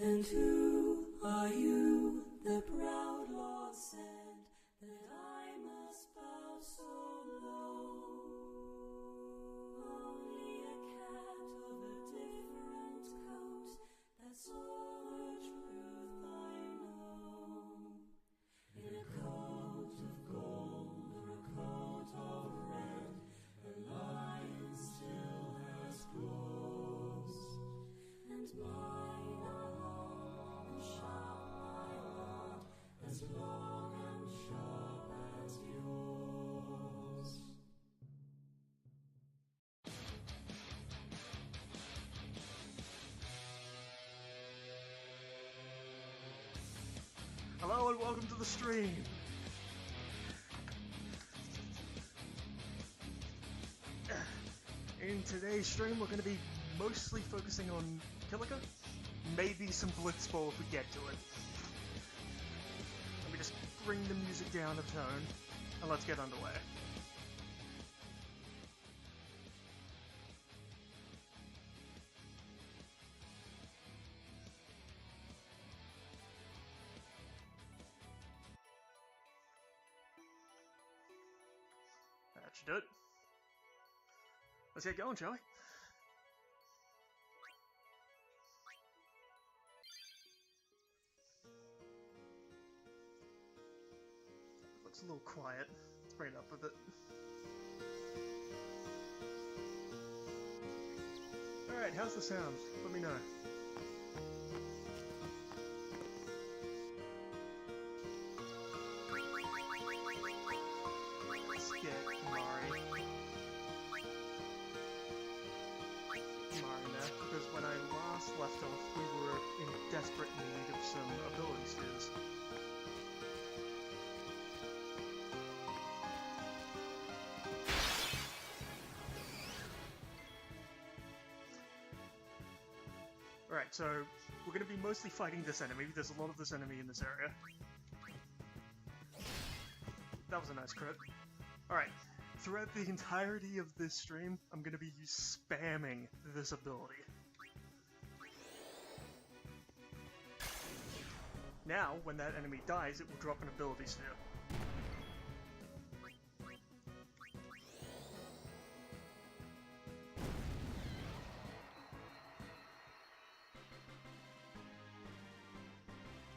And who are you? The proud Lord said that I must bow so low. Only a cat of a different coat, that's all the truth I know. In a coat of gold or a coat of red, a lion still has claws, and mine are long and sharp, my lord, as long and sharp as yours. Hello and welcome to the stream! In today's stream we're going to be mostly focusing on Kilika, maybe some Blitzball if we get to it. Let me just bring the music down a tone, and let's get underway. That should do it. Let's get going, shall we? Looks a little quiet. Let's bring it up a bit. Alright, how's the sound? Let me know. Let's get Mari now, because when I last left off, we were in desperate need of some ability spheres. Alright, so we're going to be mostly fighting this enemy. There's a lot of this enemy in this area. That was a nice crit. Alright, throughout the entirety of this stream, I'm going to be spamming this ability. Now, when that enemy dies, it will drop an ability sphere.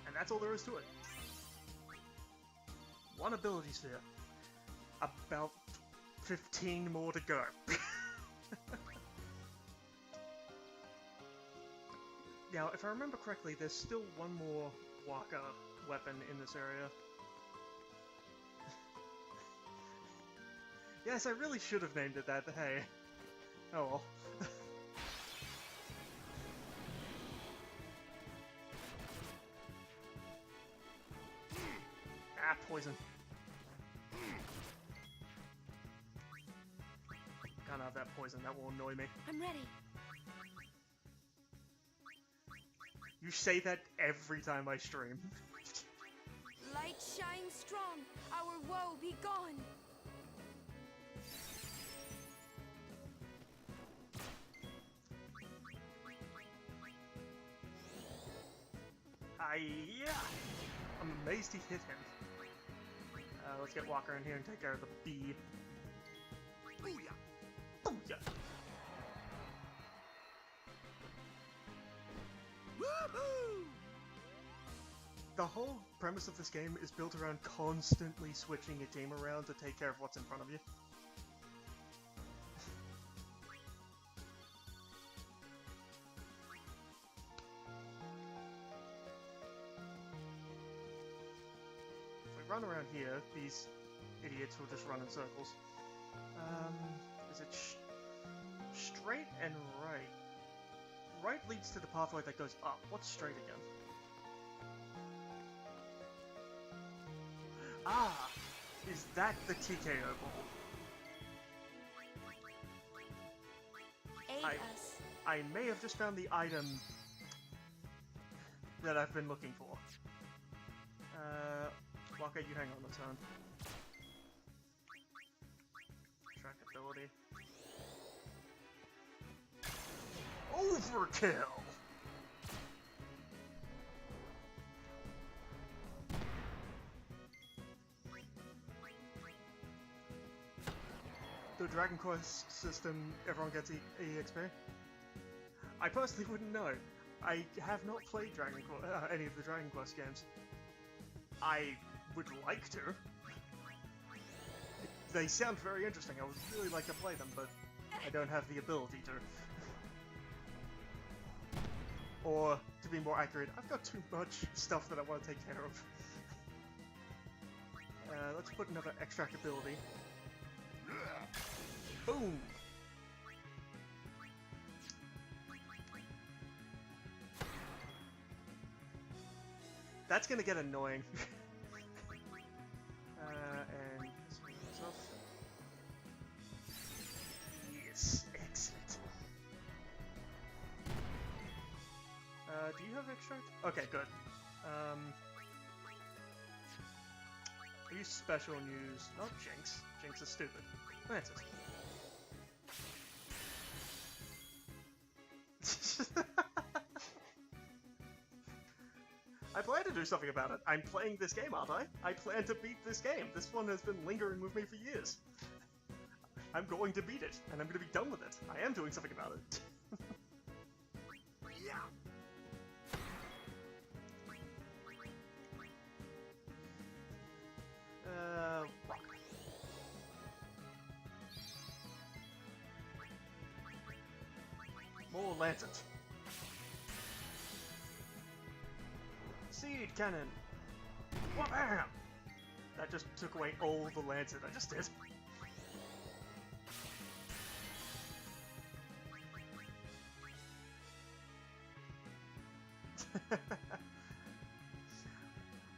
And that's all there is to it. One ability sphere. About 15 more to go. Now, if I remember correctly, there's still one more Waka weapon in this area. Yes, I really should have named it that, but hey. Oh well. Ah, poison. Can't have that poison, that will annoy me. I'm ready. You say that every time I stream. Light shine strong, our woe be gone. Yeah! I'm amazed he hit him. Let's get Walker in here and take care of the bee. Booyah! Booyah! Woohoo! The whole premise of this game is built around constantly switching your team around to take care of what's in front of you. Run around here, these idiots will just run in circles. Is it straight and right? Right leads to the pathway that goes up. What's straight again? Ah! Is that the TKO ball? Aid us. I may have just found the item that I've been looking for. Waka, you hang on the turn. Track ability. Overkill! the Dragon Quest system, everyone gets EXP? I personally wouldn't know. I have not played any of the Dragon Quest games. I would like to. They sound very interesting. I would really like to play them, but I don't have the ability to. Or, to be more accurate, I've got too much stuff that I want to take care of. Let's put another extract ability. Boom! That's gonna get annoying. And this one goes off. Yes, excellent. Do you have extract? Okay, good. I use special and use not Jinx. Jinx is stupid. Lances. I plan to do something about it. I'm playing this game, aren't I? I plan to beat this game. This one has been lingering with me for years. I'm going to beat it, and I'm going to be done with it. I am doing something about it. Yeah. More lancet. Seed cannon. Wham! That just took away all the lancet. I just did.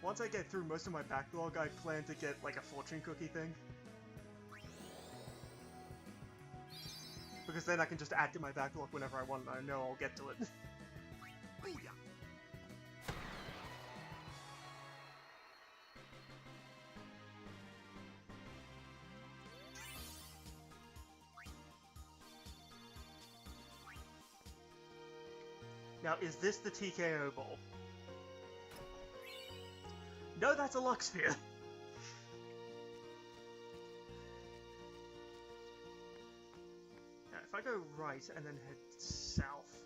Once I get through most of my backlog, I plan to get like a fortune cookie thing. Because then I can just add to my backlog whenever I want and I know I'll get to it. Booyah! Now, is this the TKO ball? No, that's a Lux Sphere! Now, if I go right and then head south...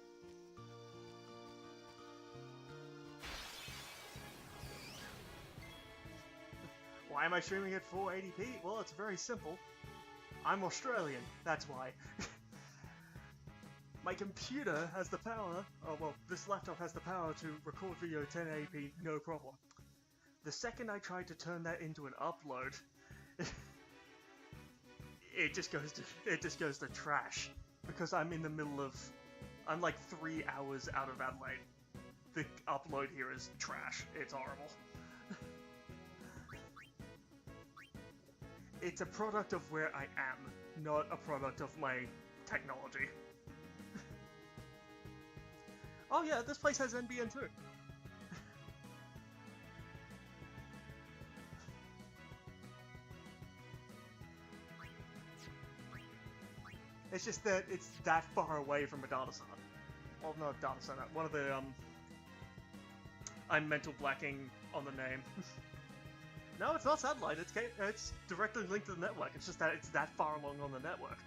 Why am I streaming at 480p? Well, it's very simple. I'm Australian, that's why. My computer has the power, oh well, this laptop has the power to record video 1080p, no problem. The second I try to turn that into an upload, it just goes to trash. Because I'm in the middle of, I'm like 3 hours out of Adelaide. The upload here is trash, it's horrible. It's a product of where I am, not a product of my technology. Oh yeah, this place has NBN too. It's just that it's that far away from a data center. Well, not a data center, one of the, I'm mental blacking on the name. No, it's not satellite, it's directly linked to the network, it's just that it's that far along on the network.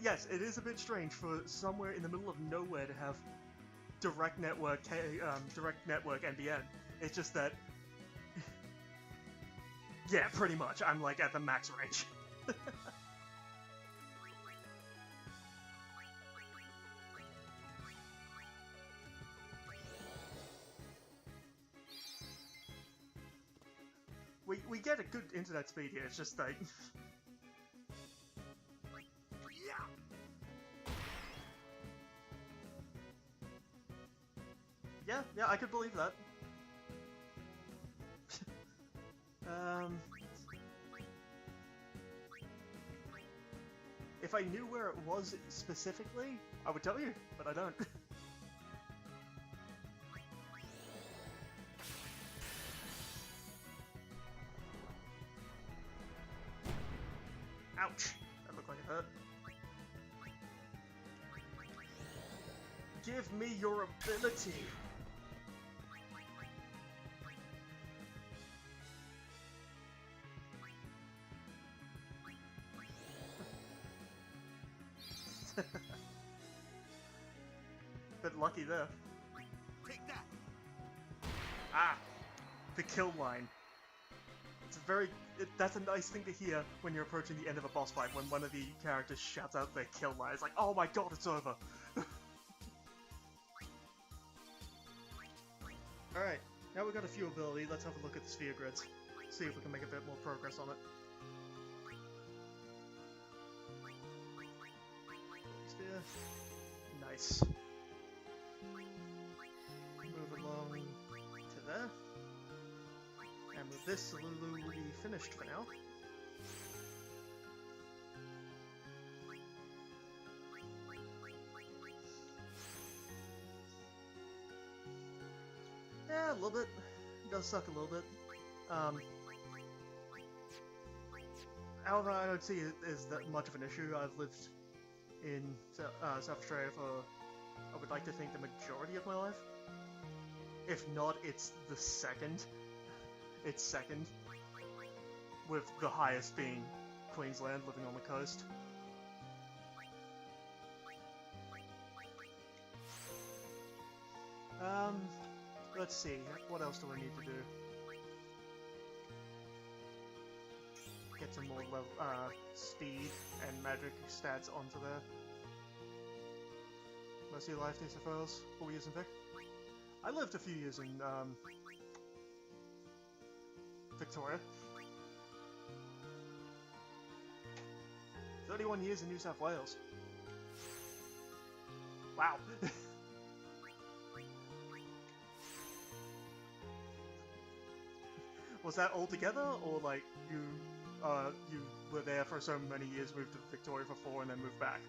Yes, it is a bit strange for somewhere in the middle of nowhere to have direct network NBN. It's just that, yeah, pretty much. I'm like at the max range. We get a good internet speed here. It's just like. Yeah, I could believe that. If I knew where it was specifically, I would tell you, but I don't. Ouch! That looked like it hurt. Give me your ability! bit lucky there. Take that. Ah! The kill line. It's a that's a nice thing to hear when you're approaching the end of a boss fight, when one of the characters shouts out their kill line. It's like, oh my god, it's over! Alright, now we've got a few ability, let's have a look at the sphere grids. See if we can make a bit more progress on it. Sphere. Nice. Move along to there. And with this, Lulu will be finished for now. Yeah, a little bit. It does suck a little bit. However, I don't see it as that much of an issue. I've lived in South Australia for, I would like to think, the majority of my life. If not, it's the second. It's second. With the highest being Queensland, living on the coast. Let's see, what else do I need to do? Get some more level, speed and magic stats onto there. Mercy of life, decent fails, 4 years in Vic. I lived a few years in, Victoria. 31 years in New South Wales. Wow. Was that all together, or like you were there for so many years, moved to Victoria for 4, and then moved back?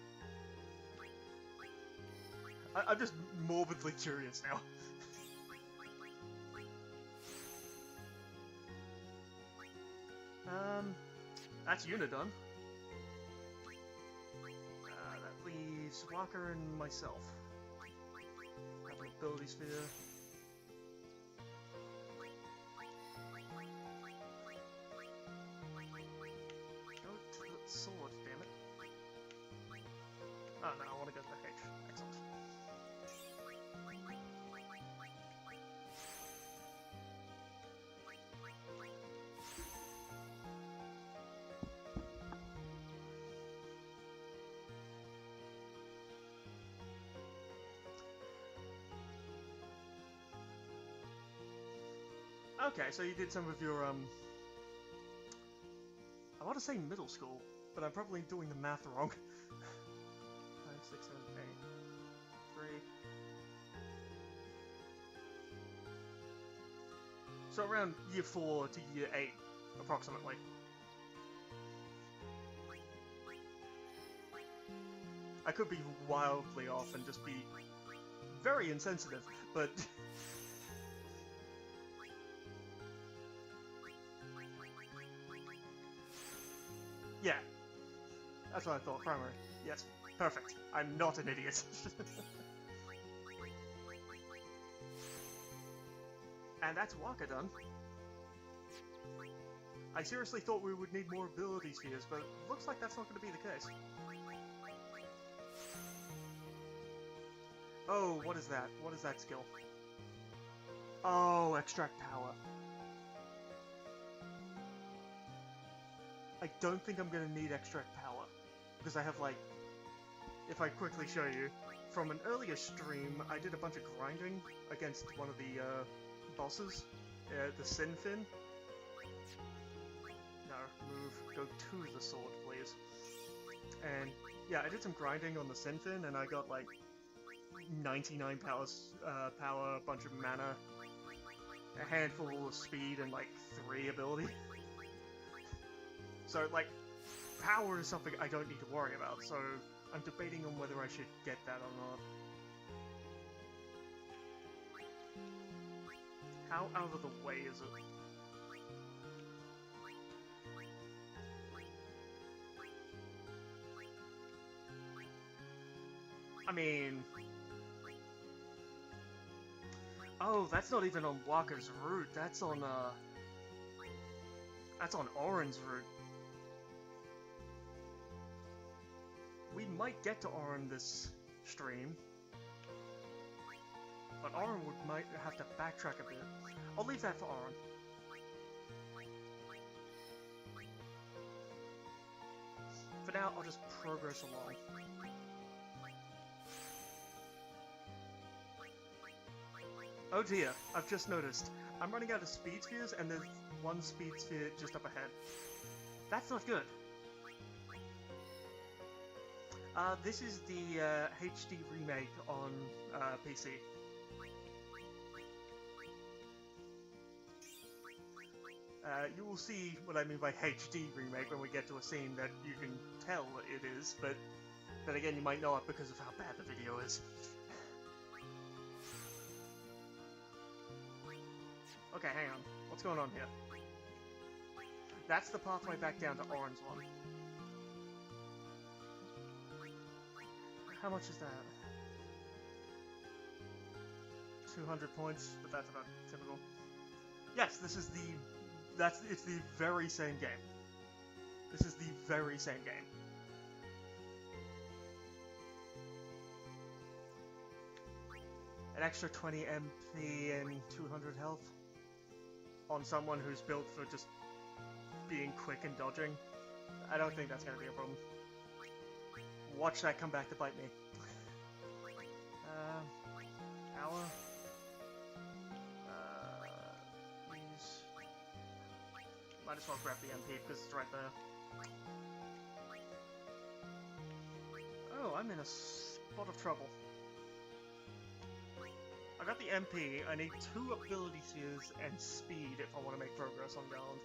I'm just morbidly curious now. That's Una done. That leaves Walker and myself. Have an ability sphere. Go to the sword, damn it. Oh no, I want to go to the H. Excellent. Okay, so you did some of your, I want to say middle school, but I'm probably doing the math wrong. 5, 6, 7, 8, 3. So around year 4 to year 8, approximately. I could be wildly off and just be very insensitive, but... yeah, that's what I thought, primary. Yes, perfect. I'm not an idiot. And that's Waka done. I seriously thought we would need more ability spheres, but looks like that's not going to be the case. Oh, what is that? What is that skill? Oh, extract power. I don't think I'm gonna need extract power, because I have, like, if I quickly show you, from an earlier stream, I did a bunch of grinding against one of the, bosses, the Sin Fin. No, move, go to the sword, please. And, yeah, I did some grinding on the Sin Fin, and I got, like, 99 power, a bunch of mana, a handful of speed, and, like, 3 ability. So, like, power is something I don't need to worry about, so I'm debating on whether I should get that or not. How out of the way is it? I mean... oh, that's not even on Waka's route, that's on, that's on Oren's route. We might get to Oren this stream. but Oren might have to backtrack a bit. I'll leave that for Oren. For now, I'll just progress along. Oh dear, I've just noticed. I'm running out of speed spheres, and there's one speed sphere just up ahead. That's not good. This is the HD remake on PC. You will see what I mean by HD remake when we get to a scene that you can tell it is, but then again you might know it because of how bad the video is. Okay, hang on. What's going on here? That's the pathway back down to Orange one. How much is that? 200 points, but that's about typical. Yes, this is it's the very same game. This is the very same game. An extra 20 MP and 200 health on someone who's built for just being quick and dodging. I don't think that's going to be a problem. Watch that come back to bite me. Power. Use. Might as well grab the MP because it's right there. Oh, I'm in a spot of trouble. I got the MP, I need 2 ability spheres and speed if I want to make progress on Garland.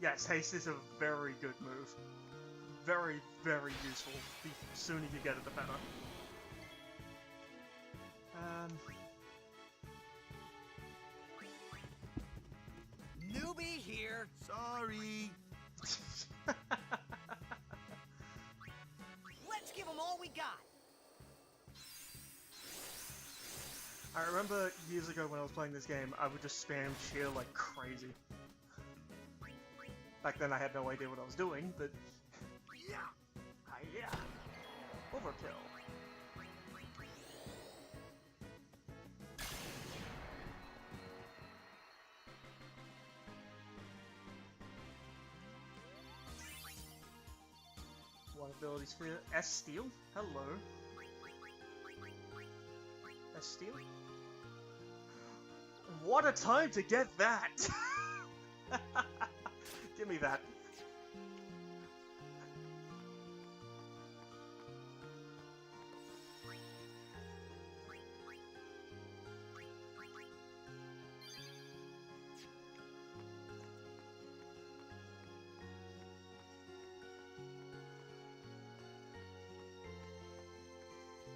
Yes, haste is a very good move. Very, very useful. The sooner you get it, the better. Newbie here. Sorry. Let's give them all we got. I remember years ago when I was playing this game, I would just spam cheer like crazy. Back then I had no idea what I was doing, but... Yeah! Yeah! Overkill. One ability sphere. S Steel? Hello. S Steel? What a time to get that! Give me that.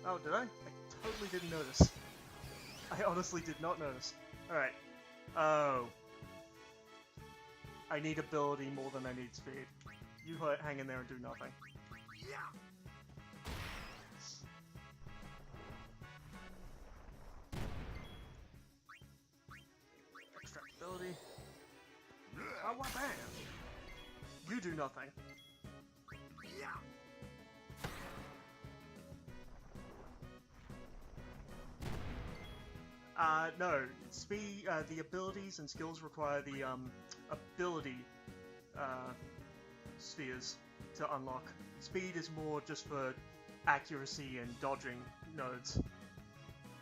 Oh, did I? I totally didn't notice. I honestly did not notice. Alright. Oh. I need ability more than I need speed. You hang in there and do nothing. Yeah. Extract ability. Oh, what bam! You do nothing. Yeah. No. Speed, the abilities and skills require the, ability, spheres to unlock. Speed is more just for accuracy and dodging nodes.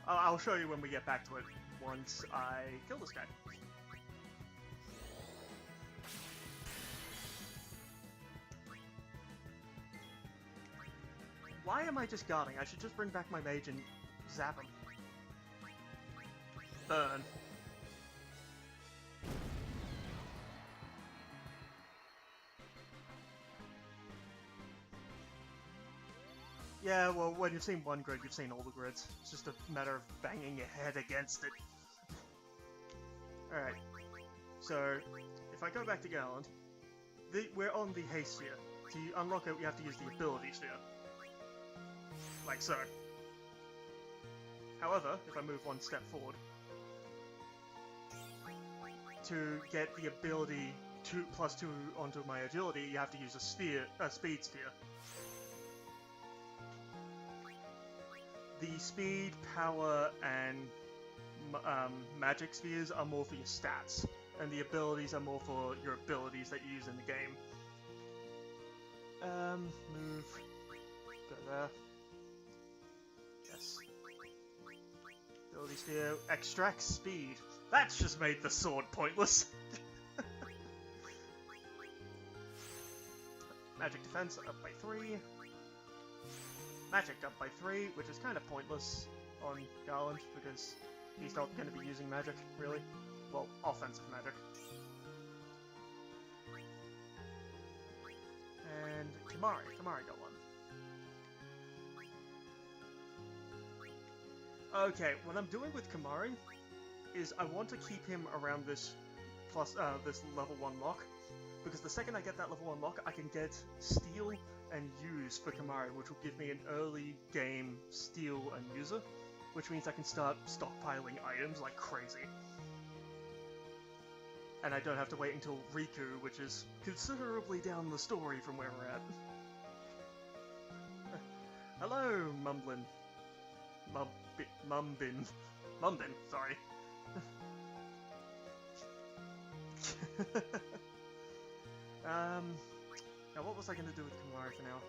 I'll show you when we get back to it, once I kill this guy. Why am I just guarding? I should just bring back my mage and zap him. Burn. Yeah, well, when you've seen one grid, you've seen all the grids. It's just a matter of banging your head against it. Alright, so if I go back to Garland, we're on the haste sphere. To unlock it, we have to use the ability sphere. Like so. However, if I move one step forward, to get the ability 2+2 onto my agility, you have to use a speed sphere. The speed, power, and magic spheres are more for your stats, and the abilities are more for your abilities that you use in the game. Move. Go there. Yes. Ability sphere. Extract speed. That's just made the sword pointless. Magic defense up by 3. Magic up by 3, which is kind of pointless on Garland because he's not going to be using magic, really. Well, offensive magic. And Kimari got one. Okay, what I'm doing with Kimari is I want to keep him around this this level 1 lock, because the second I get that level 1 lock, I can get Steal and Use for Kimari, which will give me an early game Steal and User, which means I can start stockpiling items like crazy. And I don't have to wait until Riku, which is considerably down the story from where we're at. Hello, Mumblin. Mumbin, sorry. Now what was I gonna do with Kimari for now?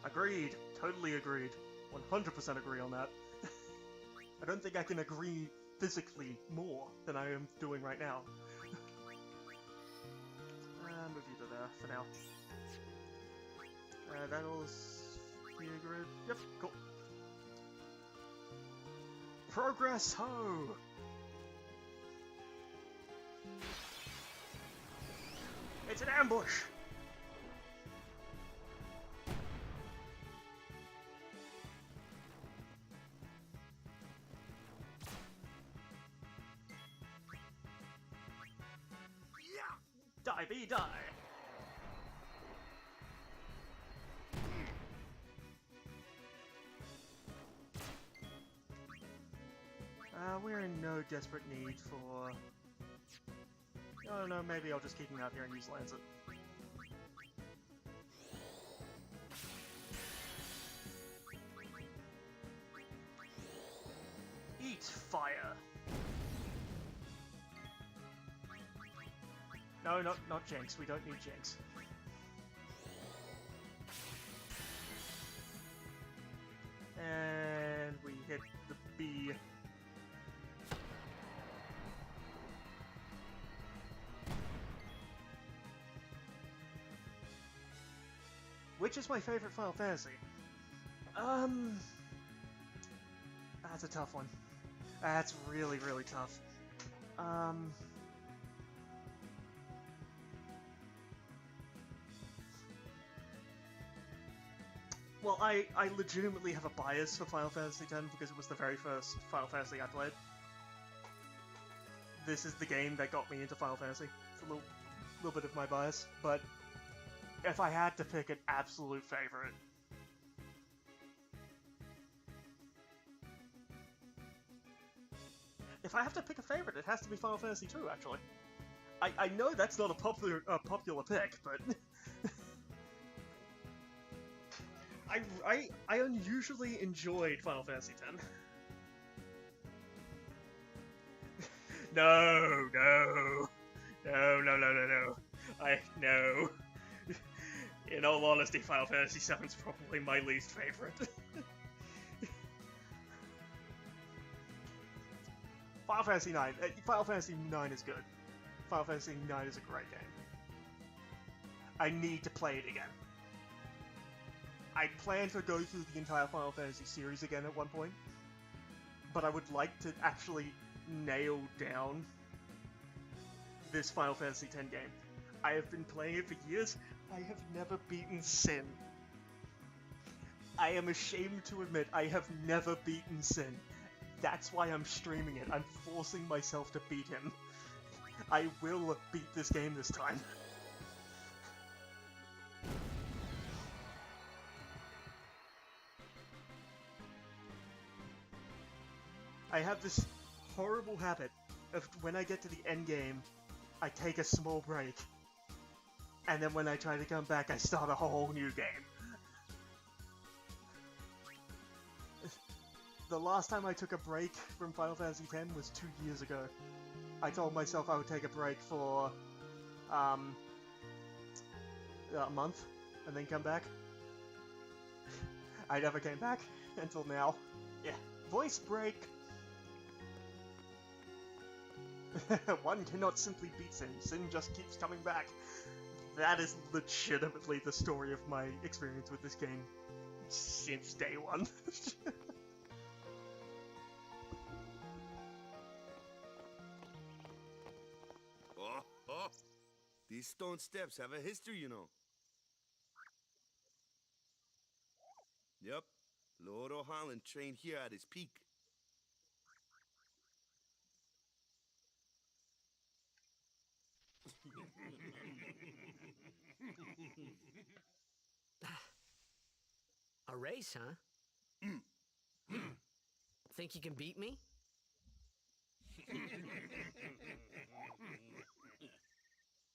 Agreed. Totally agreed. 100% agree on that. I don't think I can agree physically more than I am doing right now. Move you to there for now. That'll be a grid. Yep, cool. Progress ho! It's an ambush! Die be die! We're in no desperate need for... I don't know, maybe I'll just keep him out here and use Lancet. Eat fire! No, not Jinx. We don't need Jinx. And we hit the B. Which is my favorite Final Fantasy? That's a tough one. That's really, really tough. Well, I legitimately have a bias for Final Fantasy X because it was the very first Final Fantasy I played. This is the game that got me into Final Fantasy. It's a little bit of my bias, but if I had to pick an absolute favorite, if I have to pick a favorite, it has to be Final Fantasy II. Actually, I know that's not a popular pick, but I unusually enjoyed Final Fantasy X. No. No. In all honesty, Final Fantasy VII is probably my least favorite. Final Fantasy IX. Final Fantasy IX is good. Final Fantasy IX is a great game. I need to play it again. I plan to go through the entire Final Fantasy series again at one point, but I would like to actually nail down this Final Fantasy X game. I have been playing it for years. I have never beaten Sin. I am ashamed to admit I have never beaten Sin. That's why I'm streaming it. I'm forcing myself to beat him. I will beat this game this time. I have this horrible habit when I get to the end game, I take a small break. And then when I try to come back, I start a whole new game. The last time I took a break from Final Fantasy X was 2 years ago. I told myself I would take a break for a month and then come back. I never came back until now. Yeah, voice break. One cannot simply beat Sin. Sin just keeps coming back. That is legitimately the story of my experience with this game since day one. Oh, these stone steps have a history, you know. Yep, Lord O'Holland trained here at his peak. A race, huh? Think you can beat me?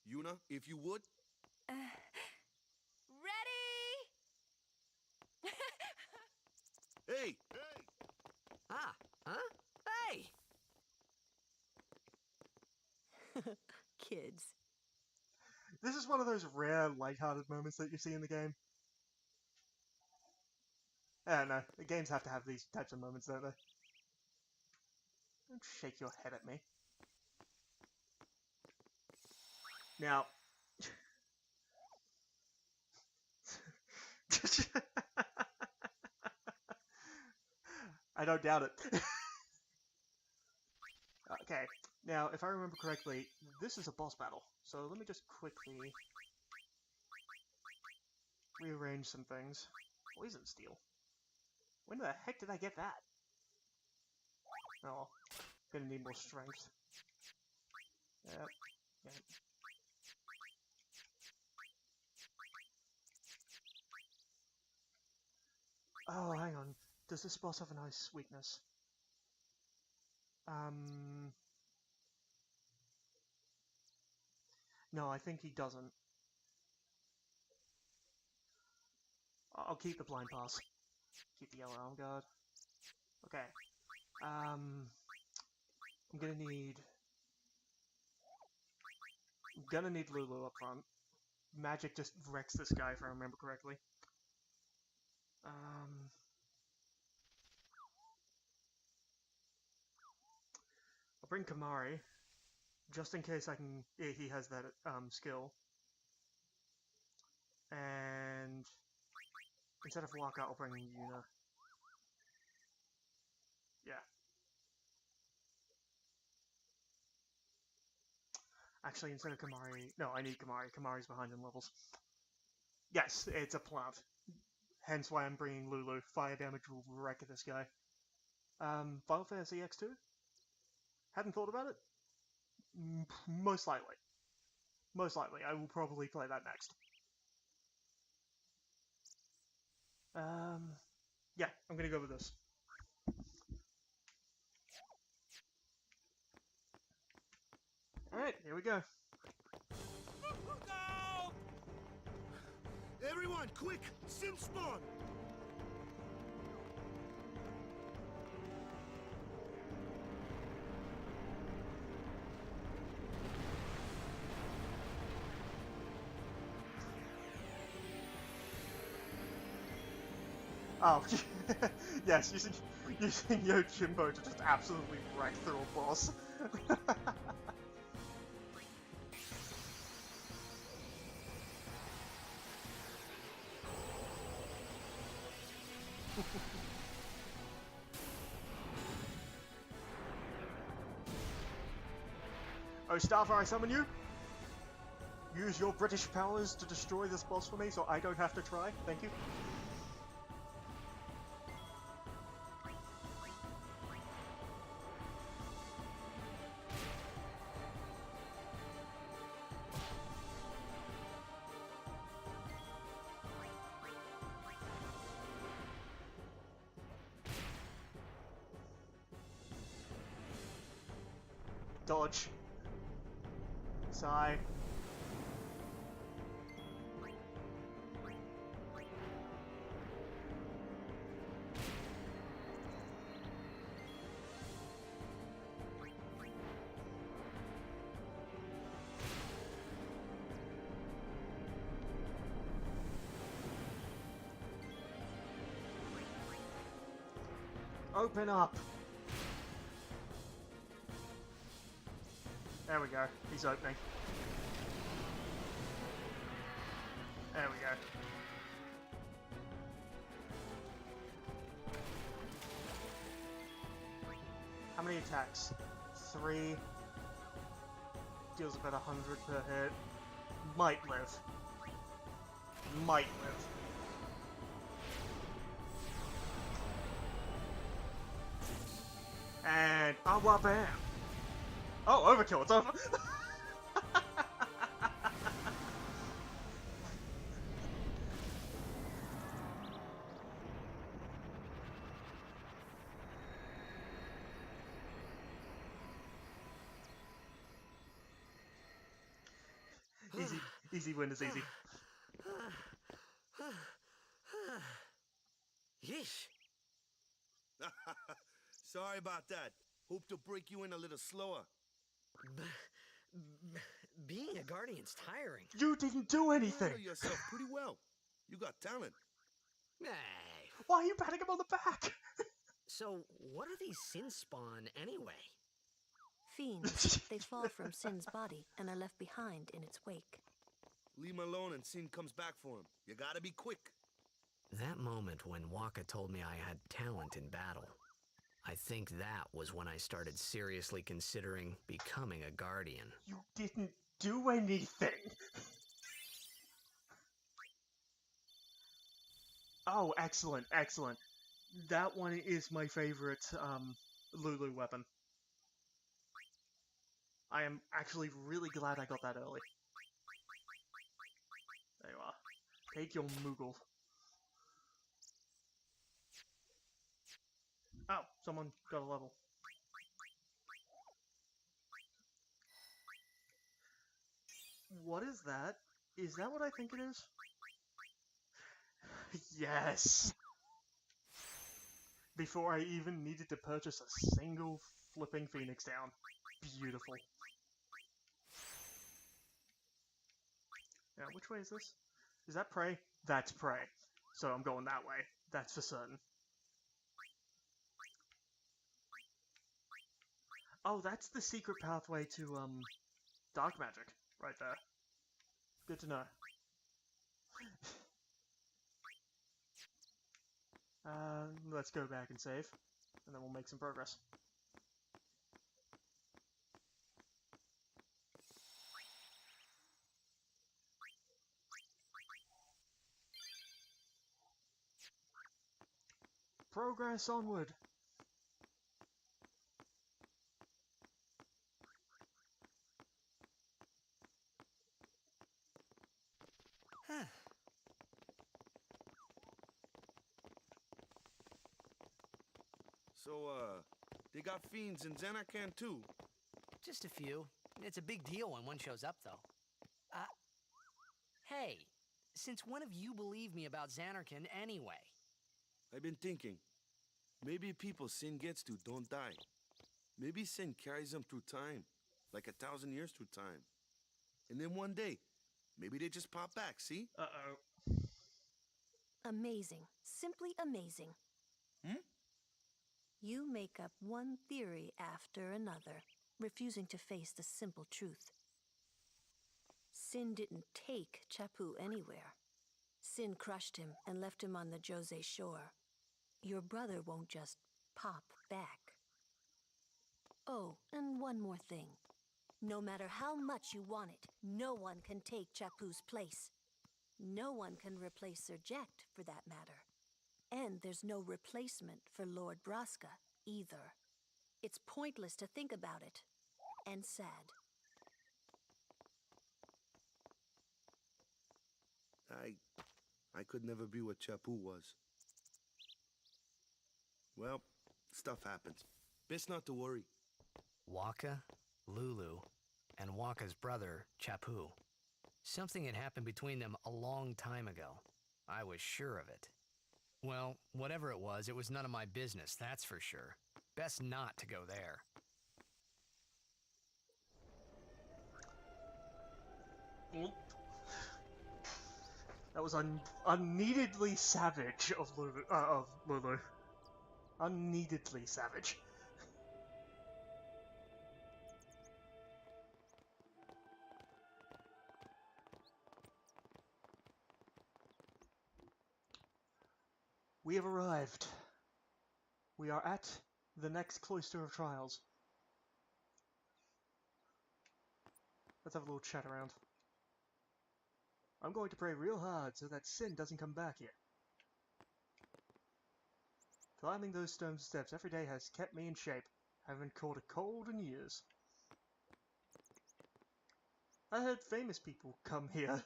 Yuna, if you would. Ready? Hey! Ah, huh? Hey! Kids. This is one of those rare, lighthearted moments that you see in the game. I don't know, the games have to have these types of moments, don't they? Don't shake your head at me. Now... I don't doubt it. Okay, now, if I remember correctly, this is a boss battle. So let me just quickly rearrange some things. Poison Steel. When the heck did I get that? Oh, gonna need more strength. Yep. Yep. Oh, hang on. Does this boss have an ice weakness? No, I think he doesn't. I'll keep the blind pass. Keep the yellow arm guard. Okay. I'm gonna need Lulu up front. Magic just wrecks this guy, if I remember correctly. I'll bring Kamari, just in case he has that skill. And instead of Waka, I'll bring Yuna. Yeah. Actually, instead of Kamari... No, I need Kamari. Kamari's behind in levels. Yes, it's a plant. Hence why I'm bringing Lulu. Fire damage will wreck this guy. Final Fantasy X2? Hadn't thought about it? Most likely. Most likely. I will probably play that next. Yeah, I'm gonna go with this. Alright, here we go. Go! Everyone, quick! Sim spawn! Oh, yes, using Yojimbo to just absolutely wreck through a boss. Oh, Starfire, I summon you? Use your British powers to destroy this boss for me so I don't have to try. Thank you. Dodge. Sigh. Open up! There we go. He's opening. There we go. How many attacks? 3. Deals about 100 per hit. Might live. Might live. And bam! Oh, overkill! It's over. Easy win is easy. Yeesh. Sorry about that. Hope to break you in a little slower. Being a guardian's tiring. You didn't do anything! You handle yourself pretty well. You got talent. Hey. Why are you patting him on the back? So, what are these sin spawn anyway? Fiends. They fall from Sin's body and are left behind in its wake. Leave him alone and Sin comes back for him. You gotta be quick. That moment when Waka told me I had talent in battle, I think that was when I started seriously considering becoming a guardian. You didn't do anything! Oh, excellent, excellent. That one is my favorite, Lulu weapon. I am actually really glad I got that early. There you are. Take your Moogle. Oh, someone got a level. What is that? Is that what I think it is? Yes! Before I even needed to purchase a single flipping Phoenix down. Beautiful. Now, which way is this? Is that prey? That's prey. So I'm going that way. That's for certain. Oh, that's the secret pathway to, dark magic. Right there. Good to know. Let's go back and save. And then we'll make some progress. Progress onward! So, they got fiends in Xanarkand too. Just a few. It's a big deal when one shows up, though. Hey, since when have you believed me about Xanarkand anyway? I've been thinking. Maybe people Sin gets to don't die. Maybe Sin carries them through time. Like 1,000 years through time. And then one day, maybe they just pop back, see? Uh-oh. Amazing. Simply amazing. You make up one theory after another, refusing to face the simple truth. Sin didn't take Chappu anywhere. Sin crushed him and left him on the Jose shore. Your brother won't just pop back. Oh, and one more thing. No matter how much you want it, no one can take Chappu's place. No one can replace Serject, for that matter. And there's no replacement for Lord Braska, either. It's pointless to think about it. And sad. I could never be what Chappu was. Well, stuff happens. Best not to worry. Waka, Lulu, and Waka's brother, Chapu. Something had happened between them a long time ago. I was sure of it. Well, whatever it was none of my business, that's for sure. Best not to go there. Oop. That was unneededly savage of Lulu. Unneededly savage. We have arrived. We are at the next cloister of trials. Let's have a little chat around. I'm going to pray real hard so that Sin doesn't come back here. Climbing those stone steps every day has kept me in shape. Haven't caught a cold in years. I heard famous people come here.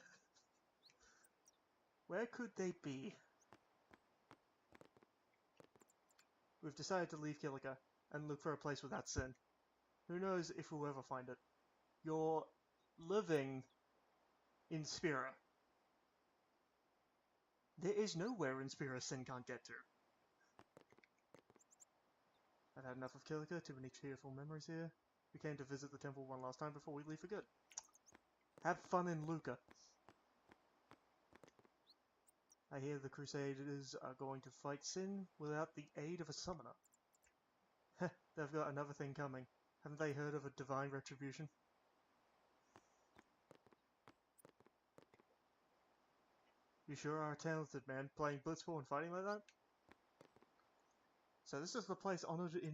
Where could they be? We've decided to leave Kilika and look for a place without Sin. Who knows if we'll ever find it. You're living in Spira. There is nowhere in Spira Sin can't get to. I've had enough of Kilika, too many tearful memories here. We came to visit the temple one last time before we leave for good. Have fun in Luca. I hear the Crusaders are going to fight Sin without the aid of a summoner. Heh, they've got another thing coming. Haven't they heard of a divine retribution? You sure are a talented man, playing blitzball and fighting like that? So this is the place honored in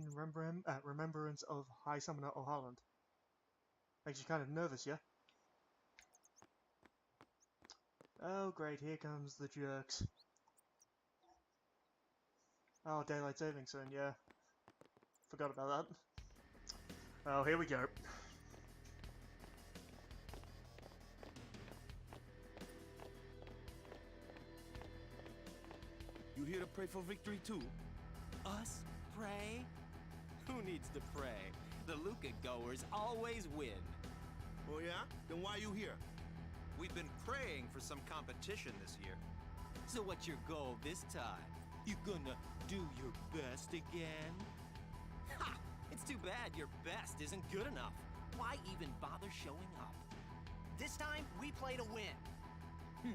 remembrance of High Summoner O'Holland. Makes you kind of nervous, yeah? Oh great, here comes the jerks. Oh, daylight saving soon, yeah. Forgot about that. Oh, here we go. You here to pray for victory too? Us? Pray? Who needs to pray? The Luca goers always win. Oh yeah? Then why you here? We've been praying for some competition this year. So what's your goal this time? You gonna do your best again? Ha! It's too bad your best isn't good enough. Why even bother showing up? This time, we play to win.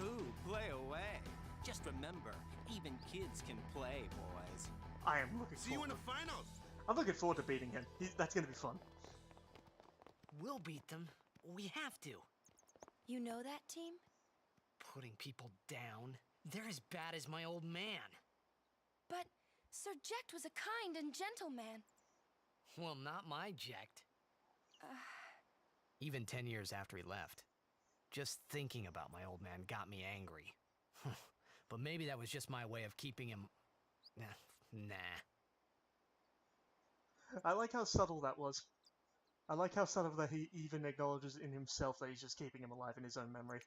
Ooh, play away. Just remember, even kids can play, boys. I am looking See you in forward. the finals! I'm looking forward to beating him. That's gonna be fun. We'll beat them. We have to. You know that team? Putting people down. They're as bad as my old man. But Sir Jekt was a kind and gentle man. Well, not my Jekt. Even 10 years after he left. Just thinking about my old man got me angry. But maybe that was just my way of keeping him... Nah. I like how subtle that was. I like how subtle that he even acknowledges in himself that he's just keeping him alive in his own memory.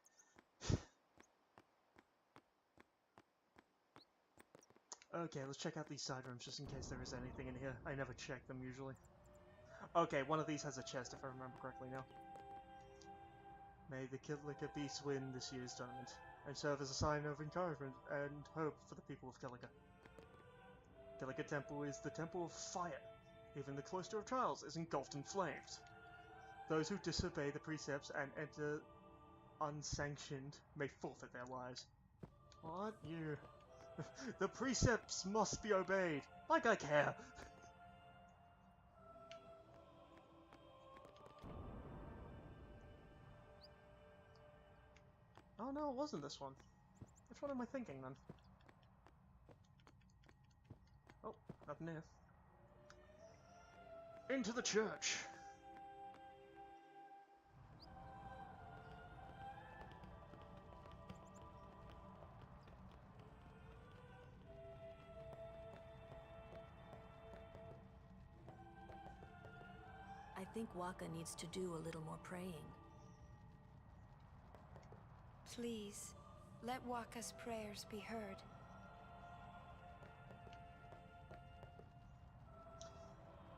Okay, let's check out these side rooms just in case there is anything in here. I never check them usually. Okay, one of these has a chest if I remember correctly now. May the Kilika Beasts win this year's tournament, and serve as a sign of encouragement and hope for the people of Kilika. Kilika Temple is the Temple of Fire. Even the Cloister of Trials is engulfed in flames. Those who disobey the precepts and enter unsanctioned may forfeit their lives. What? You... The precepts must be obeyed! Like I care! Oh no, it wasn't this one. Which one am I thinking then? Oh, nothing here. Into the church! I think Waka needs to do a little more praying. Please, let Waka's prayers be heard.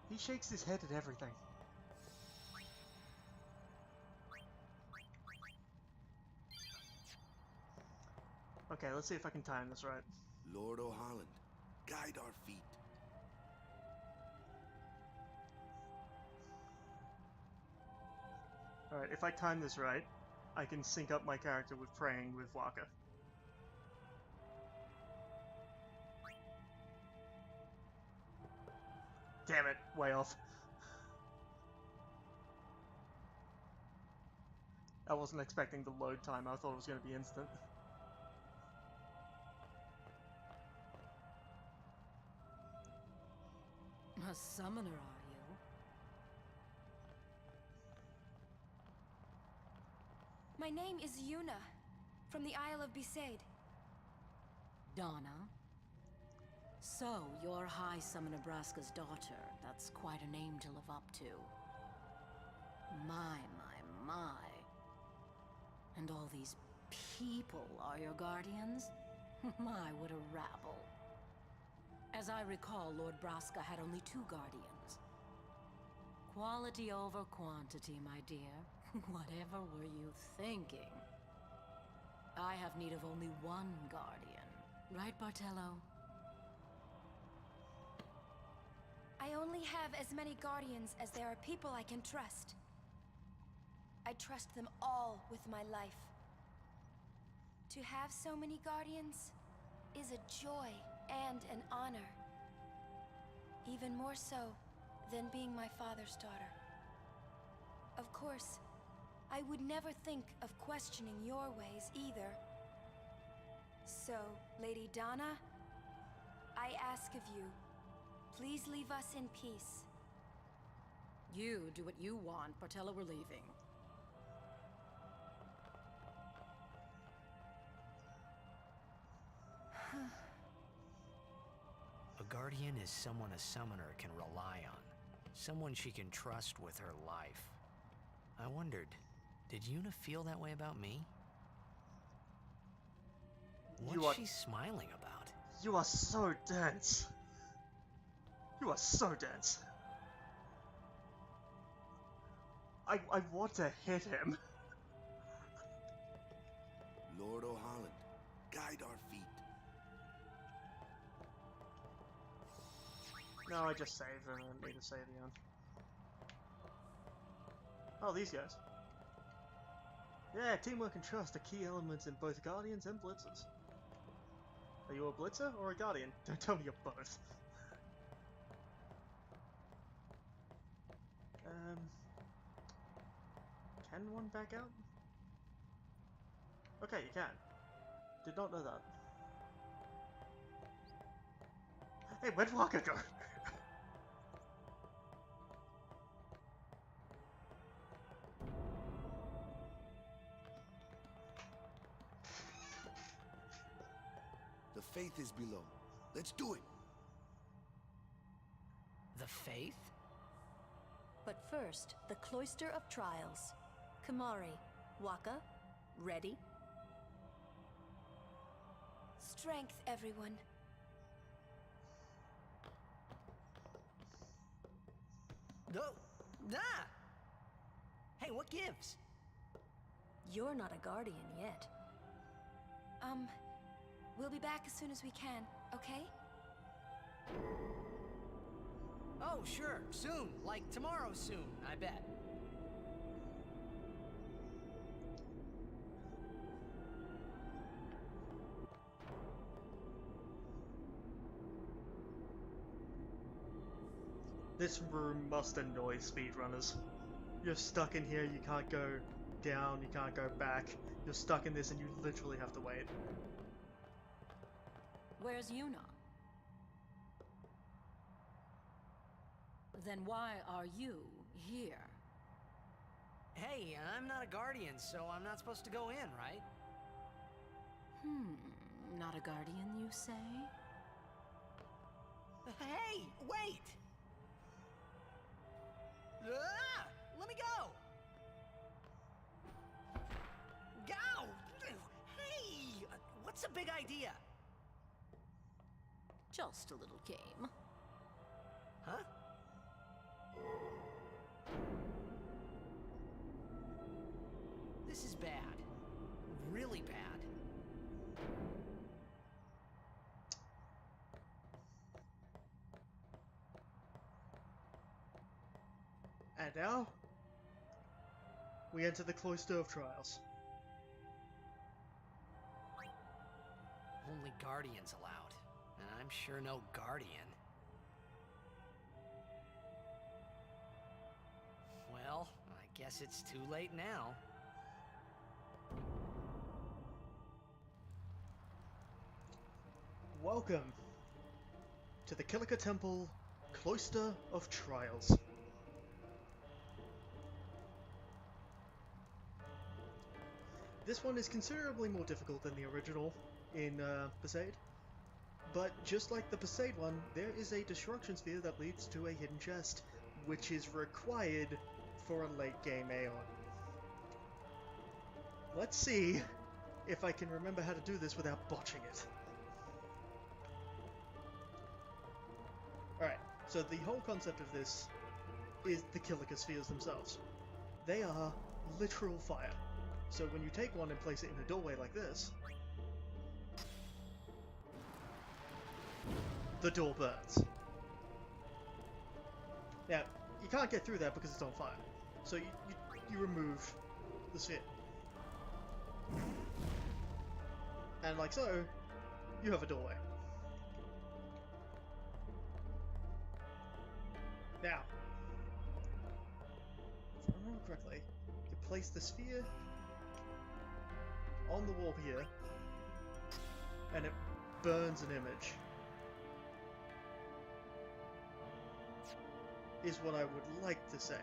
He shakes his head at everything. Okay, let's see if I can time this right. Lord O'Holland, guide our feet. Alright, if I time this right, I can sync up my character with praying with Waka. Damn it, way off. I wasn't expecting the load time, I thought it was going to be instant. A summoner, are you? My name is Yuna, from the Isle of Besaid. Donna? So, you're High Summoner Braska's daughter. That's quite a name to live up to. My. And all these people are your guardians? My, what a rabble. As I recall, Lord Braska had only 2 guardians. Quality over quantity, my dear. Whatever were you thinking? I have need of only 1 guardian. Right, Bartello? I only have as many guardians as there are people I can trust. I trust them all with my life. To have so many guardians is a joy and an honor. Even more so than being my father's daughter. Of course, I would never think of questioning your ways either. So, Lady Donna, I ask of you, please leave us in peace. You do what you want, Bartello, we're leaving. A guardian is someone a summoner can rely on. Someone she can trust with her life. I wondered, did Yuna feel that way about me? What's she smiling about? You are so dense. You are so dense. I want to hit him. Lord O'Holland, guide our feet. No, I just saved and I didn't need to save again. Oh, these guys. Yeah, teamwork and trust are key elements in both Guardians and Blitzers. Are you a Blitzer or a Guardian? Don't tell me you're both. Can one back out? Okay, you can. Did not know that. Hey, where'd Waka go? The faith is below. Let's do it. The faith? But first, the Cloister of Trials. Kamari, Waka, ready? Strength, everyone. No. Nah! Hey, what gives? You're not a Guardian yet. We'll be back as soon as we can, okay? Oh, sure. Soon. Like tomorrow soon, I bet. This room must annoy speedrunners. You're stuck in here, you can't go down, you can't go back. You're stuck in this and you literally have to wait. Where's Yuna? Then why are you here? Hey, I'm not a Guardian, so I'm not supposed to go in, right? Not a Guardian, you say? Hey, wait! Ah! Let me go! Go! Hey! What's a big idea? Just a little game. Huh? This is bad. Really bad. And now, we enter the Cloister of Trials. Only Guardians allowed. And I'm sure no Guardian. Well, I guess it's too late now. Welcome to the Kilika Temple Cloister of Trials. This one is considerably more difficult than the original in Besaid, but just like the Besaid one, there is a destruction sphere that leads to a hidden chest, which is required for a late game Aeon. Let's see if I can remember how to do this without botching it. Alright, so the whole concept of this is the Kilika spheres themselves. They are literal fire. So when you take one and place it in a doorway like this, the door burns. Now, you can't get through that because it's on fire. So you remove the sphere. And like so, you have a doorway. Now, if I remember correctly, you place the sphere on the wall here, and it burns an image. Is what I would like to say.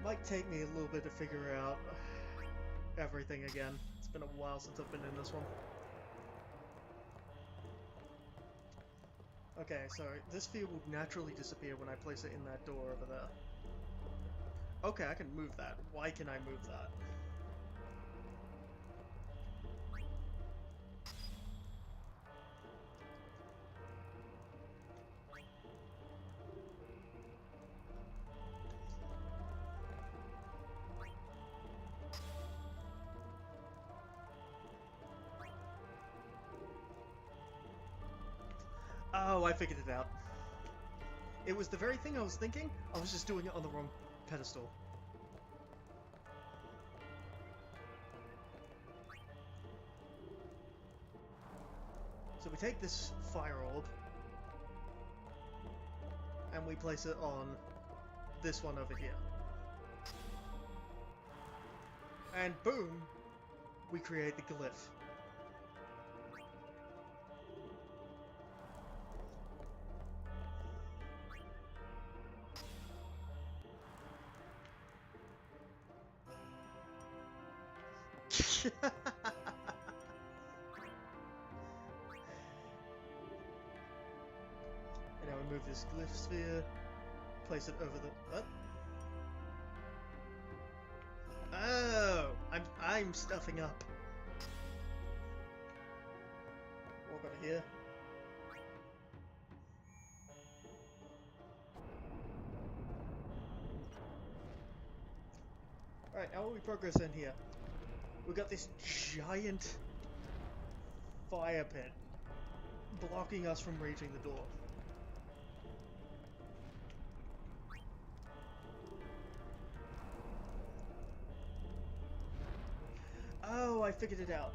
Might take me a little bit to figure out everything again. It's been a while since I've been in this one. Okay, so this sphere will naturally disappear when I place it in that door over there. Okay, I can move that. Why can I move that? Oh, I figured it out. It was the very thing I was thinking, I was just doing it on the wrong pedestal. So we take this fire orb, and we place it on this one over here. And boom, we create the glyph. And now we move this glyph sphere, place it over the... What? Oh! I'm stuffing up. Walk over here. Alright, now we progress in here. We've got this giant fire pit blocking us from reaching the door. Oh, I figured it out.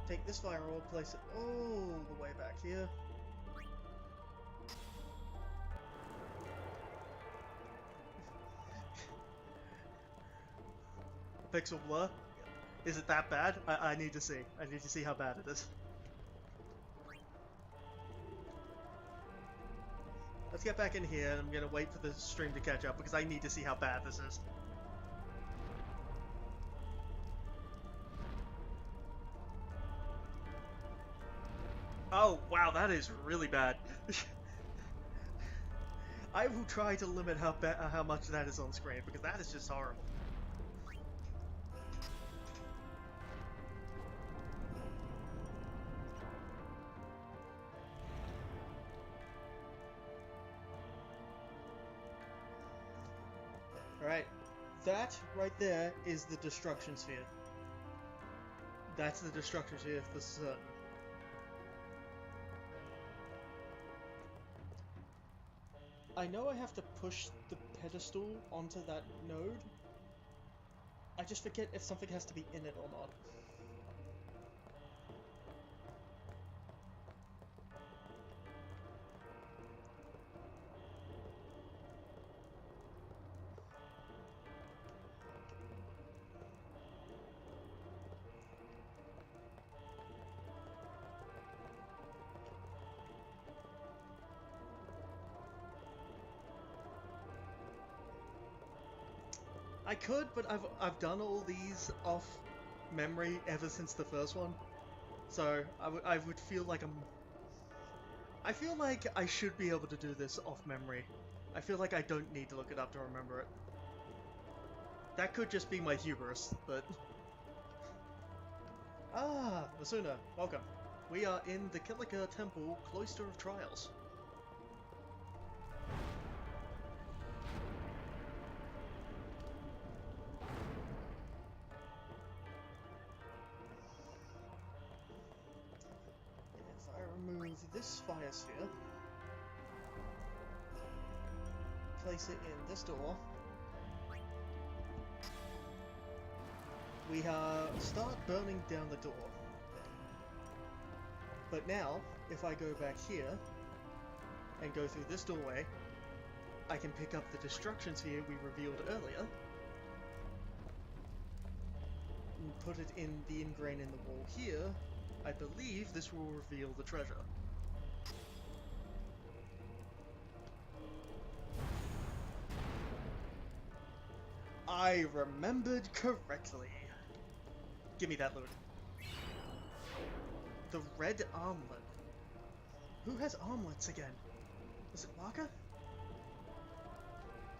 Take this fire orb, place it all the way back here. Pixel blur? Is it that bad? I need to see. I need to see how bad it is. Let's get back in here, and I'm gonna wait for the stream to catch up because I need to see how bad this is. Oh, wow, that is really bad. I will try to limit how much that is on screen because that is just horrible. That right there is the destruction sphere. That's the destruction sphere for certain. I know I have to push the pedestal onto that node. I just forget if something has to be in it or not. I could, but I've done all these off memory ever since the first one, so I would feel like I feel like I should be able to do this off memory. I feel like I don't need to look it up to remember it. That could just be my hubris, but Masuna, welcome. We are in the Kilika Temple Cloister of Trials. Remove this fire sphere, place it in this door. We start burning down the door. But now, if I go back here and go through this doorway, I can pick up the destruction sphere we revealed earlier and put it in the ingrain in the wall here. I believe this will reveal the treasure. I remembered correctly. Give me that loot. The red armlet. Who has armlets again? Is it Waka?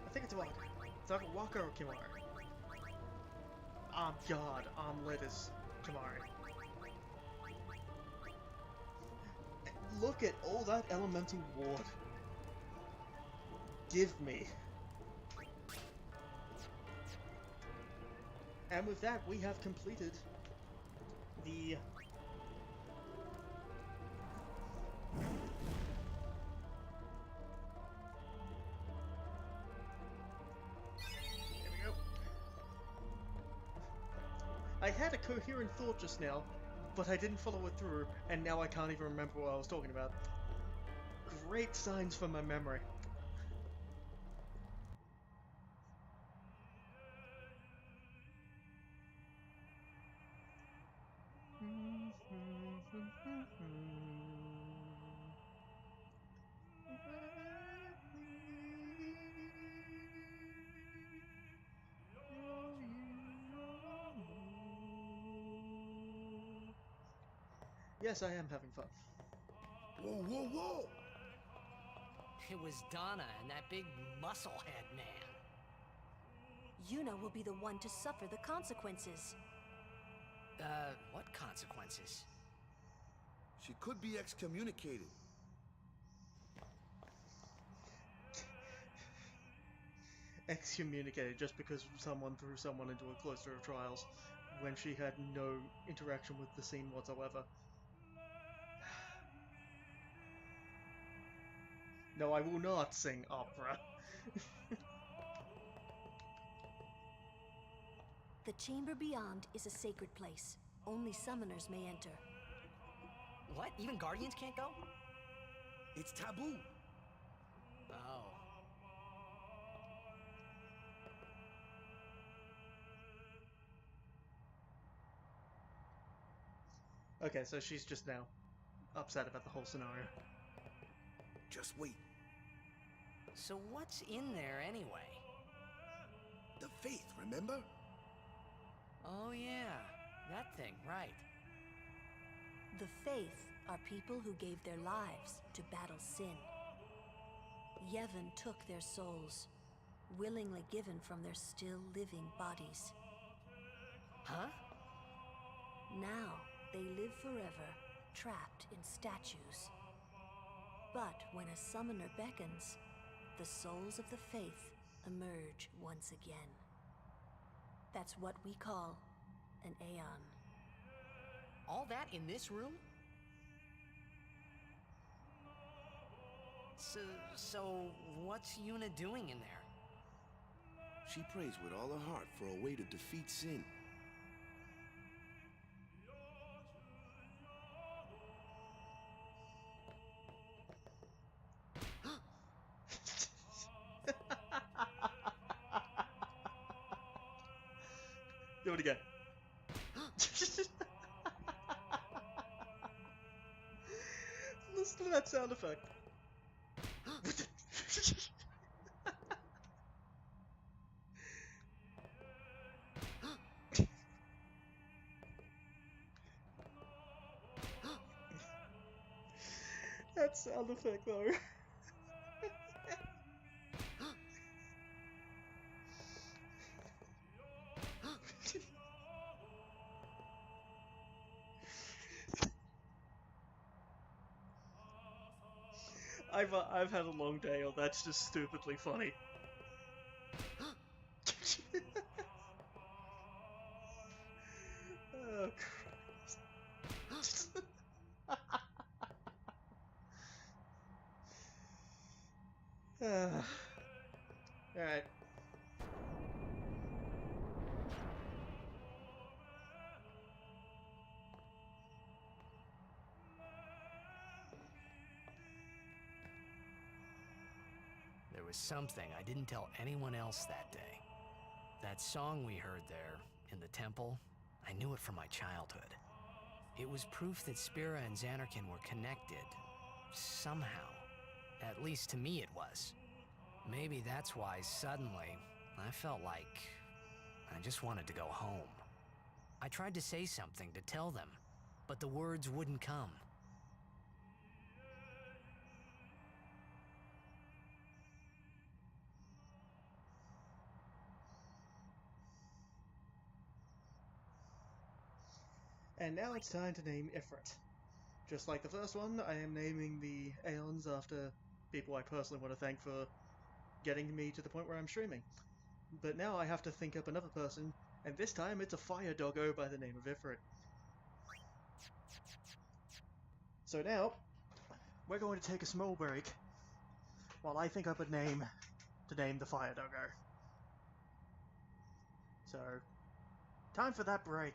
I think it's Waka. It's either Waka or Kimari. Oh god, armlet is Kimari. Look at all that elemental ward. Give me. And with that, we have completed the... There we go. I had a coherent thought just now, but I didn't follow it through, and now I can't even remember what I was talking about. Great signs for my memory. Yes, I am having fun. Whoa, whoa, whoa! It was Donna and that big musclehead man. Yuna will be the one to suffer the consequences. What consequences? She could be excommunicated. Excommunicated just because someone threw someone into a cloister of trials when she had no interaction with the scene whatsoever. No, I will not sing opera. The chamber beyond is a sacred place. Only summoners may enter. What? Even Guardians can't go? It's taboo. Oh. Okay, so she's just now upset about the whole scenario. Just wait. So what's in there anyway? The faith, remember? Oh yeah, that thing, right. The Faith are people who gave their lives to battle sin. Yevon took their souls, willingly given from their still living bodies. Huh? Now they live forever, trapped in statues. But when a summoner beckons, the souls of the Faith emerge once again. That's what we call an Aeon. All that in this room? So what's Yuna doing in there? She prays with all her heart for a way to defeat sin. Do it again. Listen to that sound effect. That sound effect, though. I've had a long day, or that's just stupidly funny. Oh, Christ. Alright. There was something I didn't tell anyone else that day. That song we heard there, in the temple, I knew it from my childhood. It was proof that Spira and Xanarkin were connected. Somehow. At least to me it was. Maybe that's why suddenly, I felt like I just wanted to go home. I tried to say something to tell them, but the words wouldn't come. And now it's time to name Ifrit. Just like the first one, I am naming the Aeons after people I personally want to thank for getting me to the point where I'm streaming. But now I have to think up another person, and this time it's a fire doggo by the name of Ifrit. So now, we're going to take a small break while I think up a name to name the fire doggo. So, time for that break.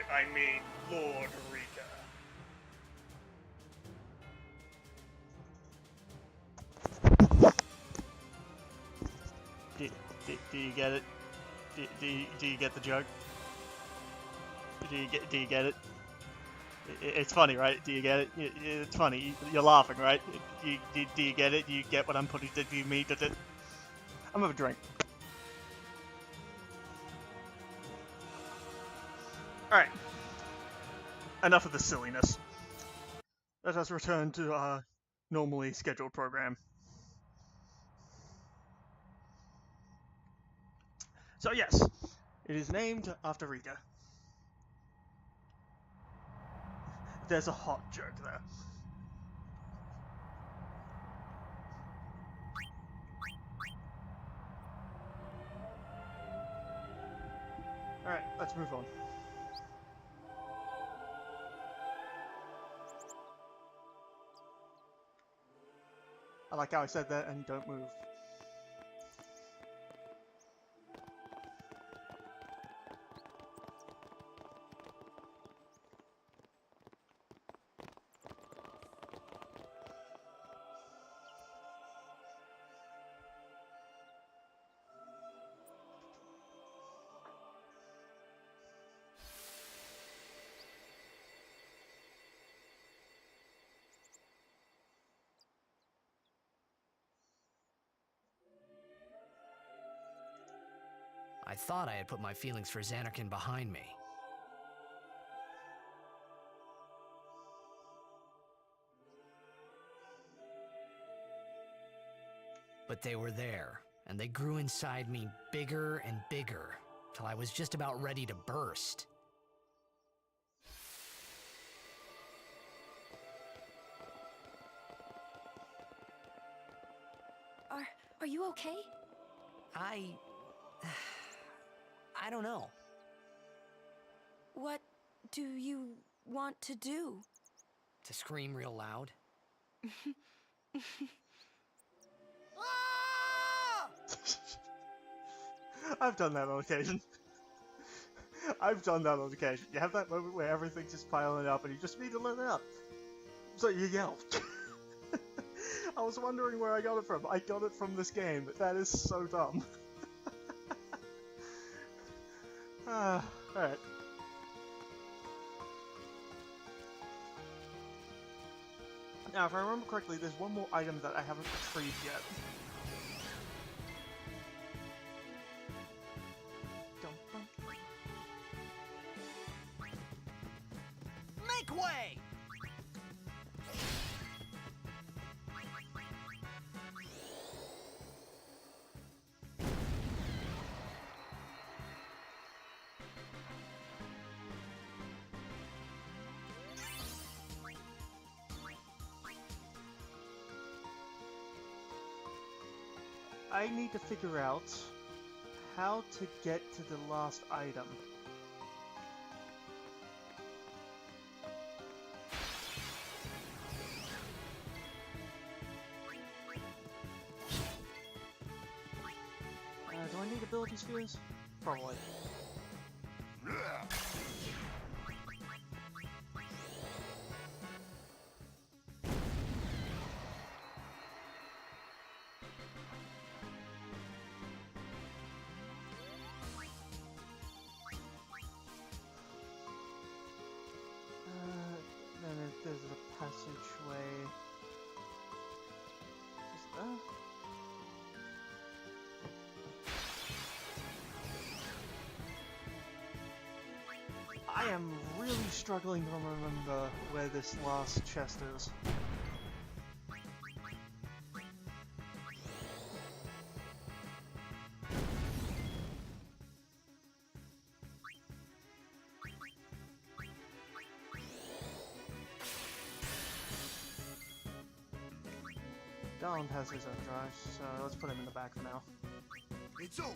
I mean Lord Rika. Do you get it? Do you get the joke? Do you get it? It's funny, right? Do you get it? It's funny. You're laughing, right? Do you get it? Do you get what I'm putting? Do you mean that it? I'm gonna have a drink. All right. Enough of the silliness. Let us return to our normally scheduled program. So yes, it is named after Rika. There's a hot joke there. Alright, let's move on. I like how I said that and don't move. I thought I had put my feelings for Xanarkin behind me. But they were there, and they grew inside me bigger and bigger, till I was just about ready to burst. Are you okay? I don't know. What do you want to do? To scream real loud? I've done that on occasion. I've done that on occasion. You have that moment where everything's just piling up and you just need to let it out. So you yell. I was wondering where I got it from. I got it from this game. That is so dumb. Alright. Now, if I remember correctly, there's one more item that I haven't retrieved yet. Make way! I need to figure out how to get to the last item. Do I need ability spheres? Probably. Then there's a passageway. Is that? I am really struggling to remember where this last chest is. Garland has his own drive, so let's put him in the back for now. It's over.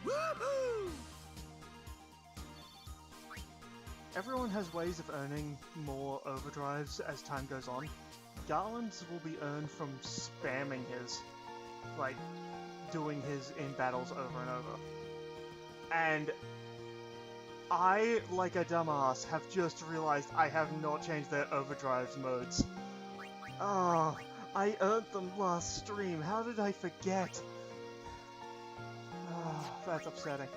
Woohoo! Everyone has ways of earning more overdrives as time goes on. Garland's will be earned from spamming his, like, doing his in battles over and over. And I, like a dumbass, have just realized I have not changed their overdrive modes. Oh, I earned them last stream. How did I forget? Oh, that's upsetting.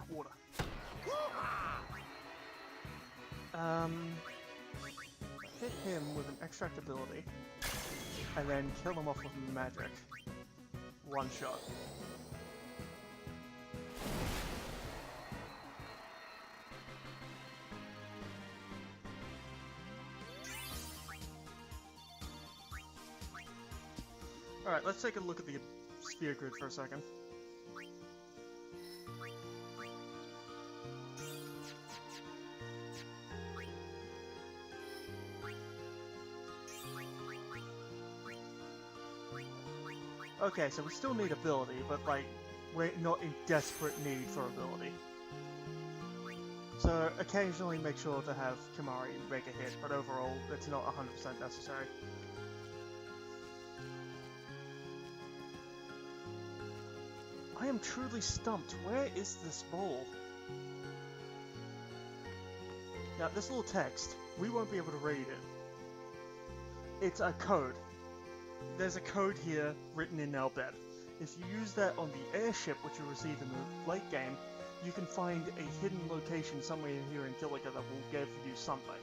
Water. Hit him with an extract ability, and then kill him off with magic. One shot. Alright, let's take a look at the sphere grid for a second. Okay, so we still need ability, but like, we're not in desperate need for ability. So occasionally make sure to have Kimari make a hit, but overall it's not 100% necessary. I am truly stumped. Where is this ball? Now this little text, we won't be able to read it. It's a code. There's a code here written in Albed. If you use that on the airship which you receive in the late game, you can find a hidden location somewhere here in Kilika that will give you something.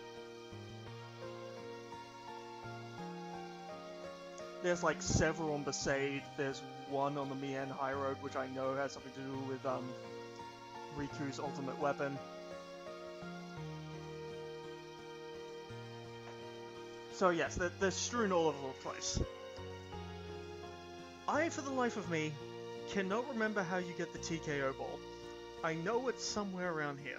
There's like several on Besaid, there's one on the Mian High Road which I know has something to do with Riku's ultimate weapon. So yes, they're strewn all over the place. I, for the life of me, cannot remember how you get the TKO ball. I know it's somewhere around here.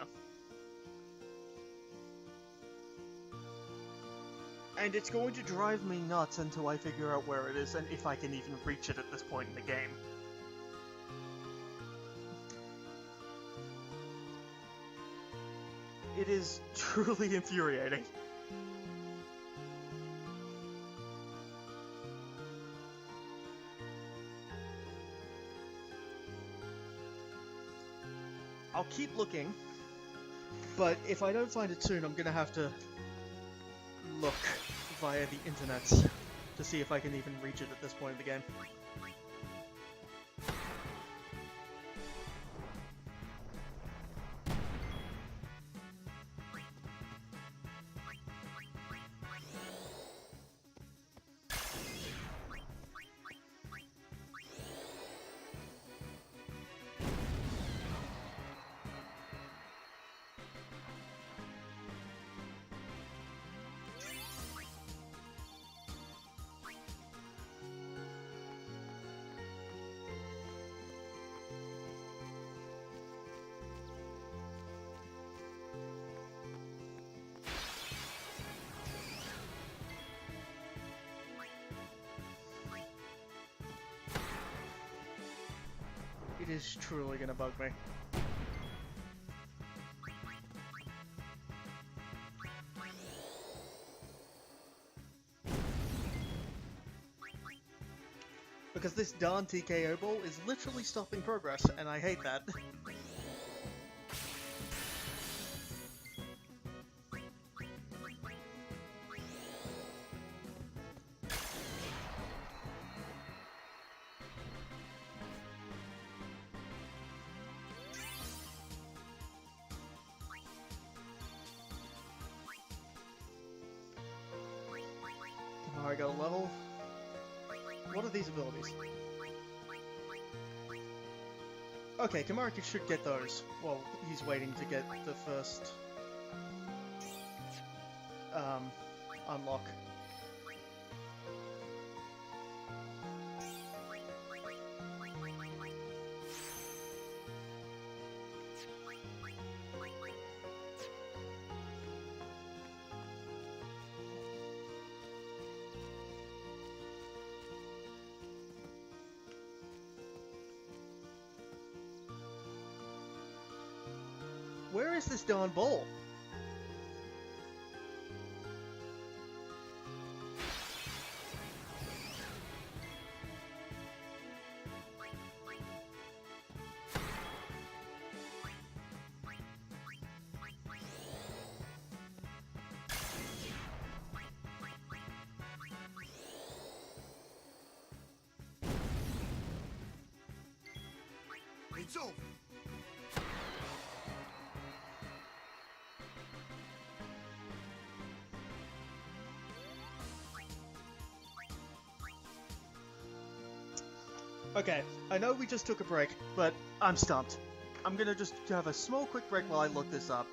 And it's going to drive me nuts until I figure out where it is and if I can even reach it at this point in the game. It is truly infuriating. I'll keep looking, but if I don't find it soon, I'm gonna have to look via the internet to see if I can even reach it at this point in the game. It is truly gonna bug me. Because this darn TKO ball is literally stopping progress, and I hate that. I got a level. What are these abilities? Okay, Kamari should get those. Well, he's waiting to get the first unlock. Where is this darn ball? It's over. Okay, I know we just took a break, but I'm stumped. I'm gonna just have a small quick break while I look this up.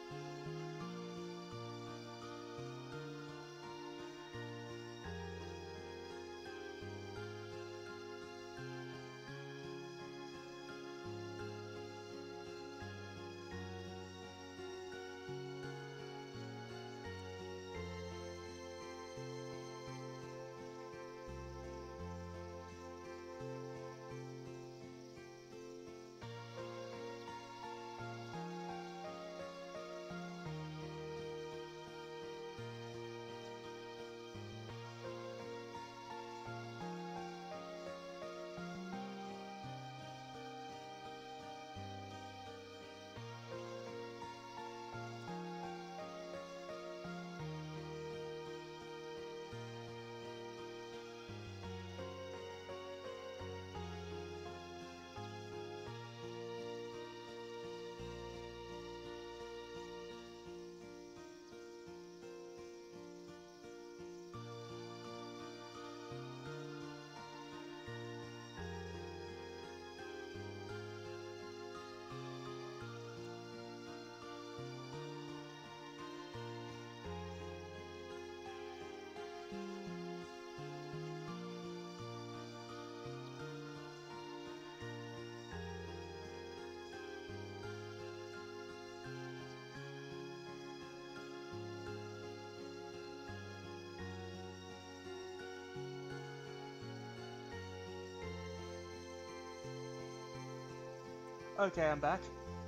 Okay, I'm back,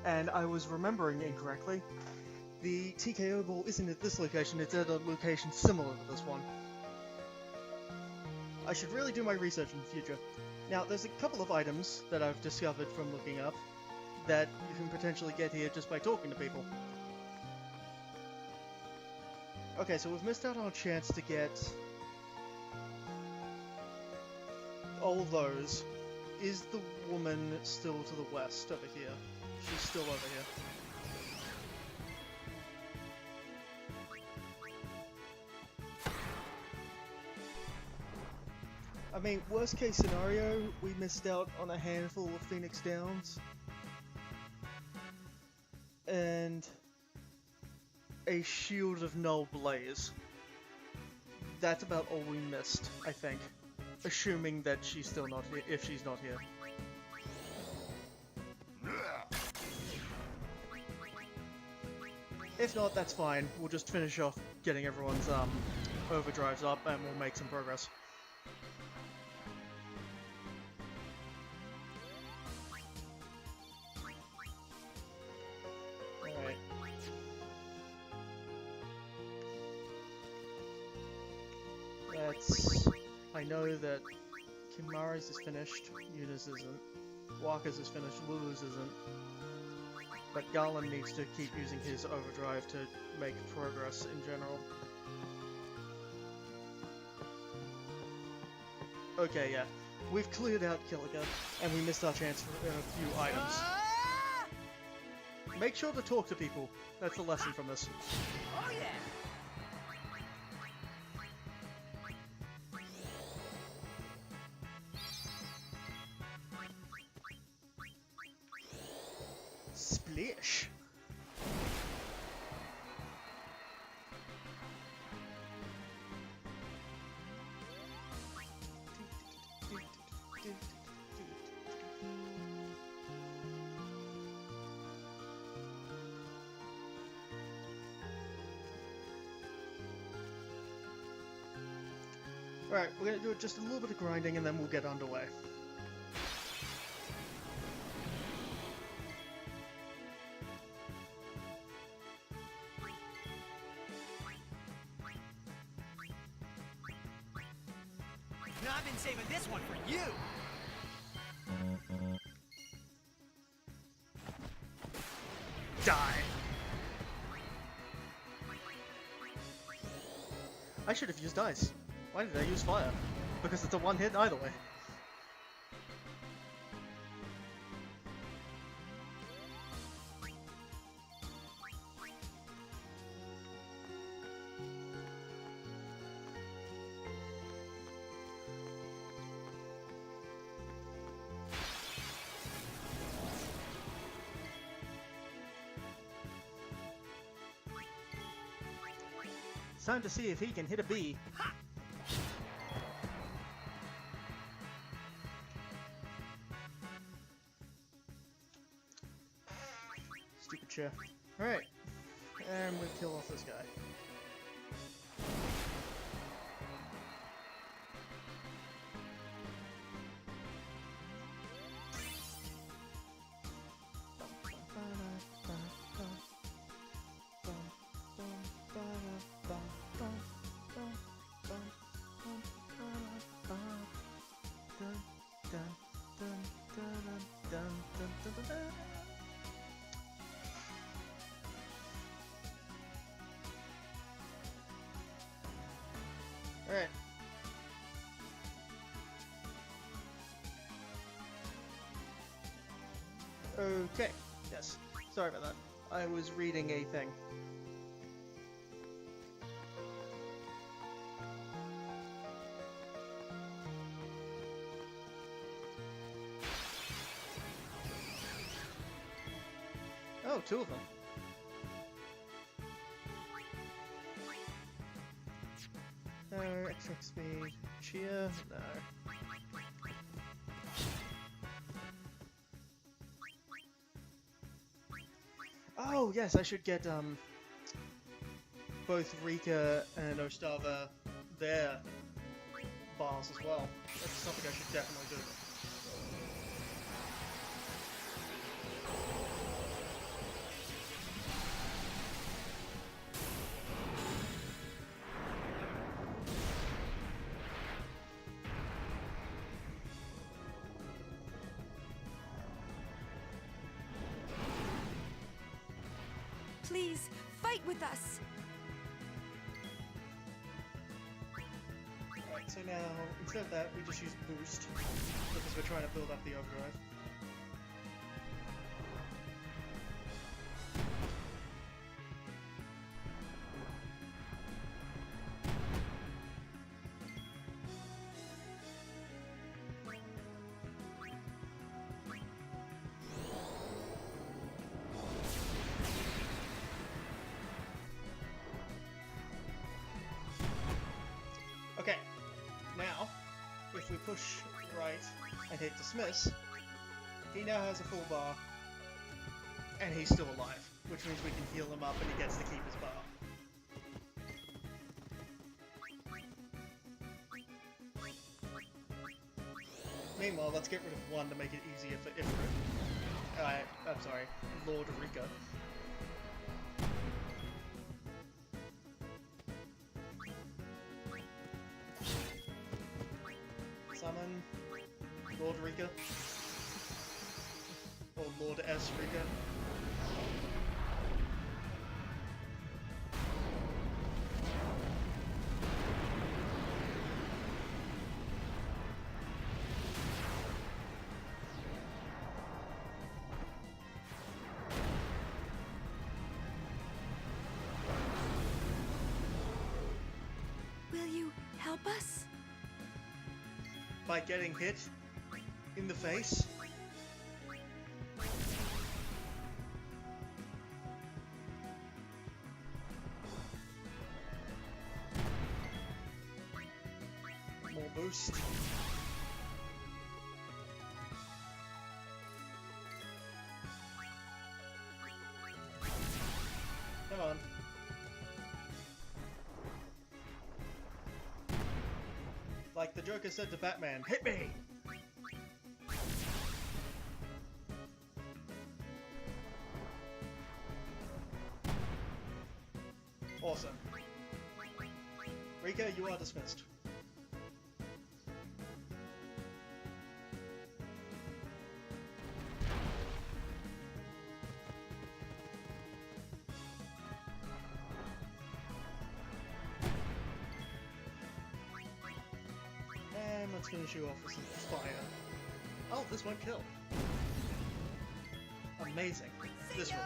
and I was remembering incorrectly. The TKO ball isn't at this location, it's at a location similar to this one. I should really do my research in the future. Now, there's a couple of items that I've discovered from looking up that you can potentially get here just by talking to people. Okay, so we've missed out on a chance to get all those. Is the woman still to the west over here? She's still over here. I mean, worst case scenario, we missed out on a handful of Phoenix Downs. And a Shield of Null Blaze. That's about all we missed, I think. Assuming that she's still not here, if she's not here. If not, that's fine. We'll just finish off getting everyone's overdrives up and we'll make some progress. Alright. I know that Kimara's is finished, Yuna's isn't. Waka's is finished, Lulu's isn't. But Garland needs to keep using his overdrive to make progress in general. Okay, yeah. We've cleared out Kilika, and we missed our chance for a few items. Make sure to talk to people. That's the lesson from this. Oh yeah! Splish. Alright, we're gonna do just a little bit of grinding and then we'll get underway. And I've been saving this one for you! Die! I should have used ice. Why did I use fire? Because it's a one hit either way. It's time to see if he can hit a bee. Stupid chair. Alright. And we kill off this guy. Alright. Okay. Yes. Sorry about that. I was reading a thing. Oh, two of them. No, extra speed. Cheer? No. Oh, yes, I should get, both Rika and Ostava their bars as well. That's something I should definitely do. Please, fight with us! Alright, so now, instead of that, we just use boost, because we're trying to build up the overdrive. Okay, now, if we push right and hit dismiss, he now has a full bar, and he's still alive, which means we can heal him up and he gets to keep his bar. Meanwhile, let's get rid of one to make it easier for Ifrit. I'm sorry, Lord Rika. Summon Lord Rika. Or Lord S. Rika. Will you help us? By getting hit in the face. More boost. Come on. Like the Joker said to Batman, hit me! Awesome. Rika, you are dismissed. Let's finish you off with some fire. Oh, this won't kill. Amazing. This will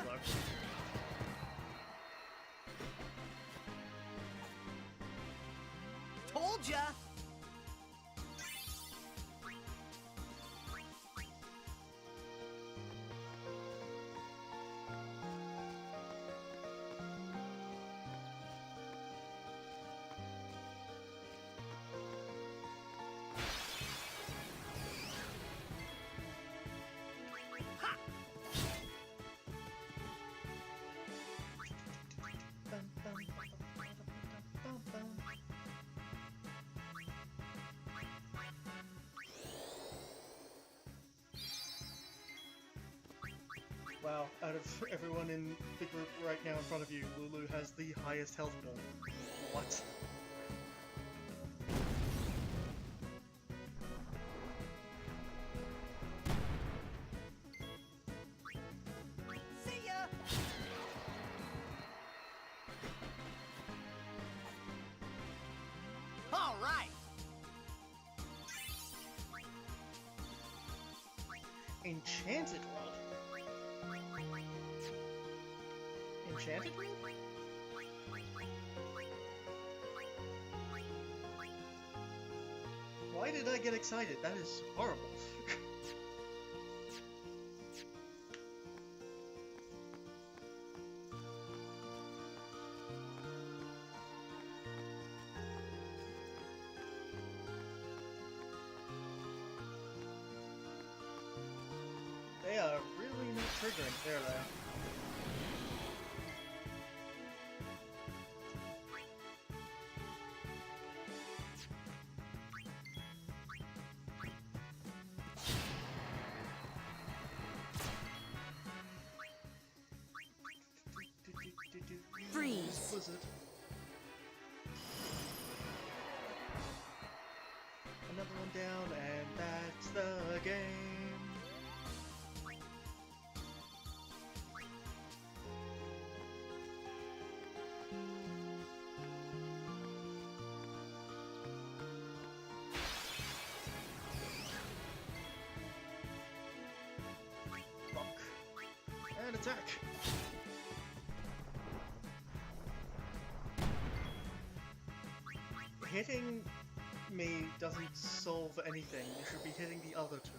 though. Told ya! Wow, out of everyone in the group right now in front of you, Lulu has the highest health ball. What? See ya! All right! Enchanted Rod. Enchanted Rod? Why did I get excited? That is horrible. They are really not triggering, there they are. Freeze. Blizzard. Another one down, and that's the game. Fuck. And attack. Hitting me doesn't solve anything. You should be hitting the other two.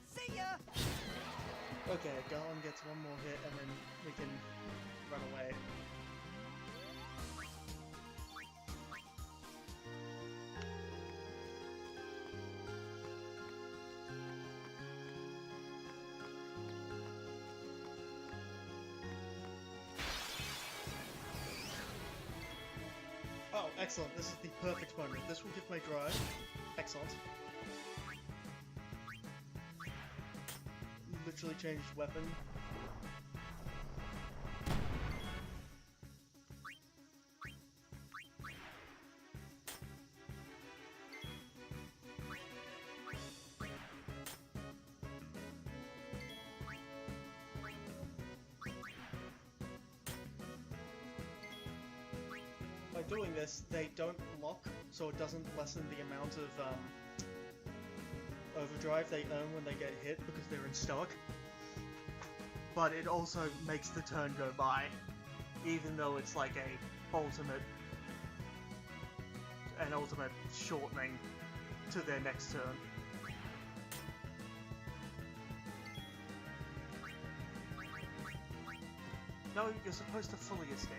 See ya! Okay, Garland gets one more hit and then we can run away. Oh, excellent. This is the perfect moment. This will give my drive. Excellent. Literally changed weapon. By doing this, they don't lock, so it doesn't lessen the amount of overdrive they earn when they get hit because they're in stock. But it also makes the turn go by, even though it's like an ultimate shortening to their next turn. No, you're supposed to fully escape.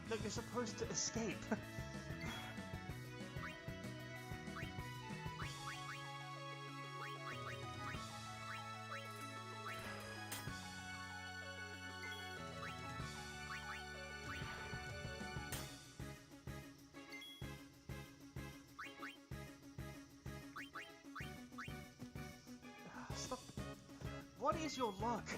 Look, you're supposed to escape. What is your luck?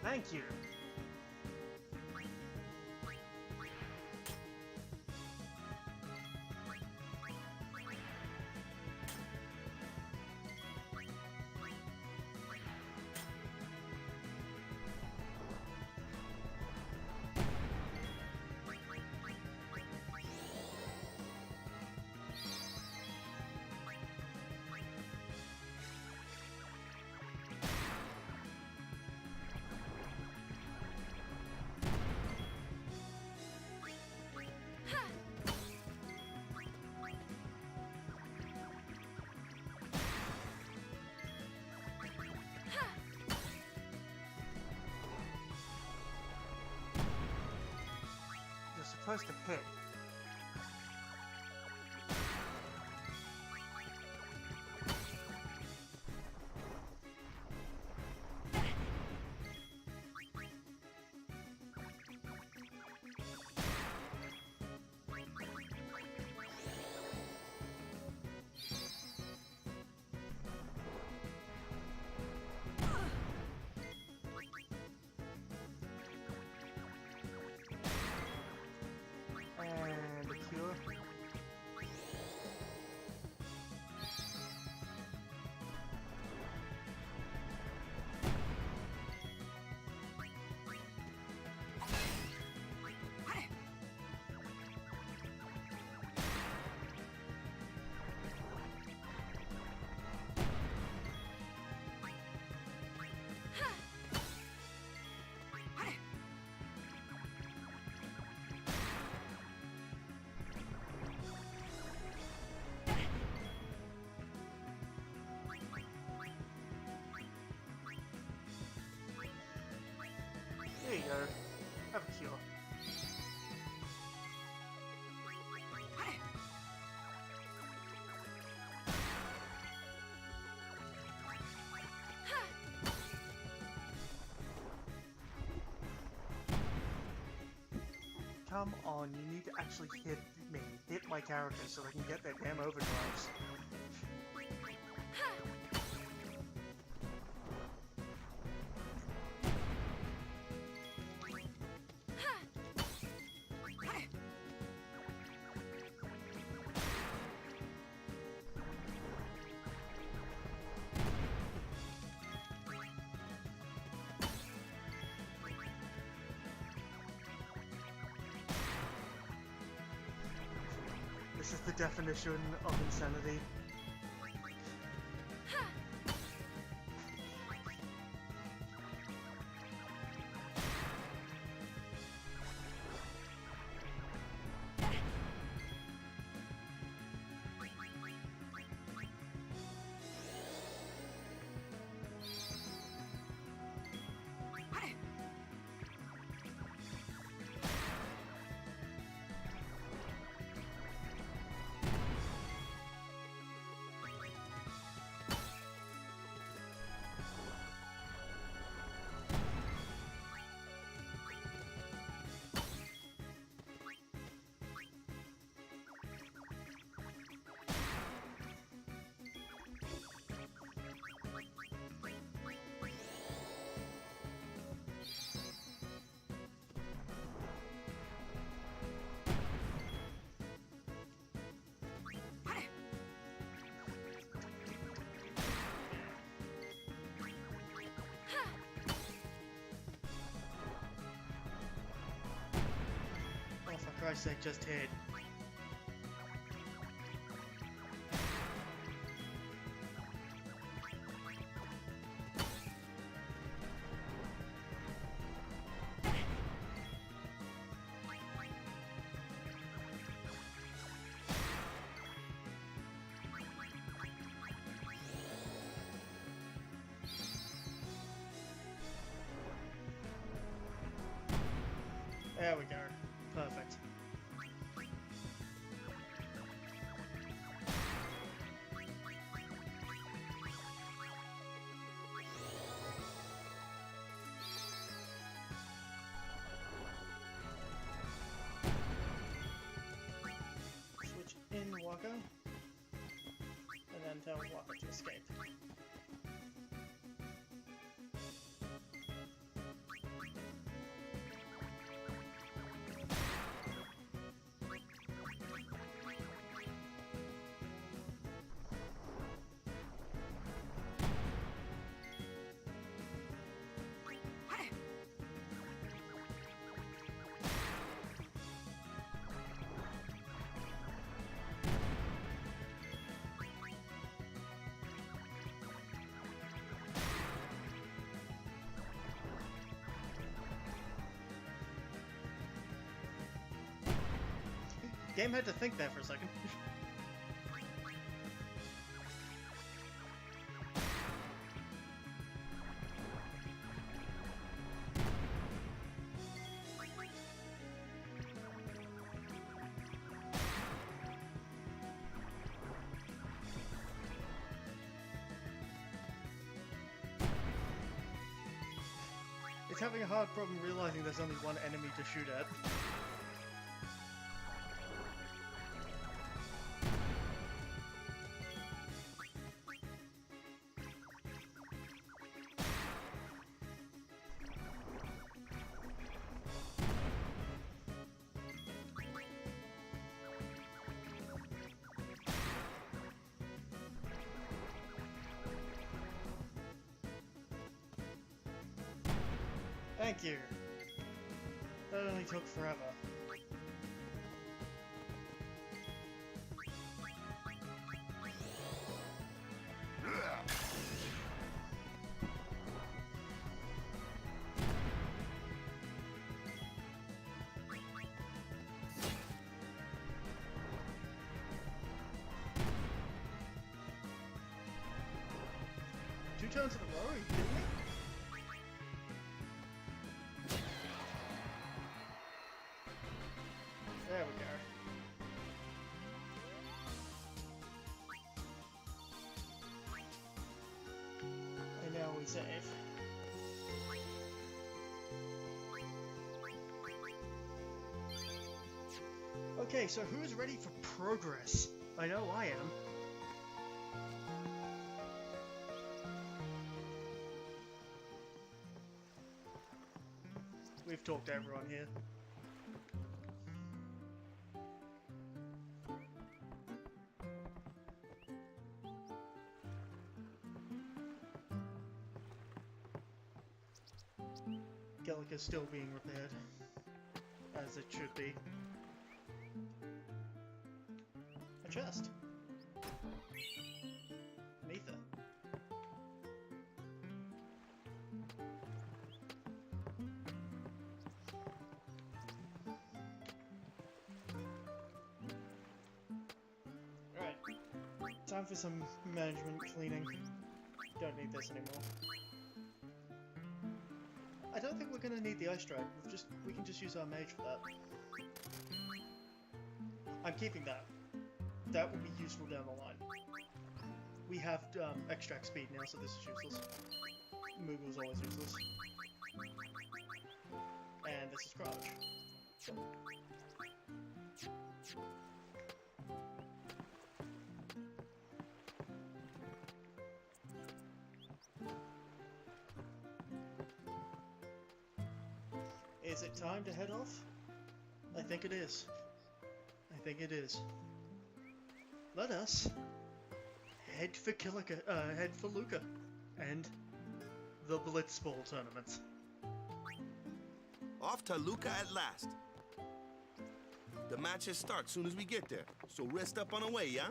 Thank you. You're supposed to hit. And a cure. There you go. Have a cure. Come on, you need to actually hit me. Hit my character so they can get their damn overdrives. This is the definition of insanity. Oh, for Christ's sake, just hit. There we go. Perfect. Waka, and then tell Waka to escape. Game had to think there for a second. It's having a hard problem realizing there's only one enemy to shoot at. Thank you. That only took forever. Two turns in a row? Are you kidding me? There we go. And now we save. Okay, so who's ready for progress? I know I am. We've talked to everyone here. Kilika's still being repaired, as it should be. A chest. An ether. Alright. Time for some management cleaning. Don't need this anymore. I don't think we're gonna need the ice strike. We can just use our mage for that. I'm keeping that. That will be useful down the line. We have extract speed now, so this is useless. Moogle is always useless. And this is crouch. Is it time to head off? I think it is. I think it is. Let us head for head for Luca and the Blitzball tournament. Off to Luca at last. The matches start soon as we get there, so rest up on the way, yeah?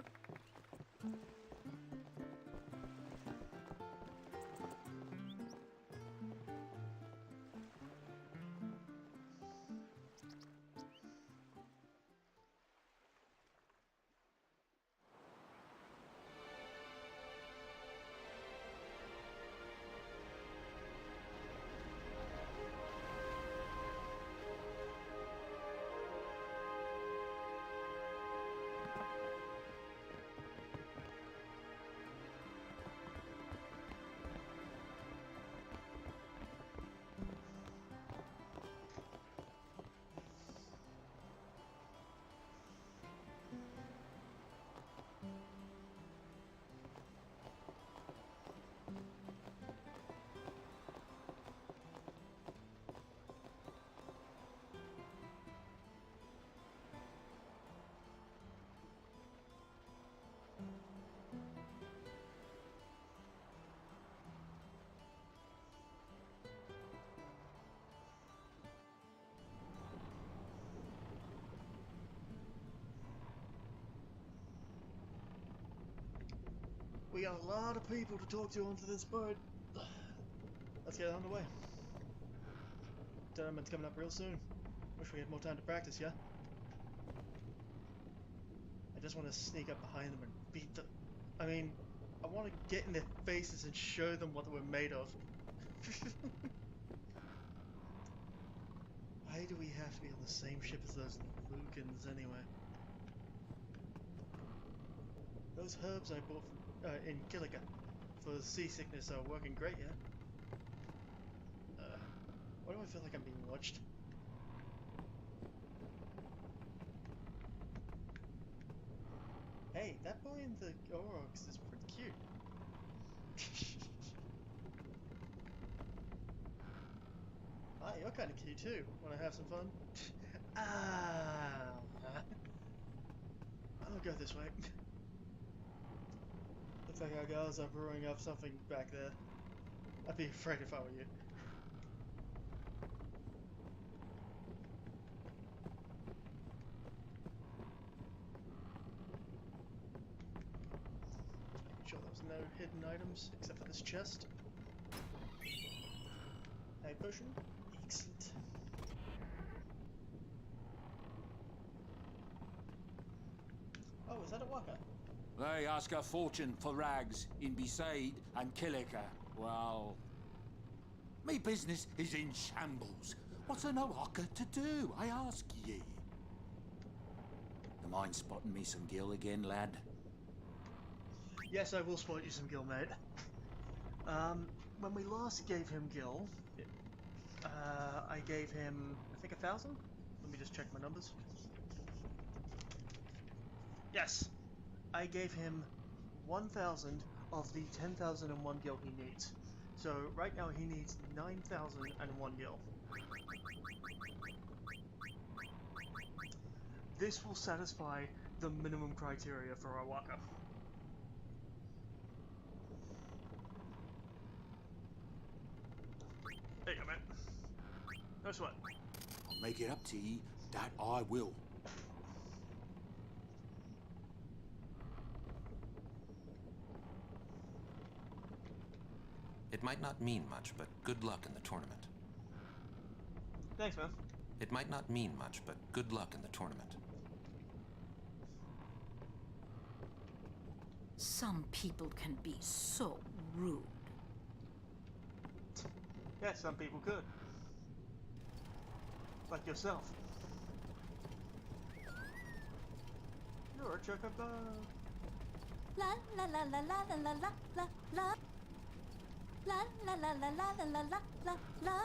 We got a lot of people to talk to onto this boat. Let's get underway. Tournament's coming up real soon. Wish we had more time to practice, yeah? I just want to sneak up behind them and beat them. I mean, I want to get in their faces and show them what we're made of. Why do we have to be on the same ship as those Lucans anyway? Those herbs I bought from, in Kilika for the seasickness are working great, yeah? Why do I feel like I'm being watched? Hey, that boy in the Oroks is pretty cute. Ah, you're kind of cute too. Want to have some fun? I'll go this way. Looks like our girls are brewing up something back there. I'd be afraid if I were you. Sure there was no hidden items except for this chest. A potion. Excellent. Oh, is that a waka? They ask a fortune for rags in Besaid and Kilika. Well, me business is in shambles. What's an Oaka to do, I ask ye? You mind spotting me some gill again, lad? Yes, I will spot you some Gil, mate. When we last gave him Gil, I gave him, I think, 1,000? Let me just check my numbers. Yes! I gave him 1,000 of the 10,001 Gil he needs. So, right now he needs 9,001 Gil. This will satisfy the minimum criteria for our waka. There you go, man. No sweat. I'll make it up to ye, that I will. It might not mean much, but good luck in the tournament. Thanks, man. It might not mean much, but good luck in the tournament. Some people can be so rude. Yeah, some people could. Like yourself. You're a chocobo. La la la la la la la la la. La la la la la la la la la la.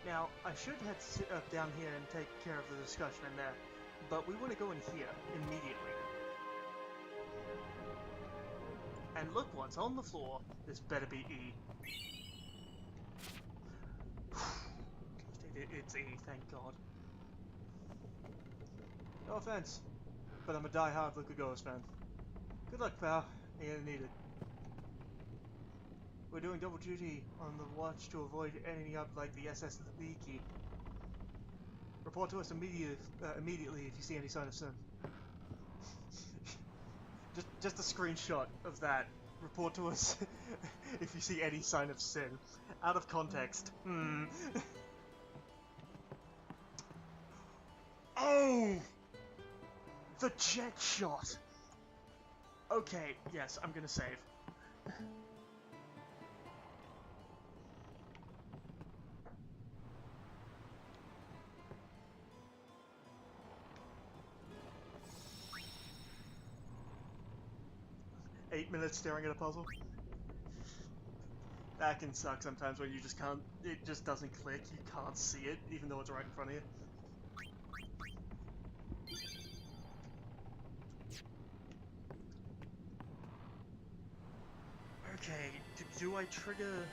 Now, I should head down here and take care of the discussion in there, but we want to go in here immediately. And look what's on the floor. This better be E. It's E, thank God. No offense, but I'm a die-hard Luca Goes fan. Good luck, pal. You're gonna need it. We're doing double duty on the watch to avoid ending up like the SS Leaky. Report to us immediately if you see any sign of sin. just a screenshot of that. Report to us if you see any sign of sin. Out of context. Oh! The jet shot! Okay, yes, I'm gonna save. Eight minutes staring at a puzzle. That can suck sometimes when you just can't, it just doesn't click, you can't see it, even though it's right in front of you. Okay, do I trigger...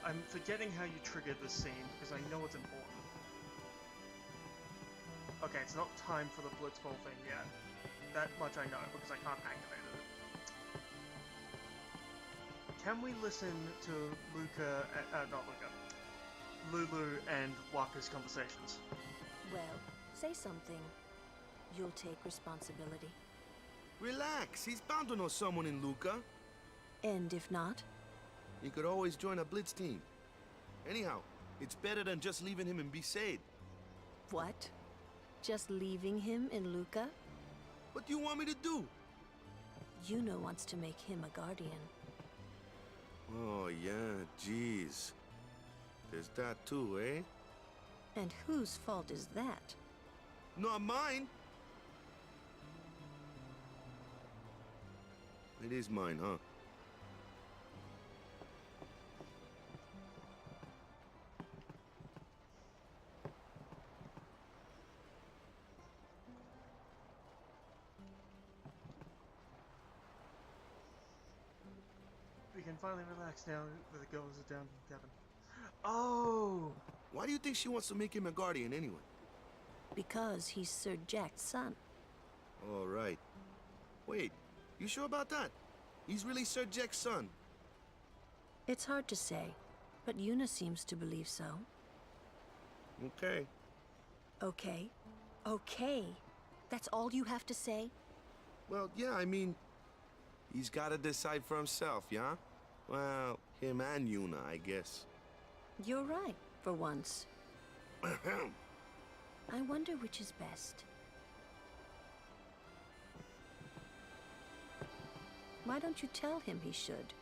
I'm forgetting how you trigger this scene, because I know it's important. Okay, it's not time for the Blitzball thing yet. That much I know, because I can't activate it. Can we listen to Luca, not Luca, Lulu and Waka's conversations. Well, say something. You'll take responsibility. Relax, he's bound to know someone in Luca. And if not? He could always join a blitz team. Anyhow, it's better than just leaving him in Besaid. What? Just leaving him in Luca? What do you want me to do? Yuna wants to make him a guardian. Oh, yeah, jeez. There's that too, eh? And whose fault is that? Not mine. It is mine, huh? We can finally relax now that the girls are down in the cabin. Oh! Why do you think she wants to make him a guardian anyway? Because he's Sir Jack's son. All right. Wait, you sure about that? He's really Sir Jack's son. It's hard to say, but Yuna seems to believe so. Okay. Okay. Okay. That's all you have to say? Well, yeah, I mean, he's got to decide for himself, yeah? Well, him and Yuna, I guess. You're right, for once. I wonder which is best. Why don't you tell him he should?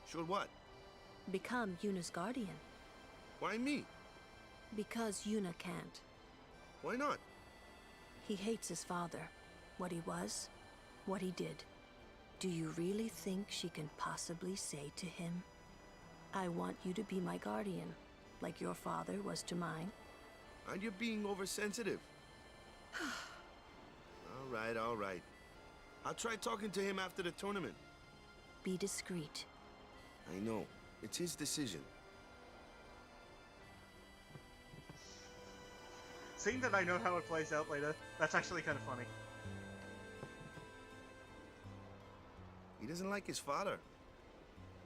Should what? Become Yuna's guardian. Why me? Because Yuna can't. Why not? He hates his father. What he was, what he did. Do you really think she can possibly say to him, I want you to be my guardian, like your father was to mine? And you're being oversensitive. All right. I'll try talking to him after the tournament. Be discreet. I know. It's his decision. Seeing that I know how it plays out later, that's actually kind of funny. He doesn't like his father.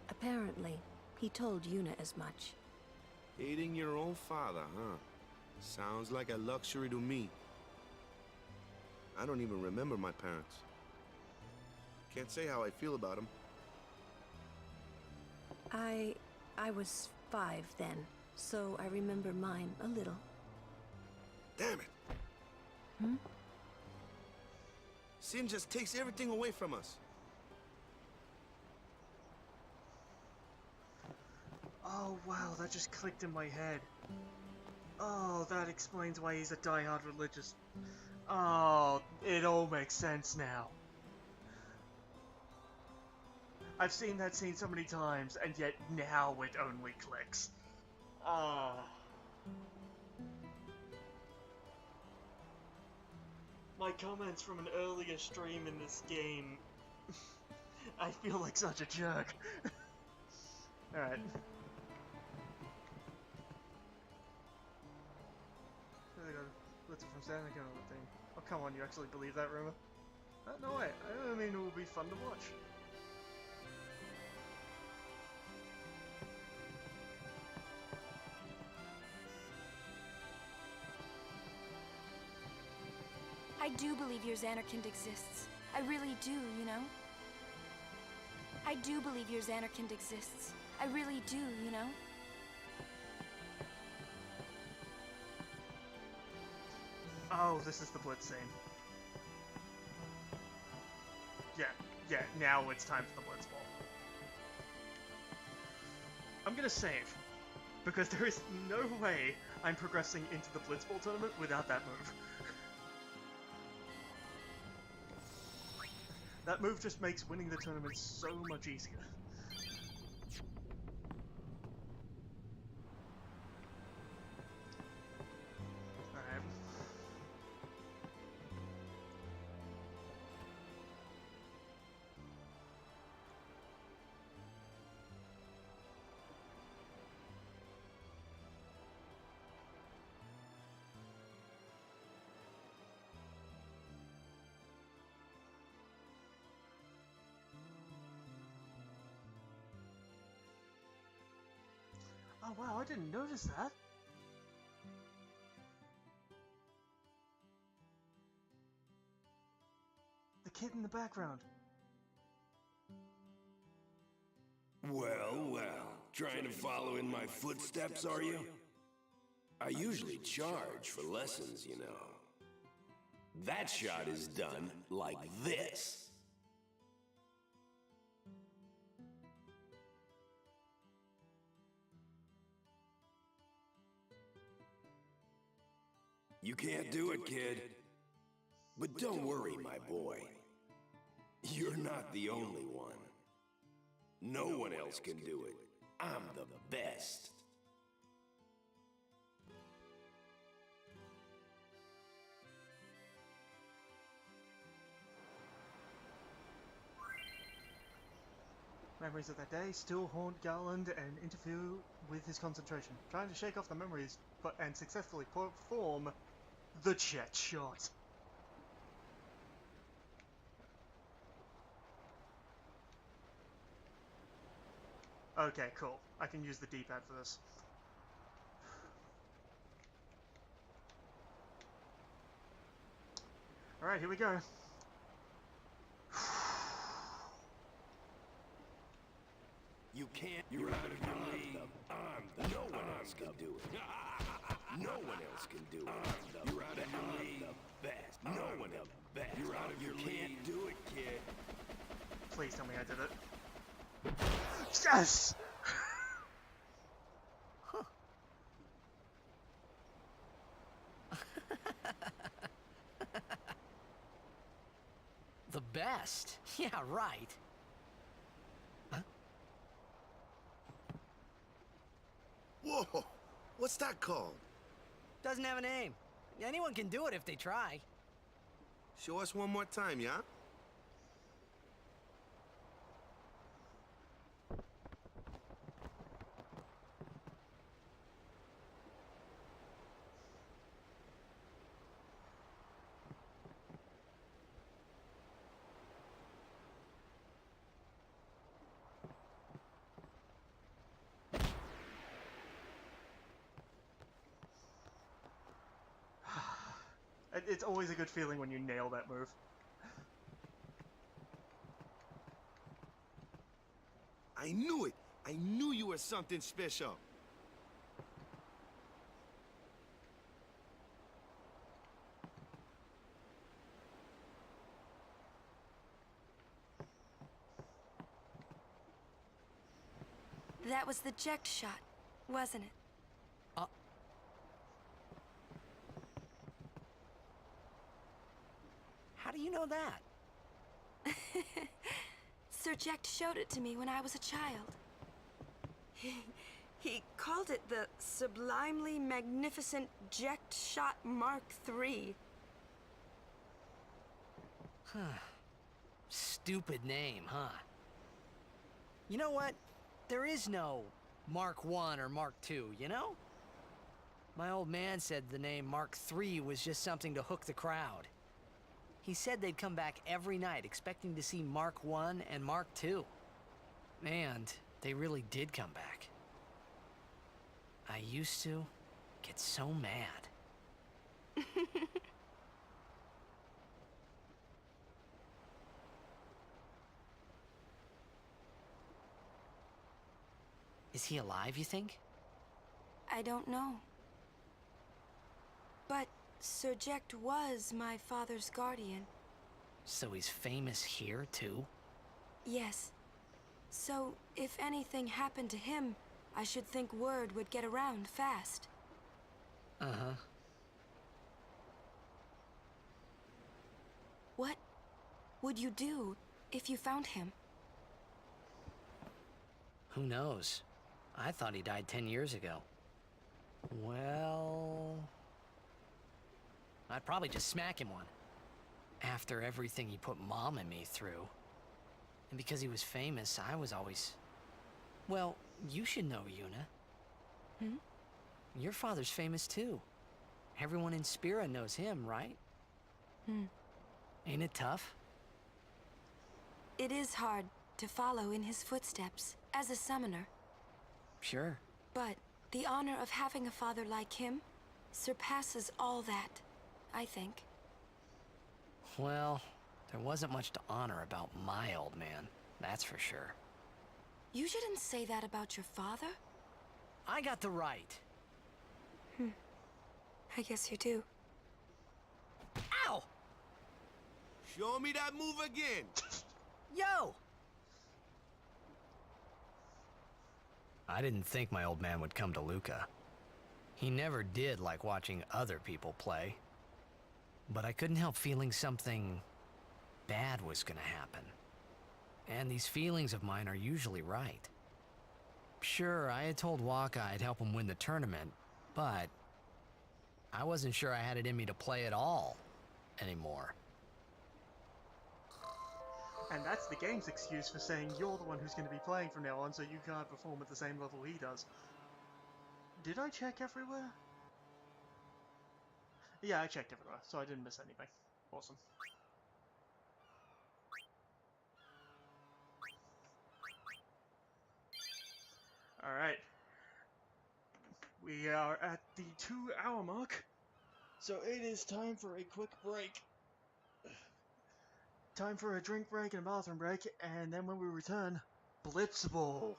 Apparently, he told Yuna as much. Hating your own father, huh? Sounds like a luxury to me. I don't even remember my parents. Can't say how I feel about them. I was 5 then, so I remember mine a little. Damn it! Hmm? Sin just takes everything away from us. Oh wow, that just clicked in my head. Oh, that explains why he's a die-hard religious. Oh, it all makes sense now. I've seen that scene so many times, and yet now it only clicks. Ah. My comments from an earlier stream in this game. I feel like such a jerk. Alright. Let's from Santa kind of thing. Oh, come on, you actually believe that rumor? No way. I mean, it will be fun to watch. I do believe your Xanarkand exists. I really do, you know? I do believe your Xanarkand exists. I really do, you know? Oh, this is the Blitz scene. Yeah, now it's time for the Blitz Ball. I'm gonna save, because there is no way I'm progressing into the Blitz Ball tournament without that move. That move just makes winning the tournament so much easier. Alright. Oh wow, I didn't notice that. kid in the background. Well, well. Trying to follow in my footsteps, are you? I usually charge for lessons, you know. That shot is done like this. You can't do it, kid. But don't worry, my boy. You're not the only one. No one else can do it. I'm the best. Memories of that day still haunt Garland and interfere with his concentration. Trying to shake off the memories, and successfully perform the jet shot. Okay, cool. I can use the D-pad for this. Alright, here we go. You can't. You're out of your league. No one else can do it. No one else can do it. You're out of your league. Best. No one else. Best. You're out of your league. You can't do it, kid. Please tell me I did it. Yes! Huh. The best? Yeah, right. Huh? Whoa! What's that called? Doesn't have a name. Anyone can do it if they try. Show us one more time, yeah? It's always a good feeling when you nail that move. I knew it! I knew you were something special! That was the eject shot, wasn't it? How do you know that? Sir Jekt showed it to me when I was a child. He called it the Sublimely Magnificent Jekt Shot Mark III. Huh. Stupid name, huh? You know what? There is no Mark I or Mark II, you know? My old man said the name Mark III was just something to hook the crowd. He said they'd come back every night expecting to see Mark I and Mark II. And they really did come back. I used to get so mad. Is he alive, you think? I don't know. But Sir Jekt was my father's guardian. So he's famous here, too? Yes. So, if anything happened to him, I should think word would get around fast. Uh-huh. What would you do if you found him? Who knows? I thought he died 10 years ago. Well... I'd probably just smack him one. After everything he put Mom and me through. And because he was famous, I was always... Well, you should know, Yuna. Hmm? Your father's famous too. Everyone in Spira knows him, right? Hmm. Ain't it tough? It is hard to follow in his footsteps as a summoner. Sure. But the honor of having a father like him surpasses all that, I think. Well, There wasn't much to honor about my old man, that's for sure. You shouldn't say that about your father. I got the right. I guess you do. Ow! Show me that move again. Yo! I didn't think my old man would come to Luca. He never did like watching other people play. But I couldn't help feeling something bad was gonna happen. And these feelings of mine are usually right. Sure, I had told Waka I'd help him win the tournament, but I wasn't sure I had it in me to play at all anymore. And that's the game's excuse for saying you're the one who's going to be playing from now on, so you can't perform at the same level he does. Did I check everywhere? Yeah, I checked everywhere, so I didn't miss anything. Awesome. Alright. We are at the 2-hour mark, so it is time for a quick break. Time for a drink break and a bathroom break, and then when we return, Blitzball.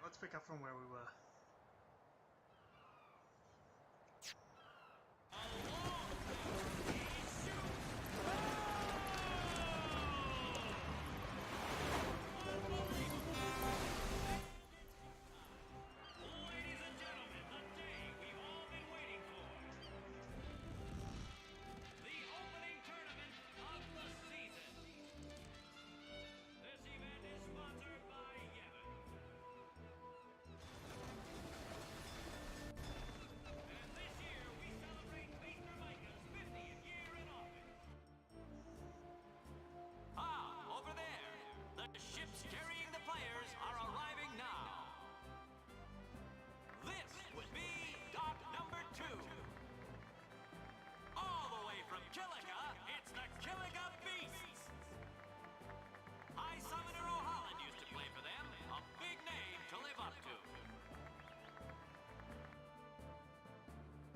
let's pick up from where we were. Kilika, it's the Kilika Beasts! High Summoner O'Holland used to play for them, a big name to live up to.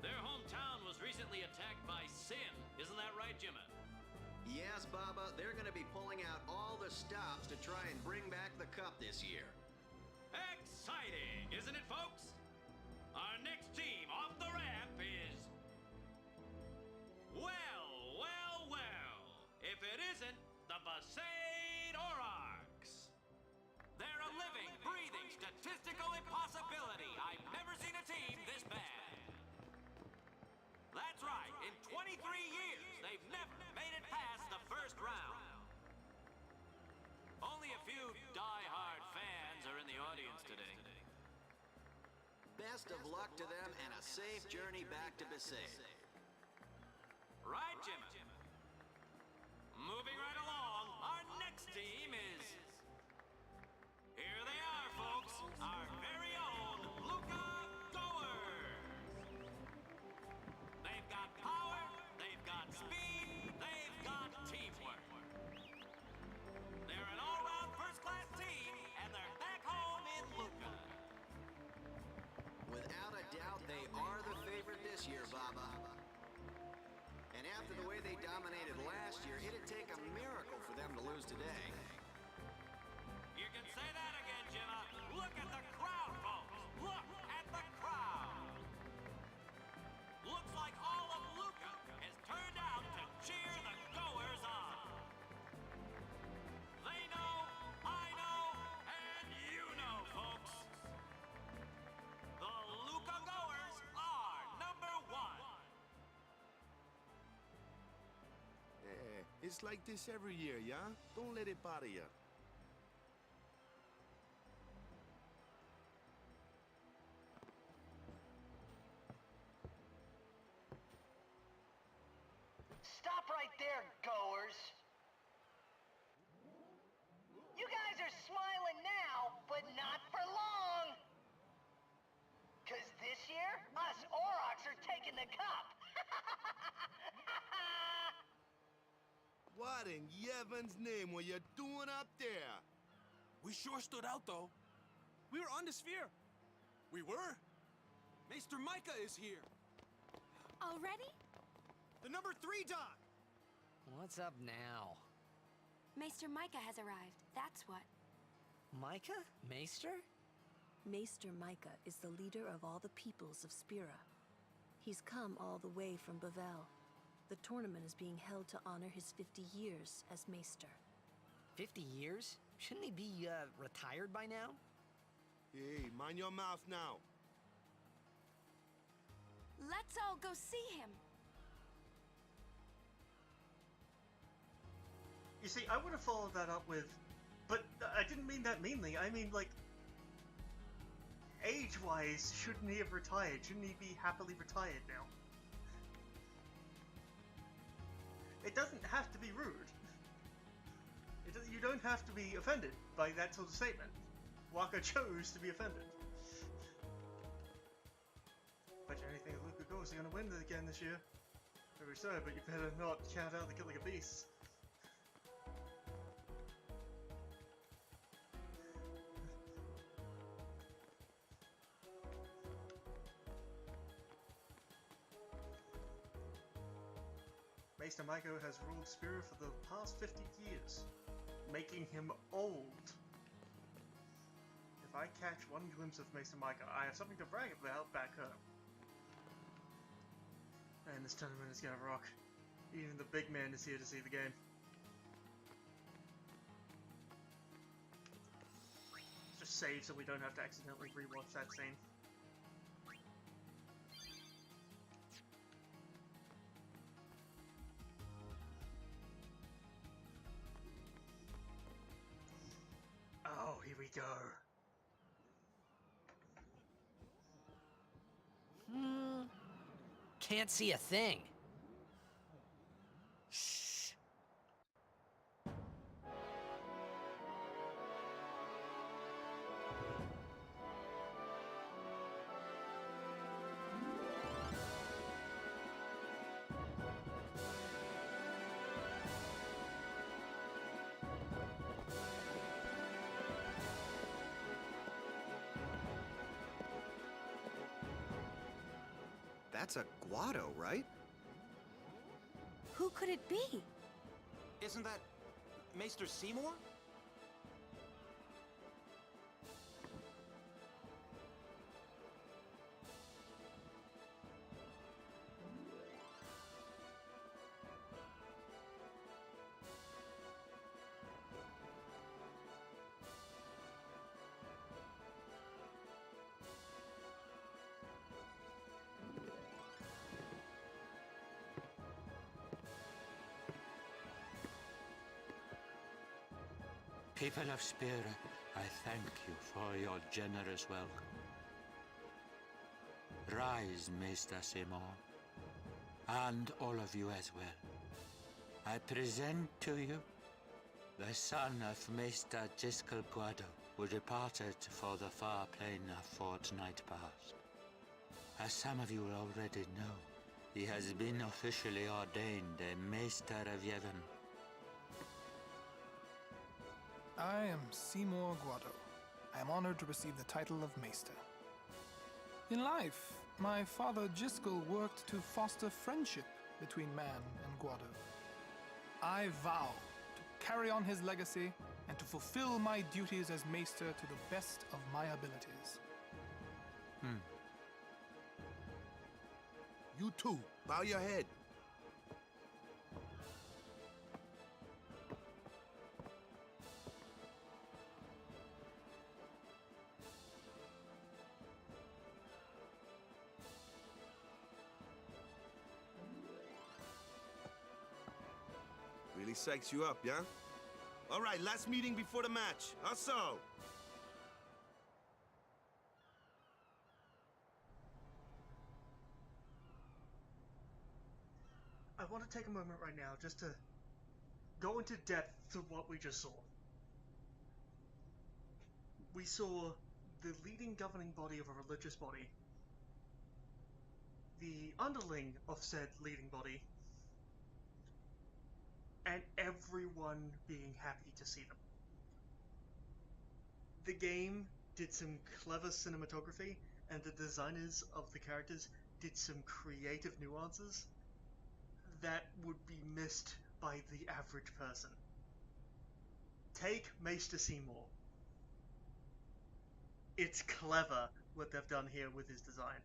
Their hometown was recently attacked by Sin, isn't that right, Jimmy? Yes, Baba, they're gonna be pulling out all the stops to try and bring back the cup this year. Exciting, isn't it, folks? Our next team off the ramp is... Well, if it isn't the Besaid Aurochs. They're a living, breathing, statistical impossibility. I've never seen a team this bad. That's right, in 23 years, they've never made it past the first round. Only a few die-hard fans are in the audience today. Best of luck to them and a safe journey back to Besaid. Right, Jimmy? Moving right along, our next team is... Here they are, folks, our very own Luca Goers. They've got power, they've got speed, they've got teamwork. They're an all-round first-class team, and they're back home in Luca. Without a doubt, they are the favorite this year, Baba. And after the way they dominated last year, it'd take a miracle for them to lose today. You can say that again, Jimmy. Look at the crowd, folks. Look at the crowd. Looks like all of Luca has turned out to cheer the Goers on. They know, I know, and you know, folks. The Luca Goers are number one. It's like this every year, yeah? Don't let it bother ya. Stop right there, Goers! You guys are smiling now, but not for long! 'Cause this year, us Aurochs are taking the cup! What in Yevon's name were you doing up there? We sure stood out, though. We were on the sphere. We were. Maester Micah is here. Already? The number 3 dot. What's up now? Maester Micah has arrived, that's what. Micah? Maester? Maester Micah is the leader of all the peoples of Spira. He's come all the way from Bavel. The tournament is being held to honor his 50 years as Maester. 50 years? Shouldn't he be, retired by now? Hey, mind your mouth now. Let's all go see him. You see, I would have followed that up with, but I didn't mean that meanly. I mean, like, age-wise, shouldn't he have retired? Shouldn't he be happily retired now? It doesn't have to be rude. You don't have to be offended by that sort of statement. Waka chose to be offended. Bet you anything that Luca Goers are going to win again this year. Very so, but you better not count out the Kilika Beasts. Maester Micah has ruled Spira for the past 50 years, making him old. If If I catch one glimpse of Maester Micah, I have something to brag about back home. And this tournament is gonna rock. Even the big man is here to see the game. Just save so we don't have to accidentally rewatch that scene. Oh, here we go. Can't see a thing. Shh. That's a Guado, right? Who could it be? Isn't that Maester Seymour? People of Spira, I thank you for your generous welcome. Rise, Maester Seymour, and all of you as well. I present to you the son of Maester Giskel Guado, who departed for the far plain a fortnight past. As some of you already know, he has been officially ordained a Maester of Yevon. I am Seymour Guado. I am honored to receive the title of Maester. In life, my father Giskel worked to foster friendship between man and Guado. I vow to carry on his legacy and to fulfill my duties as Maester to the best of my abilities. You too. Bow your head. Really psychs you up, yeah? All right, last meeting before the match. How so? I want to take a moment right now just to go into depth to what we just saw. We saw the leading governing body of a religious body, the underling of said leading body, and everyone being happy to see them. The game did some clever cinematography, and the designers of the characters did some creative nuances that would be missed by the average person. Take Maester Seymour. It's clever what they've done here with his design.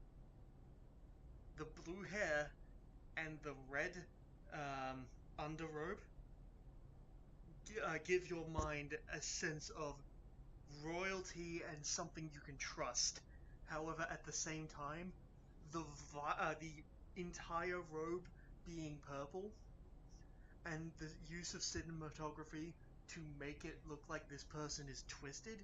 The blue hair and the red underrobe give your mind a sense of royalty and something you can trust. However, at the same time, the entire robe being purple and the use of cinematography to make it look like this person is twisted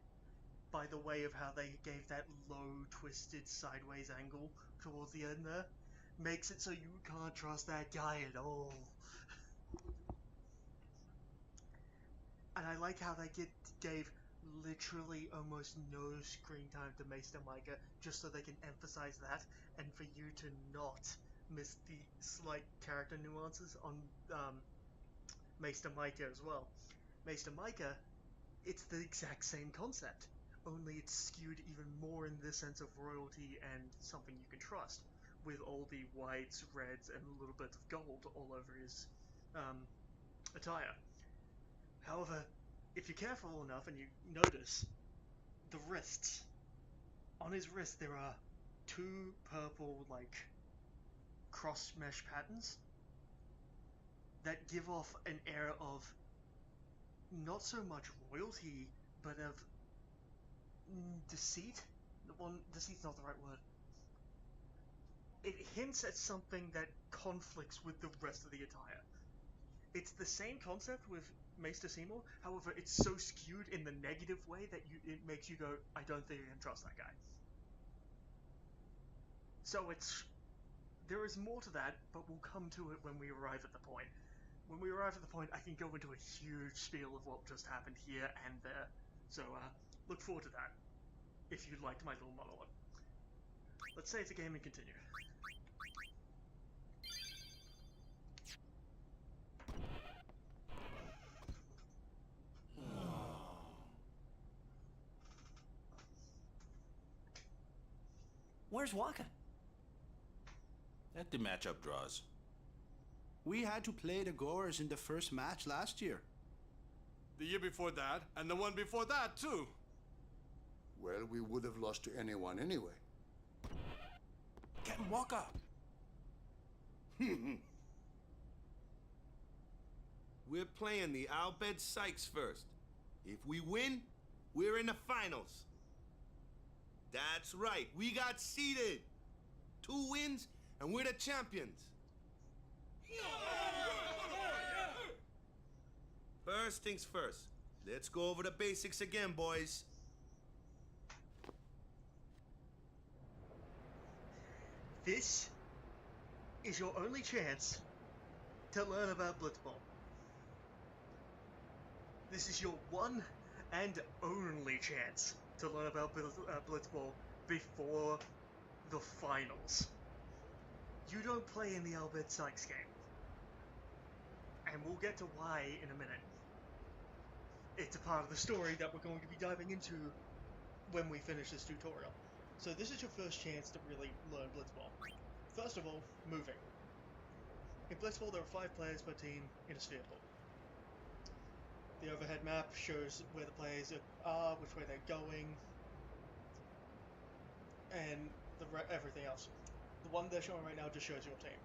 by the way of how they gave that low twisted sideways angle towards the end there makes it so you can't trust that guy at all. And I like how they gave literally almost no screen time to Maester Micah just so they can emphasize that and for you to not miss the slight character nuances on Maester Micah as well. Maester Micah, it's the exact same concept, only it's skewed even more in this sense of royalty and something you can trust, with all the whites, reds, and a little bit of gold all over his attire. However, if you're careful enough and you notice, the wrists. On his wrist there are two purple, like, cross mesh patterns that give off an air of not so much royalty, but of deceit. Deceit's not the right word. It hints at something that conflicts with the rest of the attire. It's the same concept with Maester Seymour, however, it's so skewed in the negative way that it makes you go, I don't think I can trust that guy. So there is more to that, but we'll come to it when we arrive at the point. When we arrive at the point, I can go into a huge spiel of what just happened here and there. So, look forward to that, if you liked my little monologue. Let's save the game and continue. Where's Waka? Let the matchup draws. We had to play the Goers in the first match last year. The year before that, and the one before that, too. Well, we would have lost to anyone anyway. Captain Walker! We're playing the Albed Sykes first. If we win, we're in the finals. That's right, we got seeded. 2 wins, and we're the champions. First things first, let's go over the basics again, boys. This is your only chance to learn about Blitzball. This is your one and only chance to learn about Blitzball before the finals. You don't play in the Albert Sykes game. And we'll get to why in a minute. It's a part of the story that we're going to be diving into when we finish this tutorial. So this is your first chance to really learn Blitzball. First of all, moving. In Blitzball there are 5 players per team in a sphere pool. The overhead map shows where the players are, which way they're going, and everything else. The one they're showing right now just shows your team.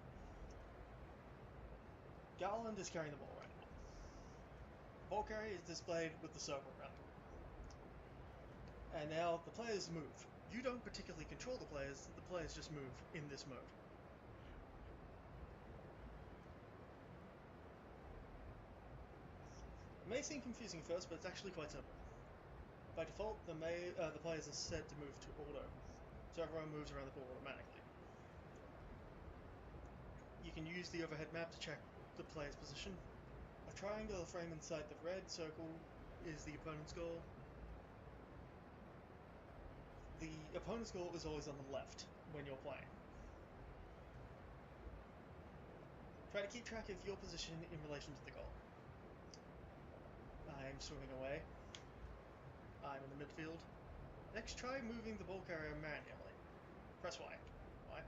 Garland is carrying the ball right now. Ball carrier is displayed with the circle around it. And now the players move. You don't particularly control the players just move in this mode. It may seem confusing first, but it's actually quite simple. By default, the players are set to move to auto, so everyone moves around the ball automatically. You can use the overhead map to check the player's position. A triangular frame inside the red circle is the opponent's goal. The opponent's goal is always on the left when you're playing. Try to keep track of your position in relation to the goal. I'm swimming away. I'm in the midfield. Next, try moving the ball carrier manually. Press Y. Y.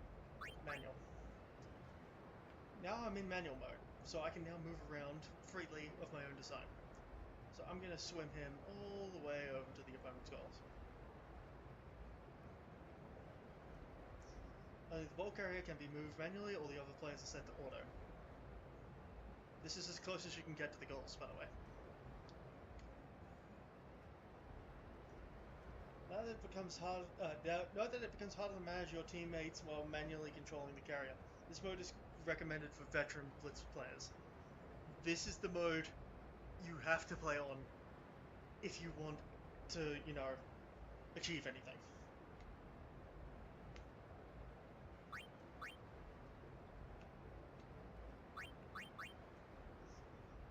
Manual. Now I'm in manual mode, so I can now move around freely of my own design. So I'm going to swim him all the way over to the opponent's goals. The ball carrier can be moved manually, or the other players are set to auto. This is as close as you can get to the goals, by the way. Now that it becomes hard, note that it becomes harder to manage your teammates while manually controlling the carrier. This mode is recommended for veteran Blitz players. This is the mode you have to play on if you want to, achieve anything.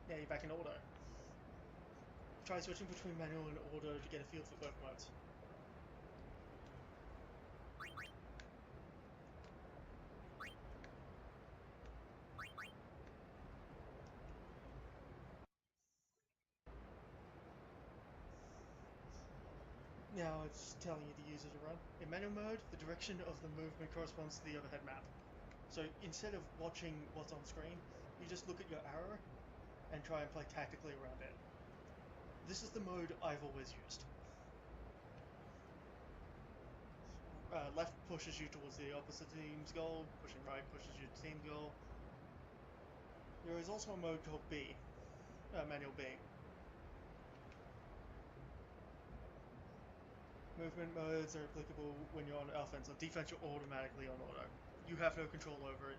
Now you're back in auto. Try switching between manual and auto to get a feel for both modes. Now it's telling you to use it to run. In manual mode, the direction of the movement corresponds to the overhead map. So instead of watching what's on screen, you just look at your arrow and try and play tactically around it. This is the mode I've always used. left pushes you towards the opposite team's goal, pushing right pushes you to team goal. There is also a mode called B, manual B. Movement modes are applicable when you're on offense. On defense, you're automatically on auto. You have no control over it.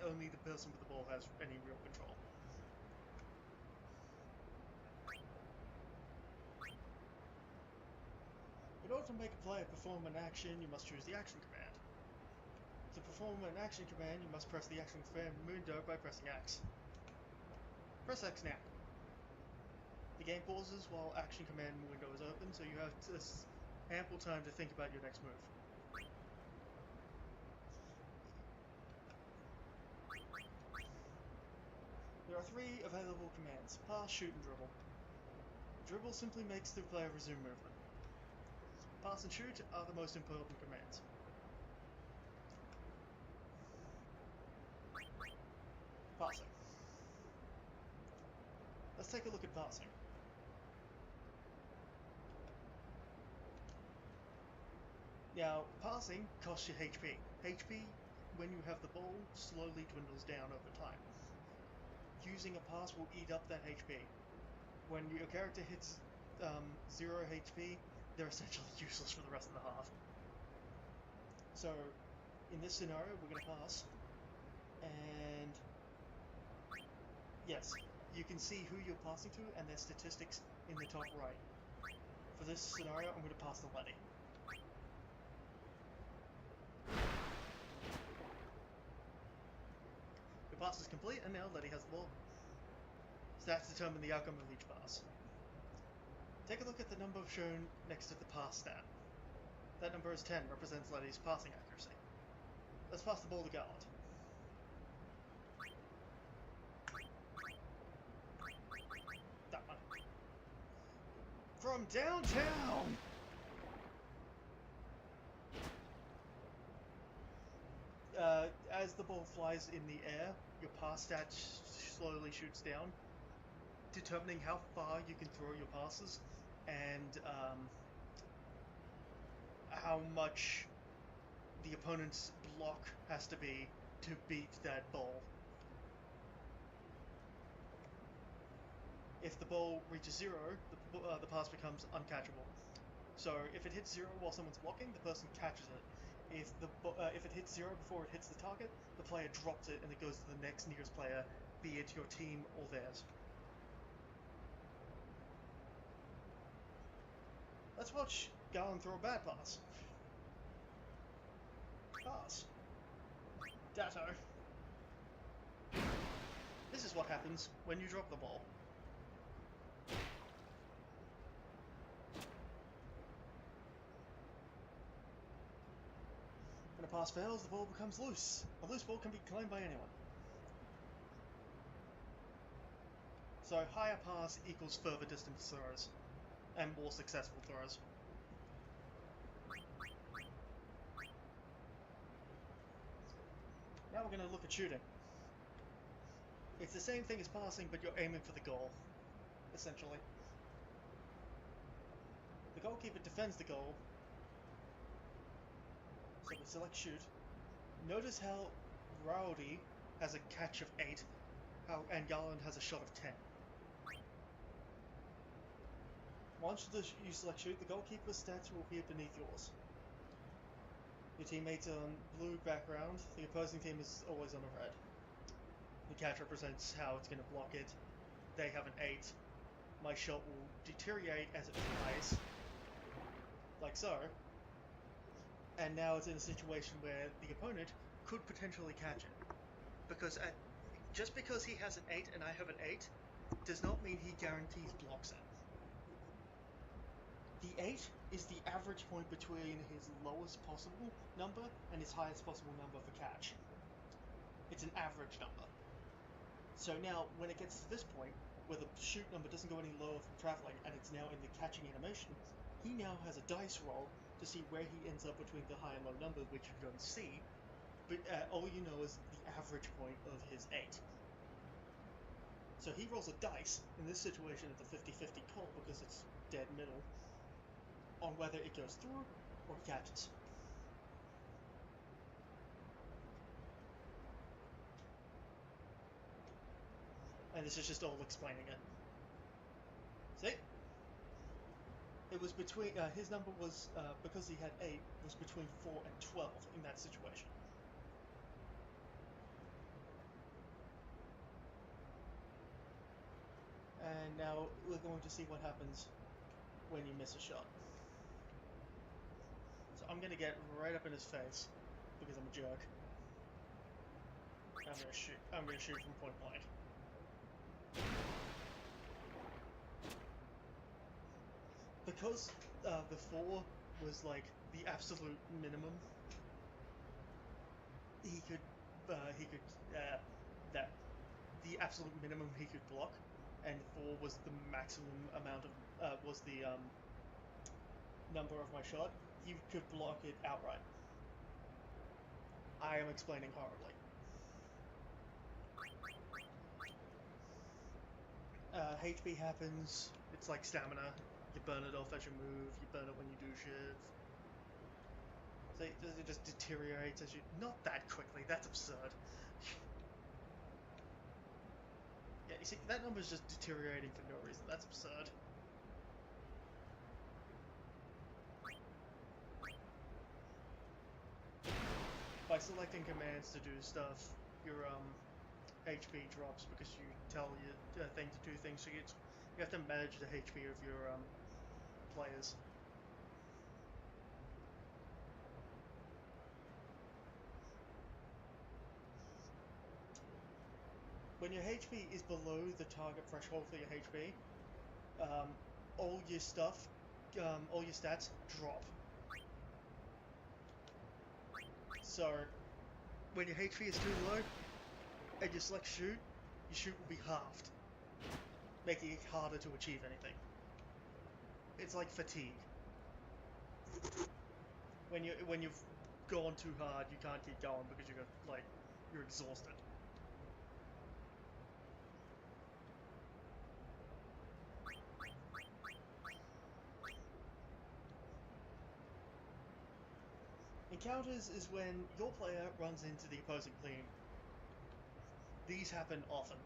Only the person with the ball has any real control. In order to make a player perform an action, you must choose the action command. To perform an action command, you must press the action command window by pressing X. Press X now. The game pauses while action command window is open, so you have ample time to think about your next move. There are 3 available commands: pass, shoot, and dribble. Dribble simply makes the player resume movement. Pass and shoot are the most important commands. Passing. Let's take a look at passing. Now, passing costs you HP. HP, when you have the ball, slowly dwindles down over time. Using a pass will eat up that HP. When your character hits 0 HP, they're essentially useless for the rest of the half. So, in this scenario, we're going to pass. And yes, you can see who you're passing to and their statistics in the top right. For this scenario, I'm going to pass to Letty. The pass is complete, and now Letty has the ball. Stats determine the outcome of each pass. Take a look at the number shown next to the pass stat. That number is 10, represents Letty's passing accuracy. Let's pass the ball to Garland. That one. From downtown! As the ball flies in the air, your pass stat slowly shoots down, determining how far you can throw your passes and how much the opponent's block has to be to beat that ball. If the ball reaches 0, the pass becomes uncatchable. So if it hits 0 while someone's blocking, the person catches it. If it hits 0 before it hits the target, the player drops it and it goes to the next nearest player, be it your team or theirs. Let's watch Garland throw a bad pass. Pass. Datto. This is what happens when you drop the ball. When a pass fails, the ball becomes loose. A loose ball can be claimed by anyone. So higher pass equals further distance throws, and more successful throws. Now we're going to look at shooting. It's the same thing as passing, but you're aiming for the goal, essentially. The goalkeeper defends the goal, so we select shoot. Notice how Rowdy has a catch of 8, and Garland has a shot of 10. Once you select shoot, the goalkeeper's stats will appear beneath yours. Your teammates are on blue background, the opposing team is always on a red. The catch represents how it's going to block it. They have an 8. My shot will deteriorate as it flies, like so. And now it's in a situation where the opponent could potentially catch it. Because just because he has an 8 and I have an 8, does not mean he guarantees blocks it. The 8 is the average point between his lowest possible number and his highest possible number for catch. It's an average number. So now, when it gets to this point, where the shoot number doesn't go any lower from traveling, and it's now in the catching animation, he now has a dice roll to see where he ends up between the high and low numbers, which you don't see, but all you know is the average point of his 8. So he rolls a dice, in this situation it's a 50-50 call because it's dead middle, on whether it goes through or catches. And this is just all explaining it. See? It was between, his number was, because he had 8, was between 4 and 12 in that situation. And now we're going to see what happens when you miss a shot. So I'm going to get right up in his face, because I'm a jerk. I'm going to shoot from point blank. Because the 4 was like the absolute minimum, the absolute minimum he could block, and 4 was the maximum amount of was the number of my shot. He could block it outright. I am explaining horribly. HP happens. It's like stamina. You burn it off as you move. You burn it when you do shit. So it just deteriorates as you... Not that quickly. That's absurd. Yeah, you see, that number's just deteriorating for no reason. That's absurd. By selecting commands to do stuff, your HP drops because you tell your thing to do things. So you have to manage the HP of your players. When your HP is below the target threshold for your HP, all your stuff, all your stats drop. So, when your HP is too low, and you select shoot, your shoot will be halved, making it harder to achieve anything. It's like fatigue. When you've gone too hard, you can't keep going because you're exhausted. Encounters is when your player runs into the opposing team. These happen often.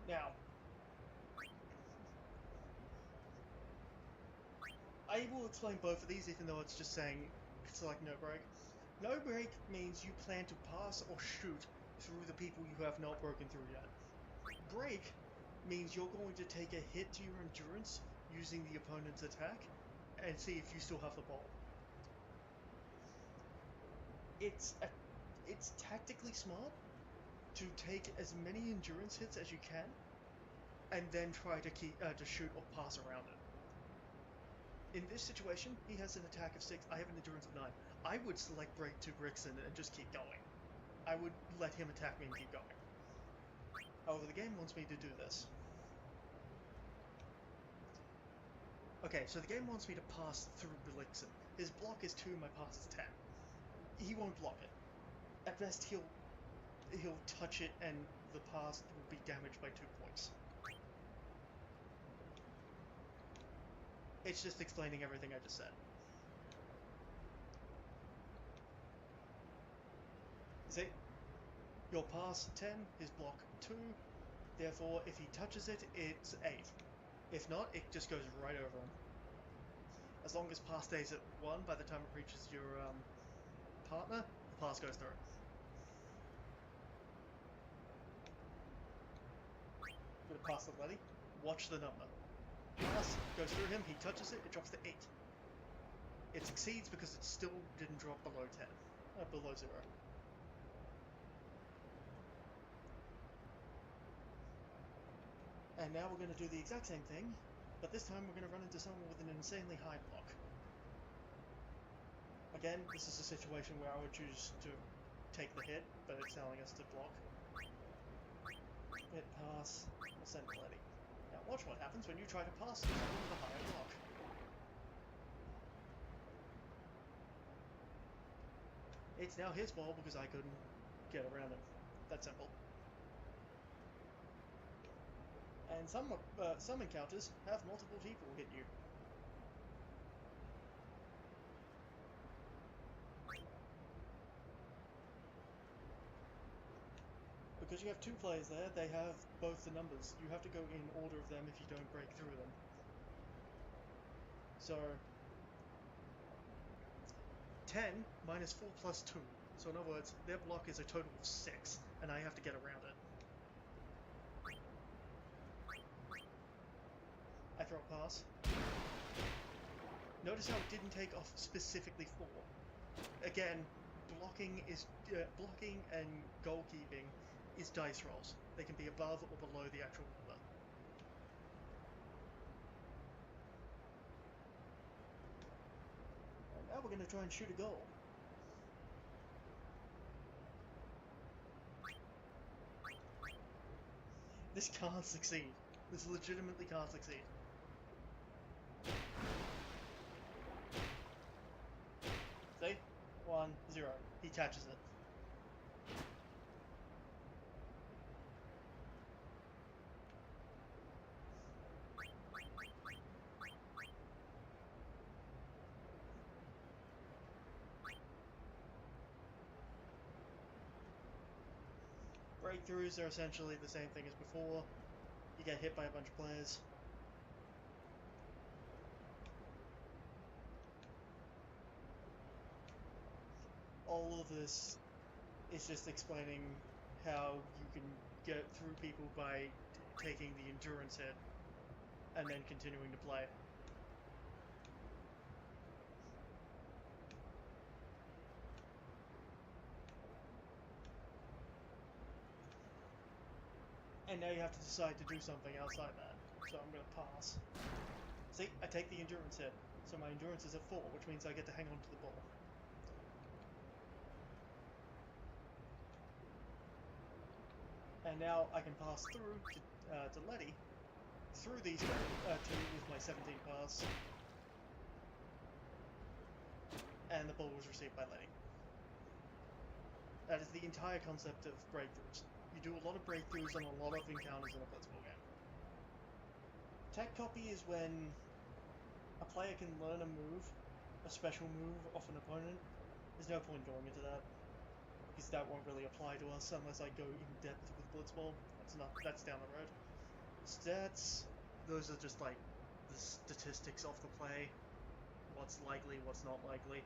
Now, I will explain both of these even though it's just saying select no break. No break means you plan to pass or shoot through the people you have not broken through yet. Break means you're going to take a hit to your endurance using the opponent's attack and see if you still have the ball. It's tactically smart to take as many endurance hits as you can and then try to shoot or pass around it. In this situation, he has an attack of 6, I have an endurance of 9. I would select break to Brixton and just keep going. I would let him attack me and keep going. However, the game wants me to do this. Okay, so the game wants me to pass through Blixen. His block is 2, my pass is 10. He won't block it. At best, he'll touch it and the pass will be damaged by 2 points. It's just explaining everything I just said. See? Your pass 10, his block 2, therefore if he touches it, it's 8. If not, it just goes right over him. As long as pass stays at 1 by the time it reaches your partner, the pass goes through. I'm gonna pass the Letty. Watch the number. Pass goes through him, he touches it, it drops to 8. It succeeds because it still didn't drop below 10. Below 0. And now we're going to do the exact same thing, but this time we're going to run into someone with an insanely high block. Again, this is a situation where I would choose to take the hit, but it's telling us to block. Hit, pass, send Letty. Now watch what happens when you try to pass someone with a higher block. It's now his ball because I couldn't get around him. That simple. And some encounters have multiple people hit you. because you have 2 players there, they have both the numbers. You have to go in order of them if you don't break through them. So 10 minus 4 plus 2. So in other words, their block is a total of 6, and I have to get around it. I throw a pass. Notice how it didn't take off specifically 4. Again, blocking and goalkeeping is dice rolls. They can be above or below the actual number. And now we're going to try and shoot a goal. This can't succeed. This legitimately can't succeed. See? 1-0. He catches it. Breakthroughs are essentially the same thing as before. You get hit by a bunch of players. All of this is just explaining how you can get through people by taking the endurance hit and then continuing to play. And now you have to decide to do something outside that. So I'm going to pass. See, I take the endurance hit. So my endurance is at 4, which means I get to hang on to the ball. And now I can pass through to Letty, through these two with my 17 pass. And the ball was received by Letty. That is the entire concept of breakthroughs. You do a lot of breakthroughs and a lot of encounters in a blitzball game. Tech copy is when a player can learn a move, a special move off an opponent. There's no point going into that, because that won't really apply to us unless I go in depth with blitzball. That's down the road. Stats, those are just like the statistics of the play. What's likely, what's not likely.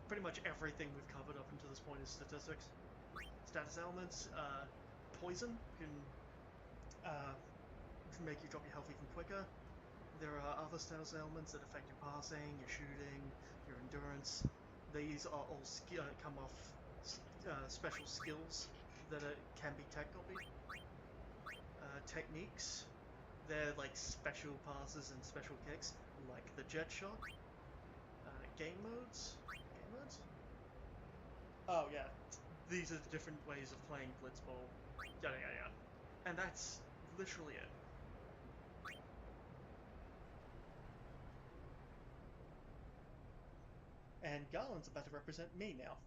Pretty much everything we've covered up until this point is statistics. Status elements, poison can make you drop your health even quicker. There are other status elements that affect your passing, your shooting, your endurance. These are all come off special skills that can be tech copied. Techniques, they're like special passes and special kicks, like the jet shot. Game modes? Oh yeah, these are the different ways of playing blitzball. Yada yada yada. And that's literally it. And Garland's about to represent me now.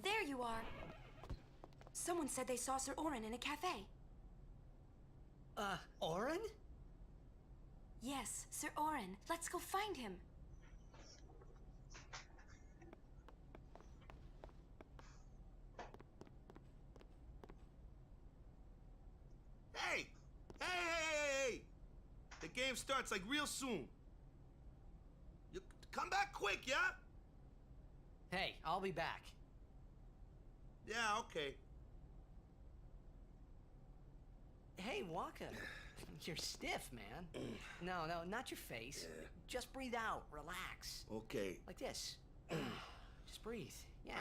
There you are. Someone said they saw Sir Orin in a cafe. Orin? Yes, Sir Orin. Let's go find him. Hey! Hey! The game starts like real soon. You come back quick, yeah? Hey, I'll be back. Yeah, okay. Hey, Waka. You're stiff, man. No, not your face. Just breathe out. Relax. Okay. Like this. Just breathe. Yeah.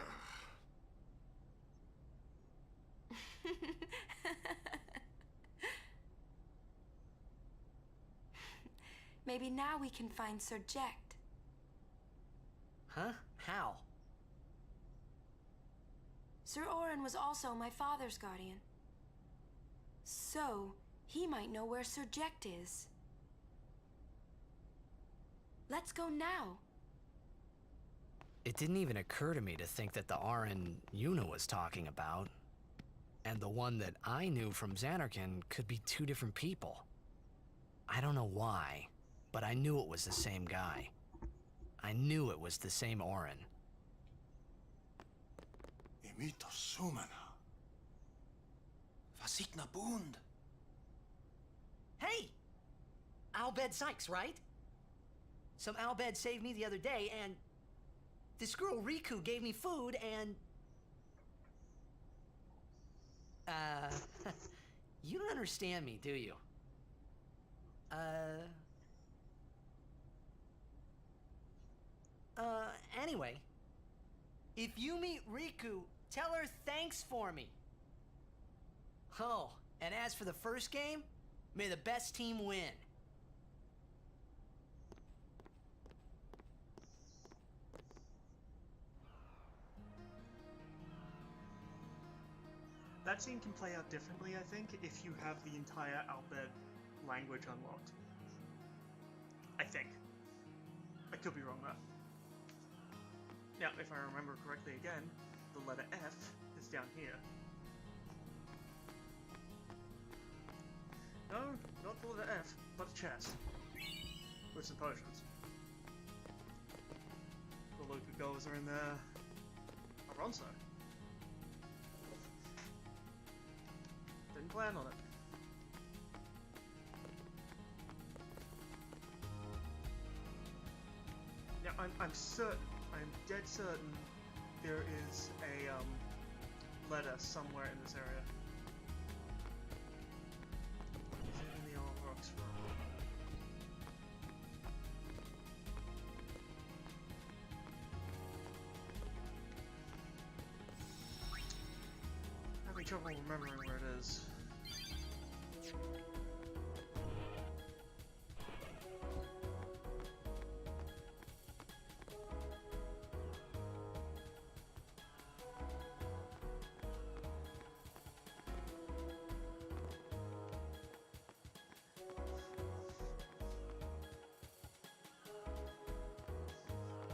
Maybe now we can find Sir Jekt. Huh? How? Sir Orin was also my father's guardian. So, he might know where Sir Jekt is. Let's go now. It didn't even occur to me to think that the Orin Yuna was talking about, and the one that I knew from Xanarkand could be 2 different people. I don't know why, but I knew it was the same guy. I knew it was the same Orin. Imito Sumana. Vasikna Bund. Hey! Albed Sykes, right? Some Albed saved me the other day, and this girl Riku gave me food, and... you don't understand me, do you? Anyway, if you meet Riku, tell her thanks for me. Oh, and as for the first game, may the best team win. That scene can play out differently, I think, if you have the entire Albed language unlocked. I think. I could be wrong though. Now, if I remember correctly again, the letter F is down here. No, not the letter F, but a chest. With some potions. The Luca goers are in there. Alonso. Didn't plan on it. Yeah, I'm certain, I'm dead certain there is a letter somewhere in this area. Is it in the old rocks room? Having trouble remembering where it is.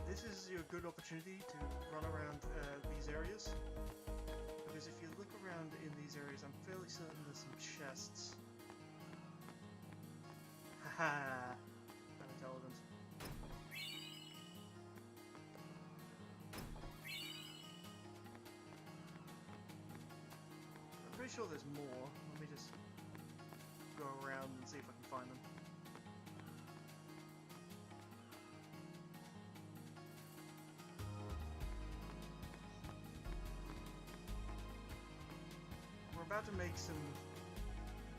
This is your good opportunity to run around these areas, because if you look around in these areas, I'm fairly certain there's some chests. Haha, I'm intelligent. I'm pretty sure there's more. Let me just go around and see if I can find them. We're about to make some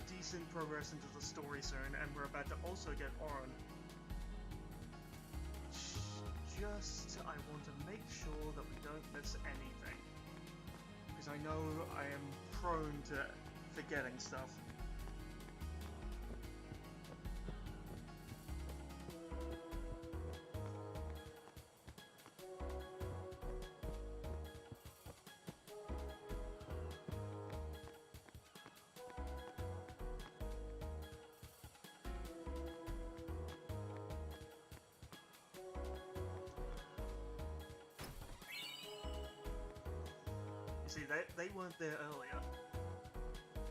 decent progress into the story soon, and we're about to also get Orin. Just, I want to make sure that we don't miss anything, because I know I am prone to forgetting stuff. See, they weren't there earlier.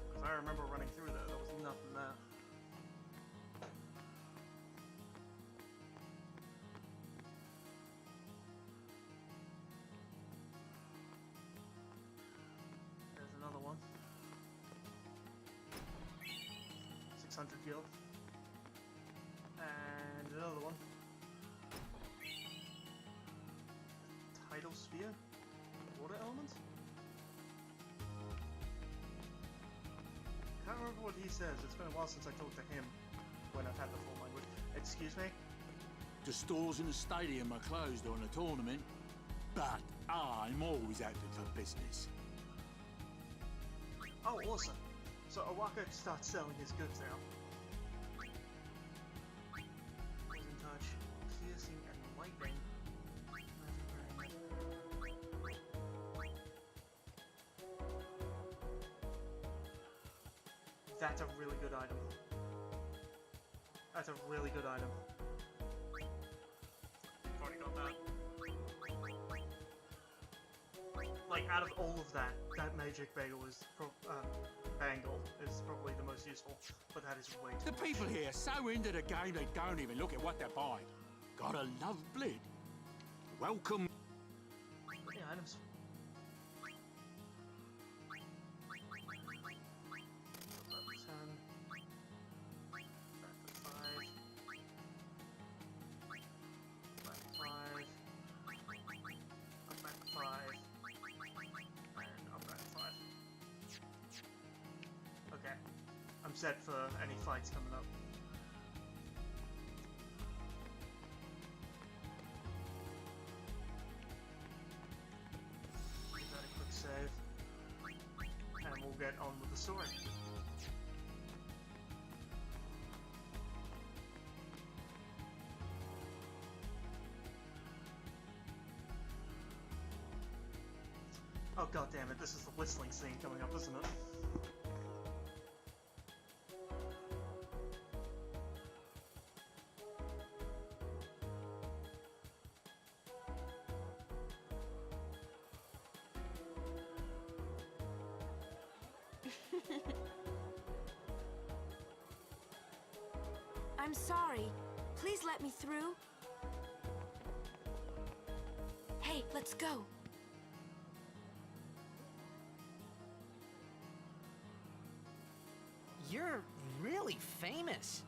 Because I remember running through there, there was nothing there. There's another one. 600 gil. And another one. Tidal sphere? Water element? I can't remember what he says. It's been a while since I talked to him when I've had the full language. Excuse me? The stores in the stadium are closed during the tournament, but I'm always active for business. Oh, awesome. So Owaka starts selling his goods now. Poison touch, piercing, and lightning. That's a really good item. That's a really good item. Already got that. like, out of all of that, that magic bagel is bangle is probably the most useful, but that is way too The much. people here are so into the game they don't even look at what they're buying. Gotta love blood. Welcome. Yeah, items. Okay, I'm set for any fights coming up. Give that a quick save, and we'll get on with the story. Oh god damn it, this is the whistling scene coming up, isn't it? I'm sorry. Please let me through. Hey, let's go. You're really famous.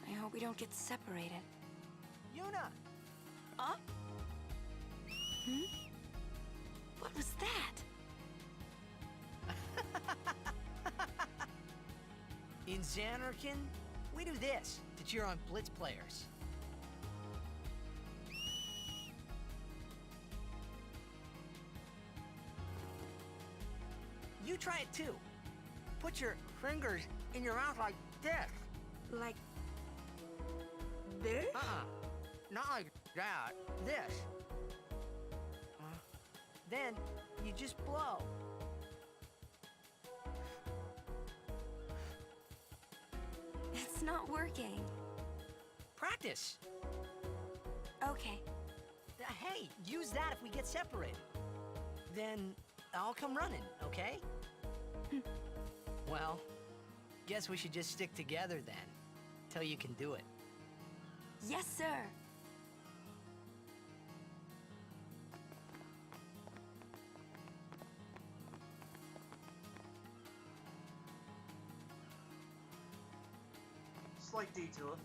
I hope we don't get separated. Yuna! Huh? Hmm? What was that? In Xanarkin, we do this to cheer on Blitz players. You try it too. Put your fingers in your mouth like this. Like this? Not like that. This. Then you just blow. It's not working. Practice. Okay. Hey, use that if we get separated. Then I'll come running, okay? Well, guess we should just stick together then, till you can do it. Yes, sir. Slight detour.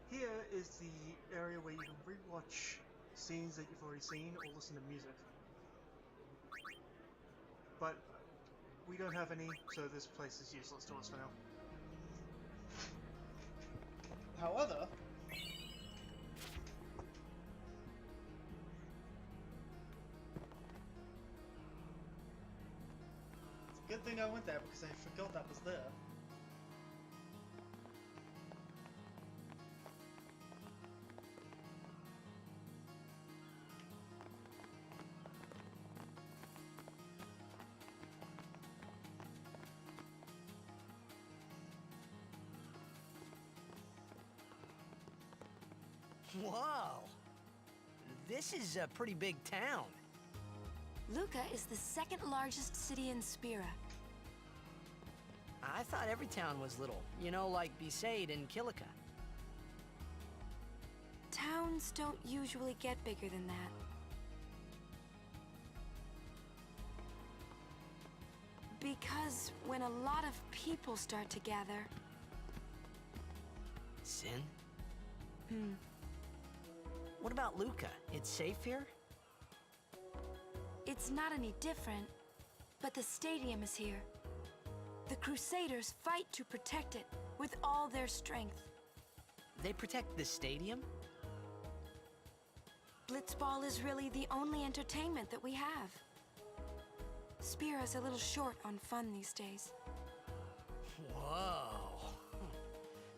Here is the area where you can rewatch scenes that you've already seen or listen to music. But we don't have any, so this place is useless to us for now. However, it's a good thing I went there because I forgot that was there. Whoa! This is a pretty big town. Luca is the second largest city in Spira. I thought every town was little. You know, like Besaid and Kilika. Towns don't usually get bigger than that. Because when a lot of people start to gather... Sin? Hmm. What about Luca? It's safe here? It's not any different, but the stadium is here. The Crusaders fight to protect it with all their strength. They protect the stadium? Blitzball is really the only entertainment that we have. Spira's a little short on fun these days. Whoa.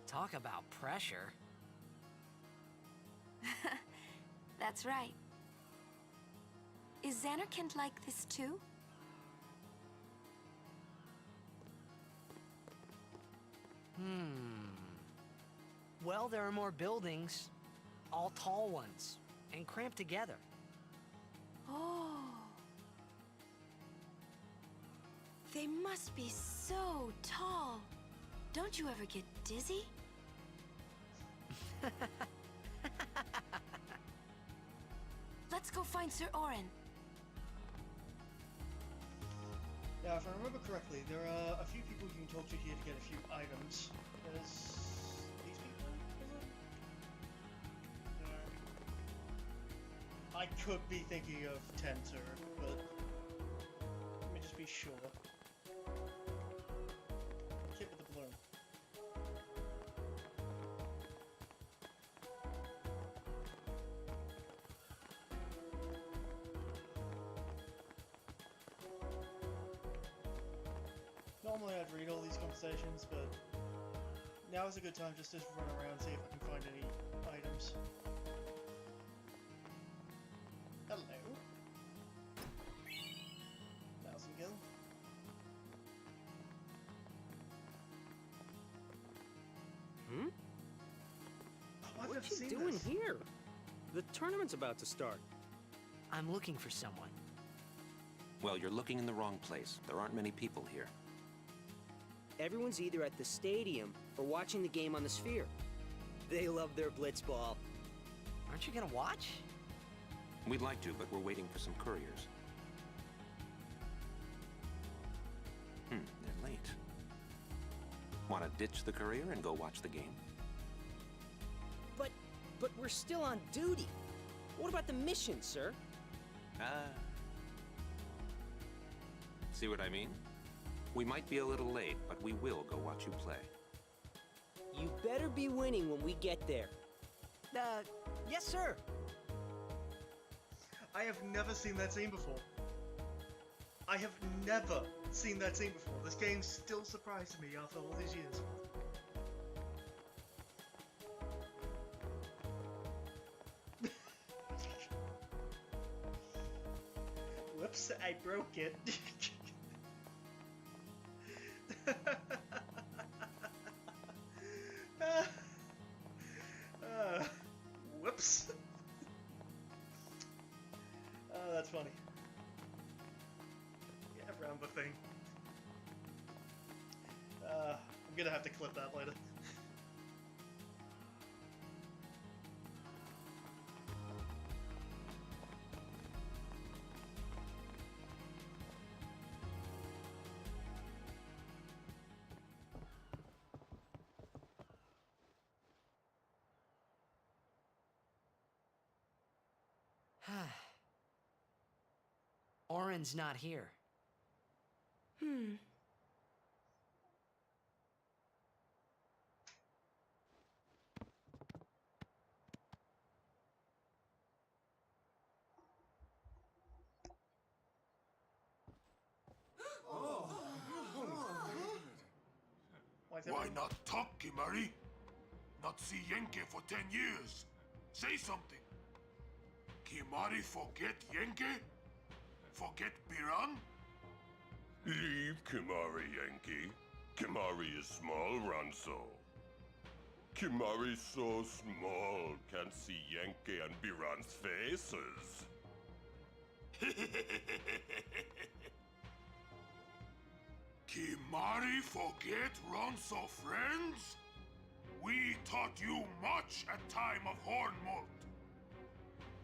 Talk about pressure. That's right. Is Xanarkand like this too? Well, there are more buildings, all tall ones, and cramped together. Oh. They must be so tall. Don't you ever get dizzy? Let's go find Sir Orin. Now, if I remember correctly, there are a few people you can talk to here to get a few items. There's these people, is it? No. I could be thinking of Tenter, but let me just be sure. Kid with the balloon. Normally I'd read all these conversations, but now is a good time just to run around and see if I can find any items. Hello. Thousand Gil. Oh, I've never What you seen doing this. here? The tournament's about to start. I'm looking for someone. Well, you're looking in the wrong place. There aren't many people here. Everyone's either at the stadium or watching the game on the Sphere. They love their blitzball. Aren't you gonna watch? We'd like to, but we're waiting for some couriers. They're late. Want to ditch the courier and go watch the game? But we're still on duty. What about the mission, sir? See what I mean? We might be a little late, but we will go watch you play. You better be winning when we get there. Yes, sir. I have never seen that scene before. I have never seen that scene before. This game still surprises me after all these years. Whoops, I broke it. Whoops. Oh, that's funny. Yeah, around the thing. I'm gonna have to clip that later. Orin's not here. Why not talk, Kimari? Not see Yenke for 10 years. Say something. Kimari forget Yenke? Forget Biran? Leave Kimari, Yankee. Kimari is small, Ranso. Kimari so small, can't see Yankee and Biran's faces. Kimari forget Ronso friends? We taught you much at time of Hornmold.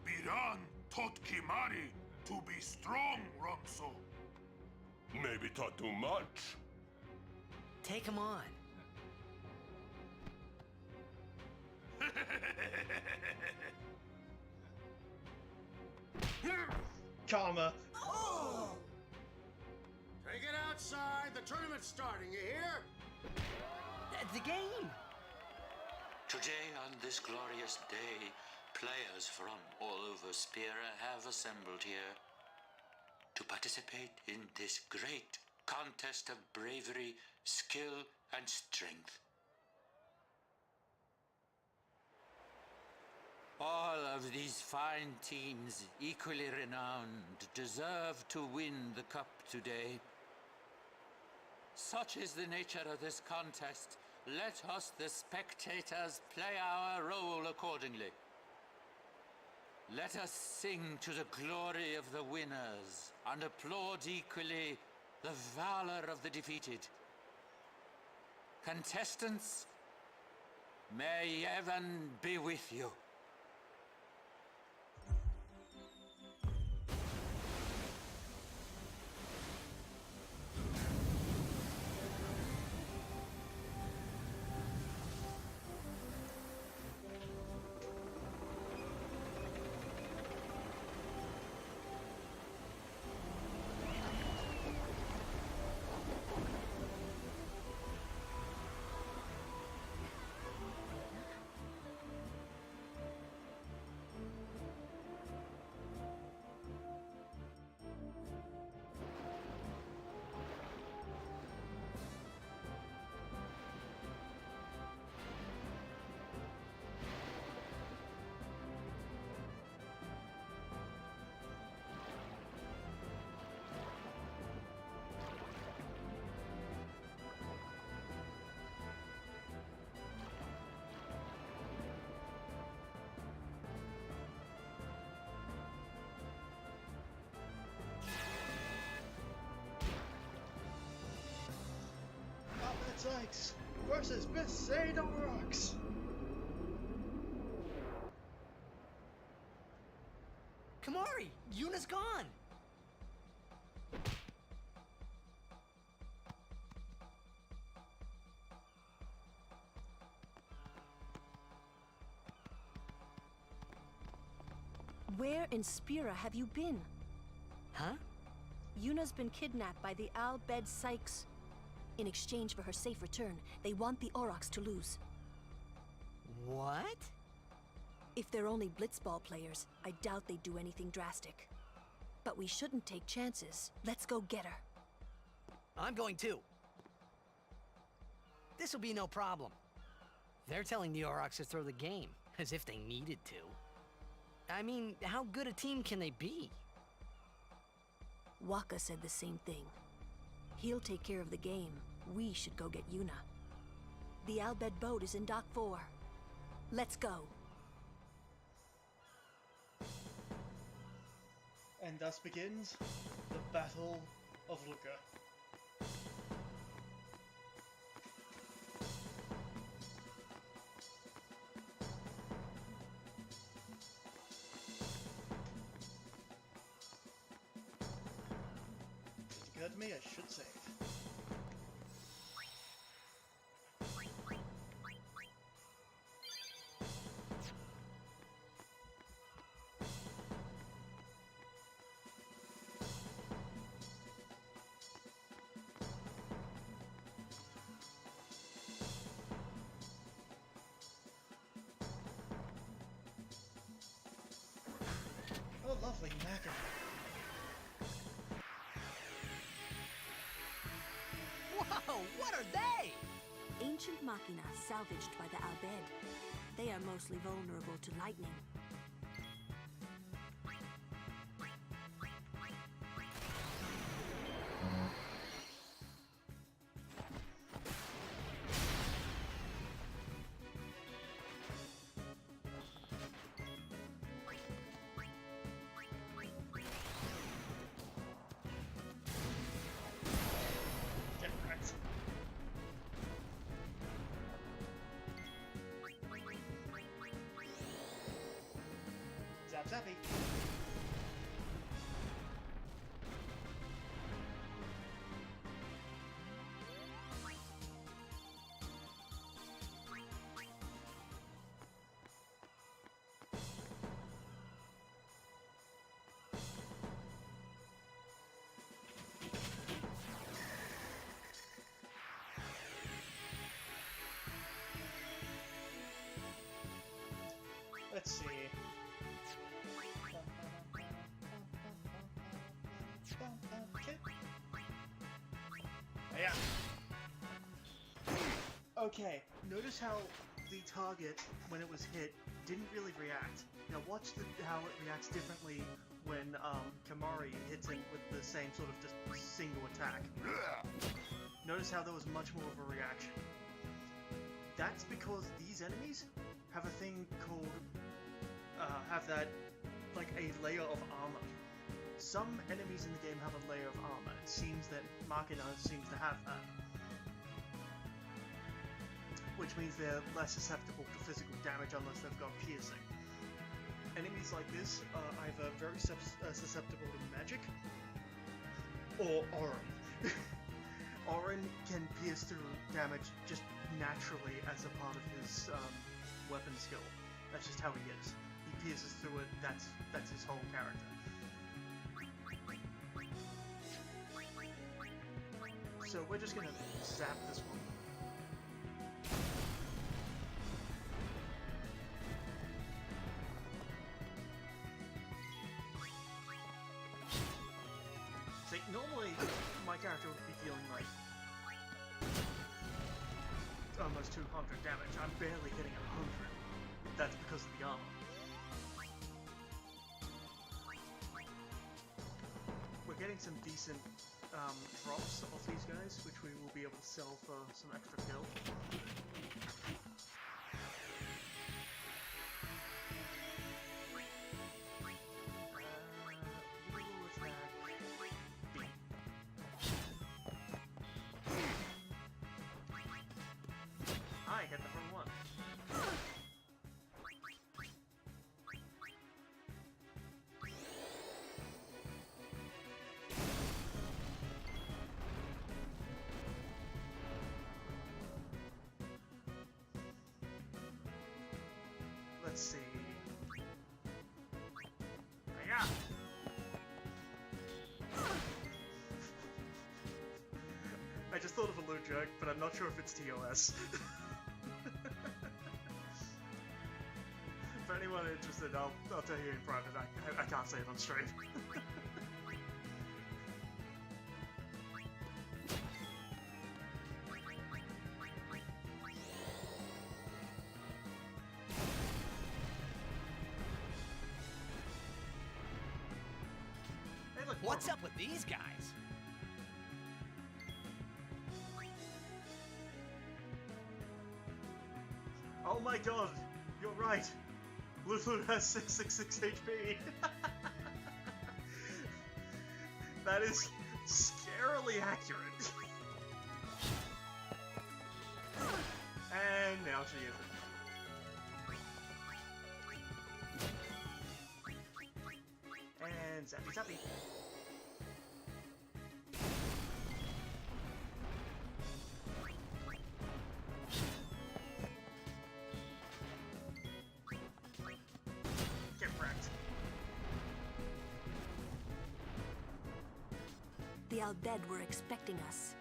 Biran taught Kimari to be strong, Ronso. Maybe taught too much. Take him on. Karma. Take it out, aside. The tournament's starting, you hear? The game! Today, on this glorious day, players from all over Spira have assembled here to participate in this great contest of bravery, skill, and strength. All of these fine teams, equally renowned, deserve to win the cup today. Such is the nature of this contest. Let us, the spectators, play our role accordingly. Let us sing to the glory of the winners and applaud equally the valor of the defeated. Contestants, may heaven be with you. Sykes versus Besaid Aurochs. Kamari, Yuna's gone. Where in Spira have you been? Huh? Yuna's been kidnapped by the Al-Bed Sykes. In exchange for her safe return, they want the Aurochs to lose. What? If they're only blitzball players, I doubt they'd do anything drastic. But we shouldn't take chances. Let's go get her. I'm going too. This'll be no problem. They're telling the Aurochs to throw the game, as if they needed to. I mean, how good a team can they be? Waka said the same thing. He'll take care of the game. We should go get Yuna. The Al-Bed boat is in Dock 4. Let's go. And thus begins the Battle of Luka. It occurred to me I should save. Oh, lovely mackerel. Whoa, what are they? Ancient machina salvaged by the Al-Bed. They are mostly vulnerable to lightning. Get wrecked. Zap zappy. Yeah. Okay, notice how the target, when it was hit, didn't really react. Now watch how it reacts differently when Kimari hits it with the same sort of just single attack. Notice how there was much more of a reaction. That's because these enemies have a thing called, have that, like a layer of armor. Some enemies in the game have a layer of armor. It seems that Machina seems to have that. Which means they're less susceptible to physical damage unless they've got piercing. Enemies like this are either very susceptible to magic or Orin. Orin can pierce through damage just naturally as a part of his weapon skill. That's just how he is. He pierces through it, that's his whole character. So we're just gonna zap this one. See, normally my character would be dealing like almost 200 damage. I'm barely hitting 100. That's because of the armor. We're getting some decent drops off these guys, which we will be able to sell for some extra kill. I hit the wrong one. Let's see. Yeah. I just thought of a loot joke, but I'm not sure if it's TOS. For anyone interested, I'll tell you in private. I can't say it on stream. What's up with these guys? Oh my god, you're right. Lulu has 666 HP. That is scarily accurate. And now she isn't. And zappy zappy. Get wrecked. The Al-Bed were expecting us.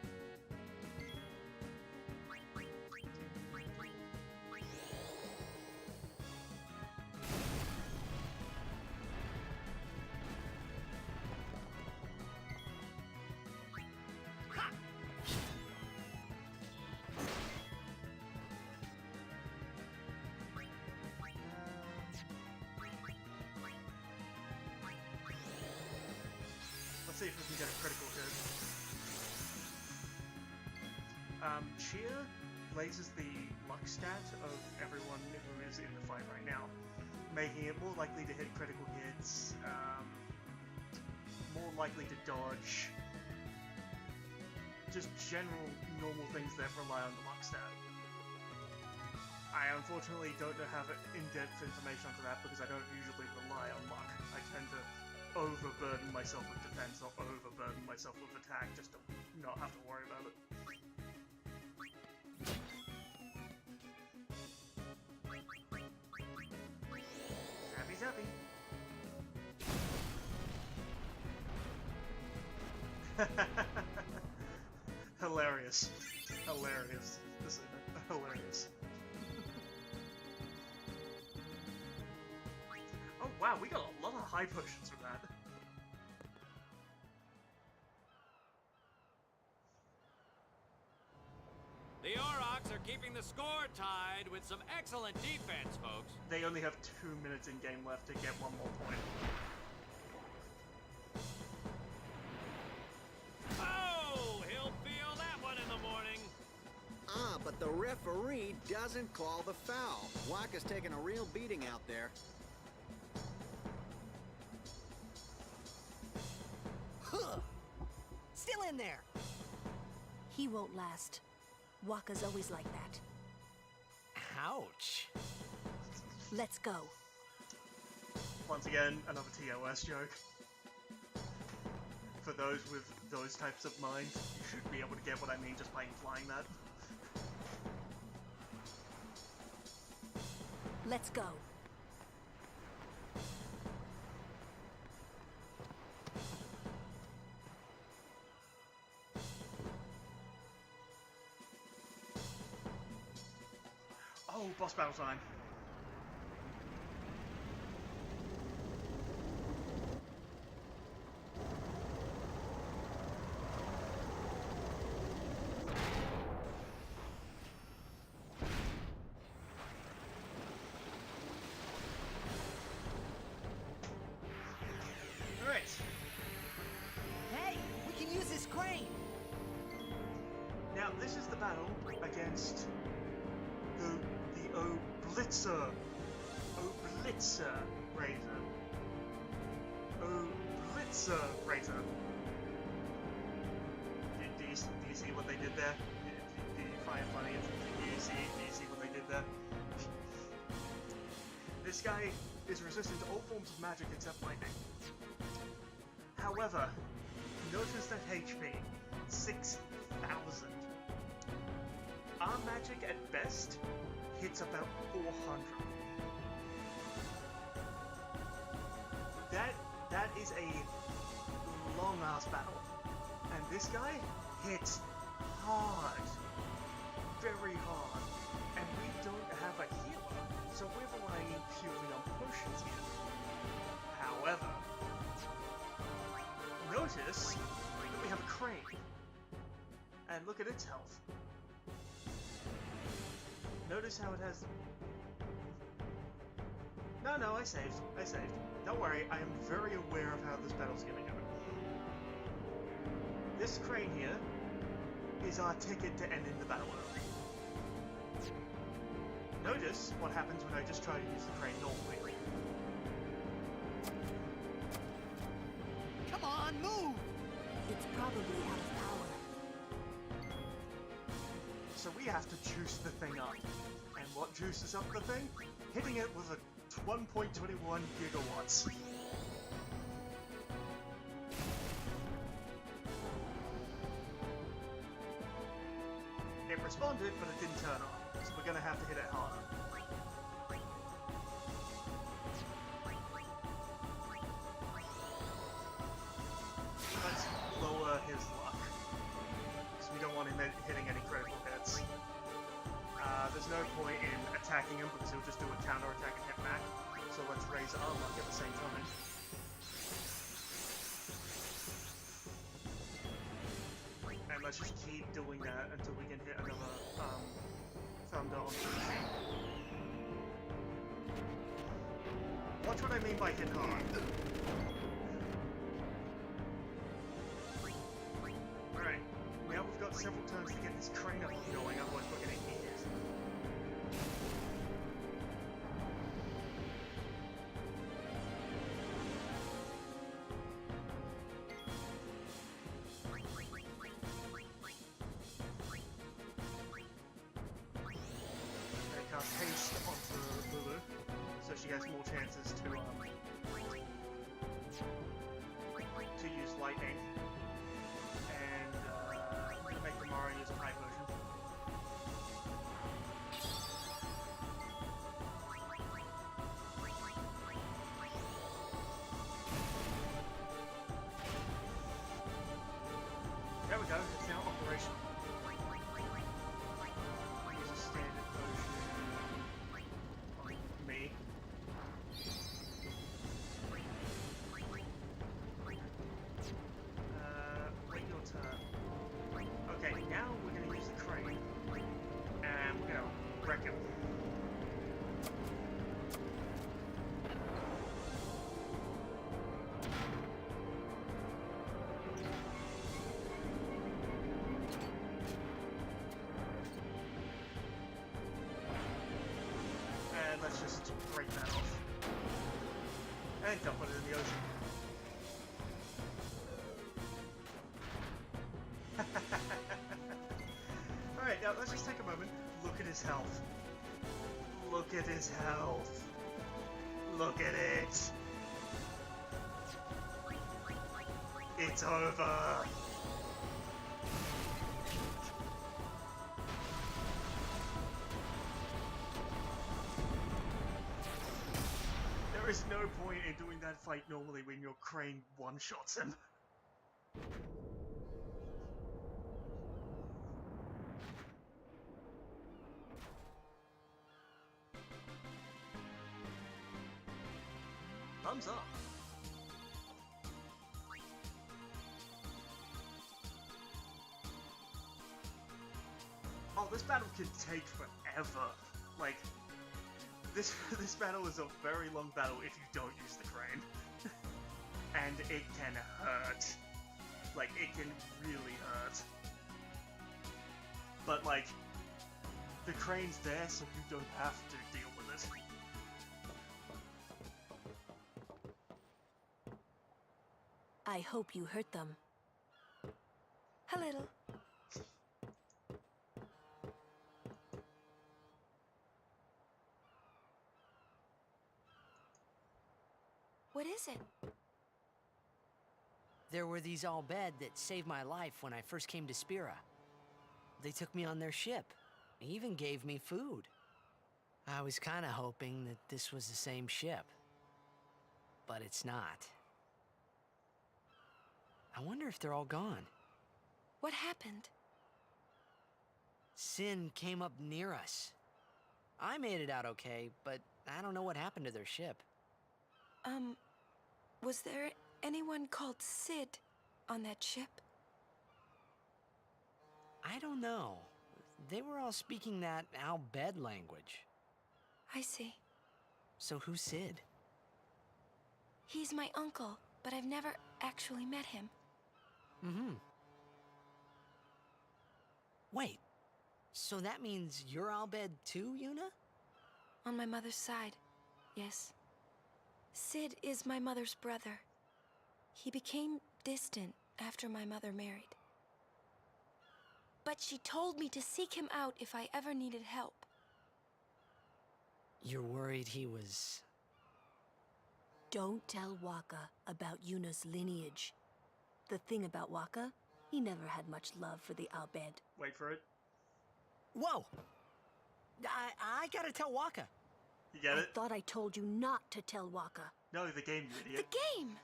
Let's see if we can get a critical hit. Cheer raises the luck stat of everyone who is in the fight right now, making it more likely to hit critical hits, more likely to dodge, just general normal things that rely on the luck stat. I unfortunately don't have in-depth information onto that because I don't usually rely on luck. I tend to overburden myself with defense or overburden myself with attack just to not have to worry about it. Zappy zappy. Hilarious. Hilarious. This is hilarious. Oh wow, we got a lot of high potions from that. Orcs are keeping the score tied with some excellent defense, folks. They only have 2 minutes in game left to get one more point. Oh, he'll feel that one in the morning. Ah, but the referee doesn't call the foul. Waka's taking a real beating out there. Huh. Still in there. He won't last. Waka's always like that. Ouch. Let's go. Once again, another TOS joke. For those with those types of minds, you should be able to get what I mean just by implying that. Let's go. Oh, boss battle time. Alright. Hey, we can use this crane. Now, this is the battle against the Oblitzer Raider. Oblitzer Raider. Do you see what they did there? Do you find it funny? Do you see what they did there? This guy is resistant to all forms of magic except lightning. However, notice that HP, 6,000. Our magic at best hits about 400. That is a long ass battle. And this guy hits hard. Very hard. And we don't have a healer, so we're relying purely on potions here. However, notice that we have a crane. And look at its health. Notice how it has... No, I saved. Don't worry, I am very aware of how this battle's gonna go. This crane here is our ticket to ending the battle early. Notice what happens when I just try to use the crane normally. Come on, move! It's probably out of power. So we have to juice the thing up. And what juices up the thing? Hitting it with a 1.21 gigawatts. It responded, but it didn't turn on. So we're gonna have to hit it harder. Let's lower his luck. Because we don't want him hitting any critical hits. There's no point in attacking him because he'll just do a counter attack and hit back. So let's raise our luck at the same time. And let's just keep doing that until we can hit another thunder on the machine. Watch what I mean by hit hard. Alright, now we've got several turns to get this crane up and going, otherwise we're gonna eat it. Haste onto Lulu, so she has more chances to use lightning, and I'm gonna make Kamara use a high potion. There we go, it's now operational. Use a standard potion. Me. just break that off. And dump it in the ocean. Alright, now let's just take a moment. Look at his health. Look at his health. Look at it. It's over. There is no point in doing that fight normally when your crane one-shots him. Thumbs up. Oh, this battle can take forever. Like, this battle is a very long battle if you don't use the crane. And it can hurt. Like, it can really hurt. But, like, the crane's there so you don't have to deal with it. I hope you hurt them. A little. What is it? There were these Al-Bed that saved my life when I first came to Spira. They took me on their ship. They even gave me food. I was kind of hoping that this was the same ship. But it's not. I wonder if they're all gone. What happened? Sin came up near us. I made it out okay, but I don't know what happened to their ship. Was there anyone called Sid on that ship? I don't know. They were all speaking that Al-Bed language. I see. So who's Sid? He's my uncle, but I've never actually met him. Mm-hmm. Wait, so that means you're Al-Bed too, Yuna? On my mother's side, yes. Sid is my mother's brother. He became distant after my mother married. But she told me to seek him out if I ever needed help. You're worried he was... Don't tell Waka about Yuna's lineage. The thing about Waka, he never had much love for the Al-Bed. Wait for it. Whoa! I gotta tell Waka. You get it? I thought I told you not to tell Waka. No, the game, you idiot. The game!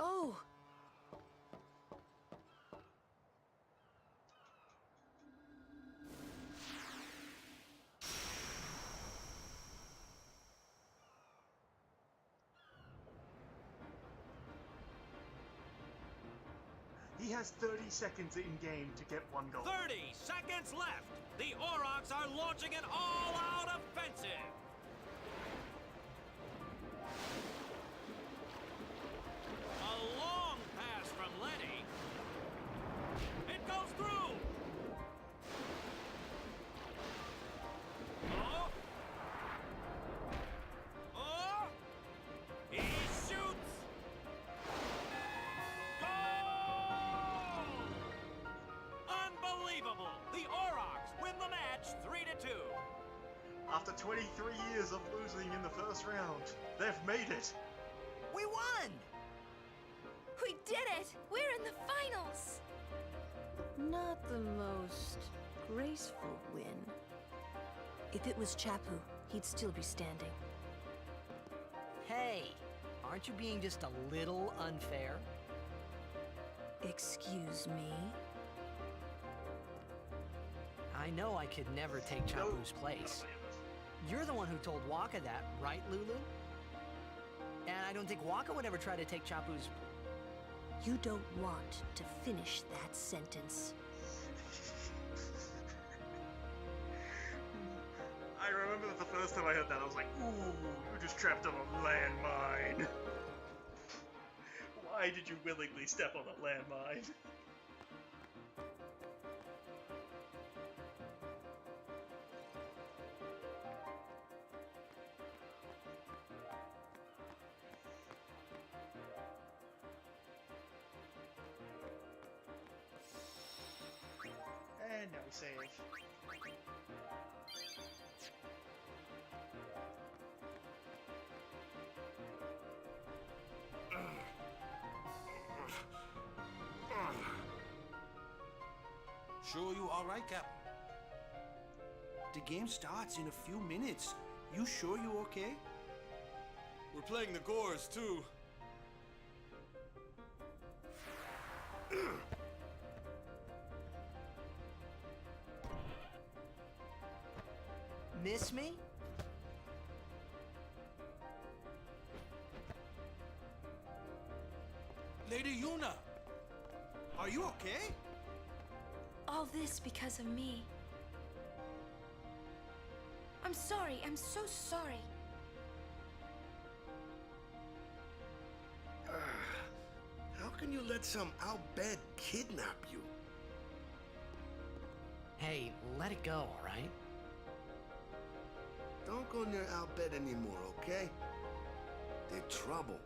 Oh! He has 30 seconds in-game to get one goal. 30 seconds left! The Aurochs are launching an all-out offensive! A long pass from Lenny. It goes through! Oh! Oh! He shoots! Goal! Unbelievable! The Aurochs win the match 3-2. After 23 years of losing in the first round, they've made it. We won! We did it! We're in the finals! Not the most graceful win. If it was Chapu, he'd still be standing. Hey, aren't you being just a little unfair? Excuse me? I know I could never take Chapu's place. You're the one who told Waka that, right, Lulu? And I don't think Waka would ever try to take Chapu's... You don't want to finish that sentence. I remember the first time I heard that, I was like, ooh, you just trapped on a landmine. Why did you willingly step on a landmine? save. Sure you all right, Captain? The game starts in a few minutes. You sure you okay? We're playing the Gores, too. Miss me? Lady Yuna, are you okay? All this because of me. I'm sorry. I'm so sorry. How can you let some Al-Bed kidnap you? Hey, let it go, all right? Don't go near Al-Bed anymore, okay? They're trouble.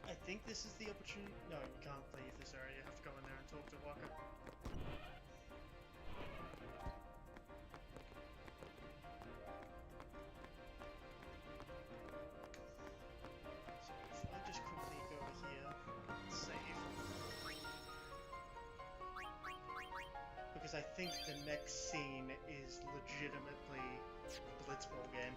I think this is the opportunity. No, you can't leave this area. You have to go in there and talk to Waka. So if I just quickly go here and save. Because I think the next scene is legitimately a Blitzball game.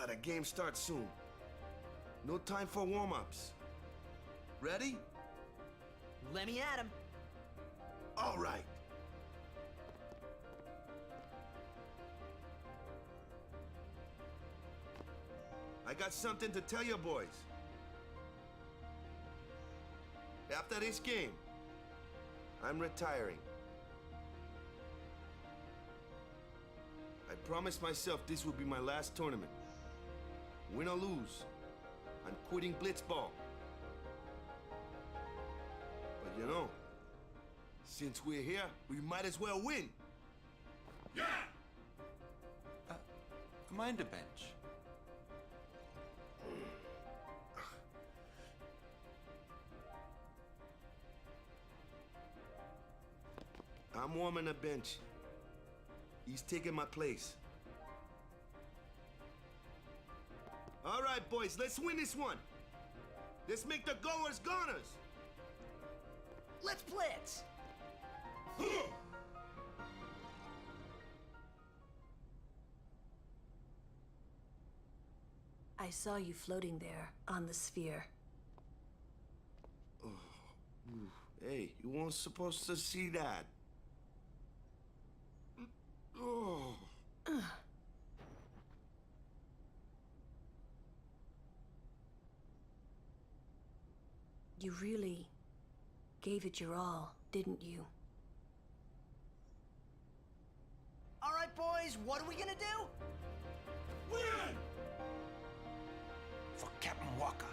The game starts soon. No time for warm-ups. Ready? Let me at him. All right. I got something to tell you boys. After this game, I'm retiring. I promised myself this would be my last tournament. Win or lose, I'm quitting Blitzball. But you know, since we're here, we might as well win. Yeah! Mind the bench. I'm warming the bench. He's taking my place. All right, boys, let's win this one. Let's make the goers goners. Let's blitz. I saw you floating there on the sphere. Hey, you weren't supposed to see that. Oh. You really gave it your all, didn't you? All right, boys, what are we gonna do? Win! For Captain Walker.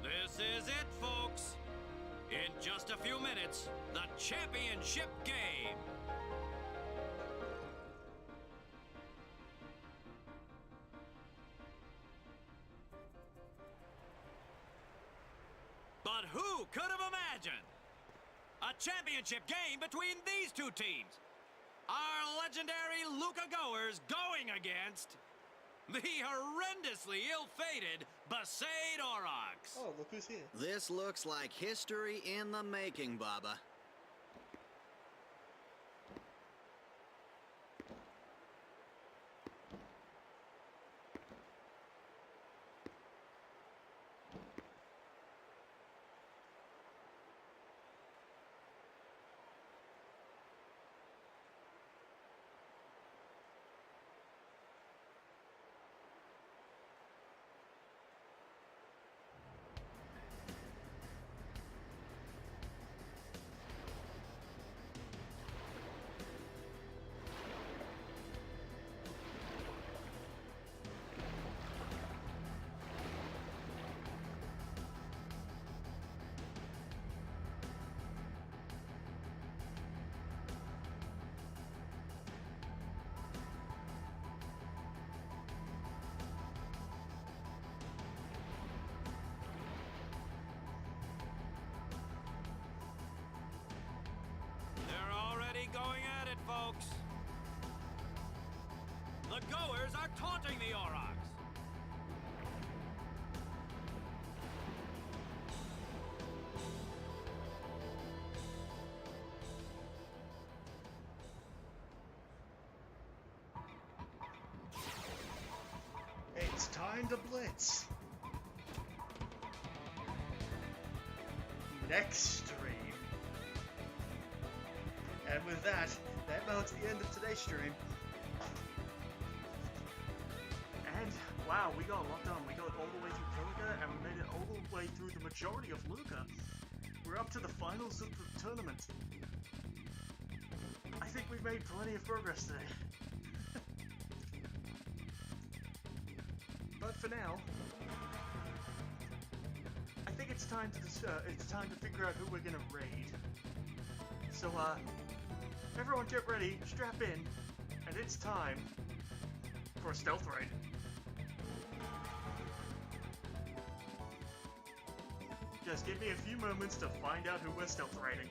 This is it, folks. In just a few minutes, the championship game. But who could have imagined a championship game between these two teams? Our legendary Luca Goers going against the horrendously ill-fated Besaid Aurochs. Oh, look who's here. This looks like history in the making, Baba. going at it, folks. The goers are taunting the Aurochs. It's time to blitz. Next stream. And with that marks the end of today's stream. And wow, we got a lot done. We got all the way through Kilika, and we made it all the way through the majority of Luca. We're up to the finals of the tournament. I think we've made plenty of progress today. But for now, I think it's time to figure out who we're gonna raid. So everyone get ready, strap in, and it's time for a stealth raid. Just give me a few moments to find out who we're stealth raiding.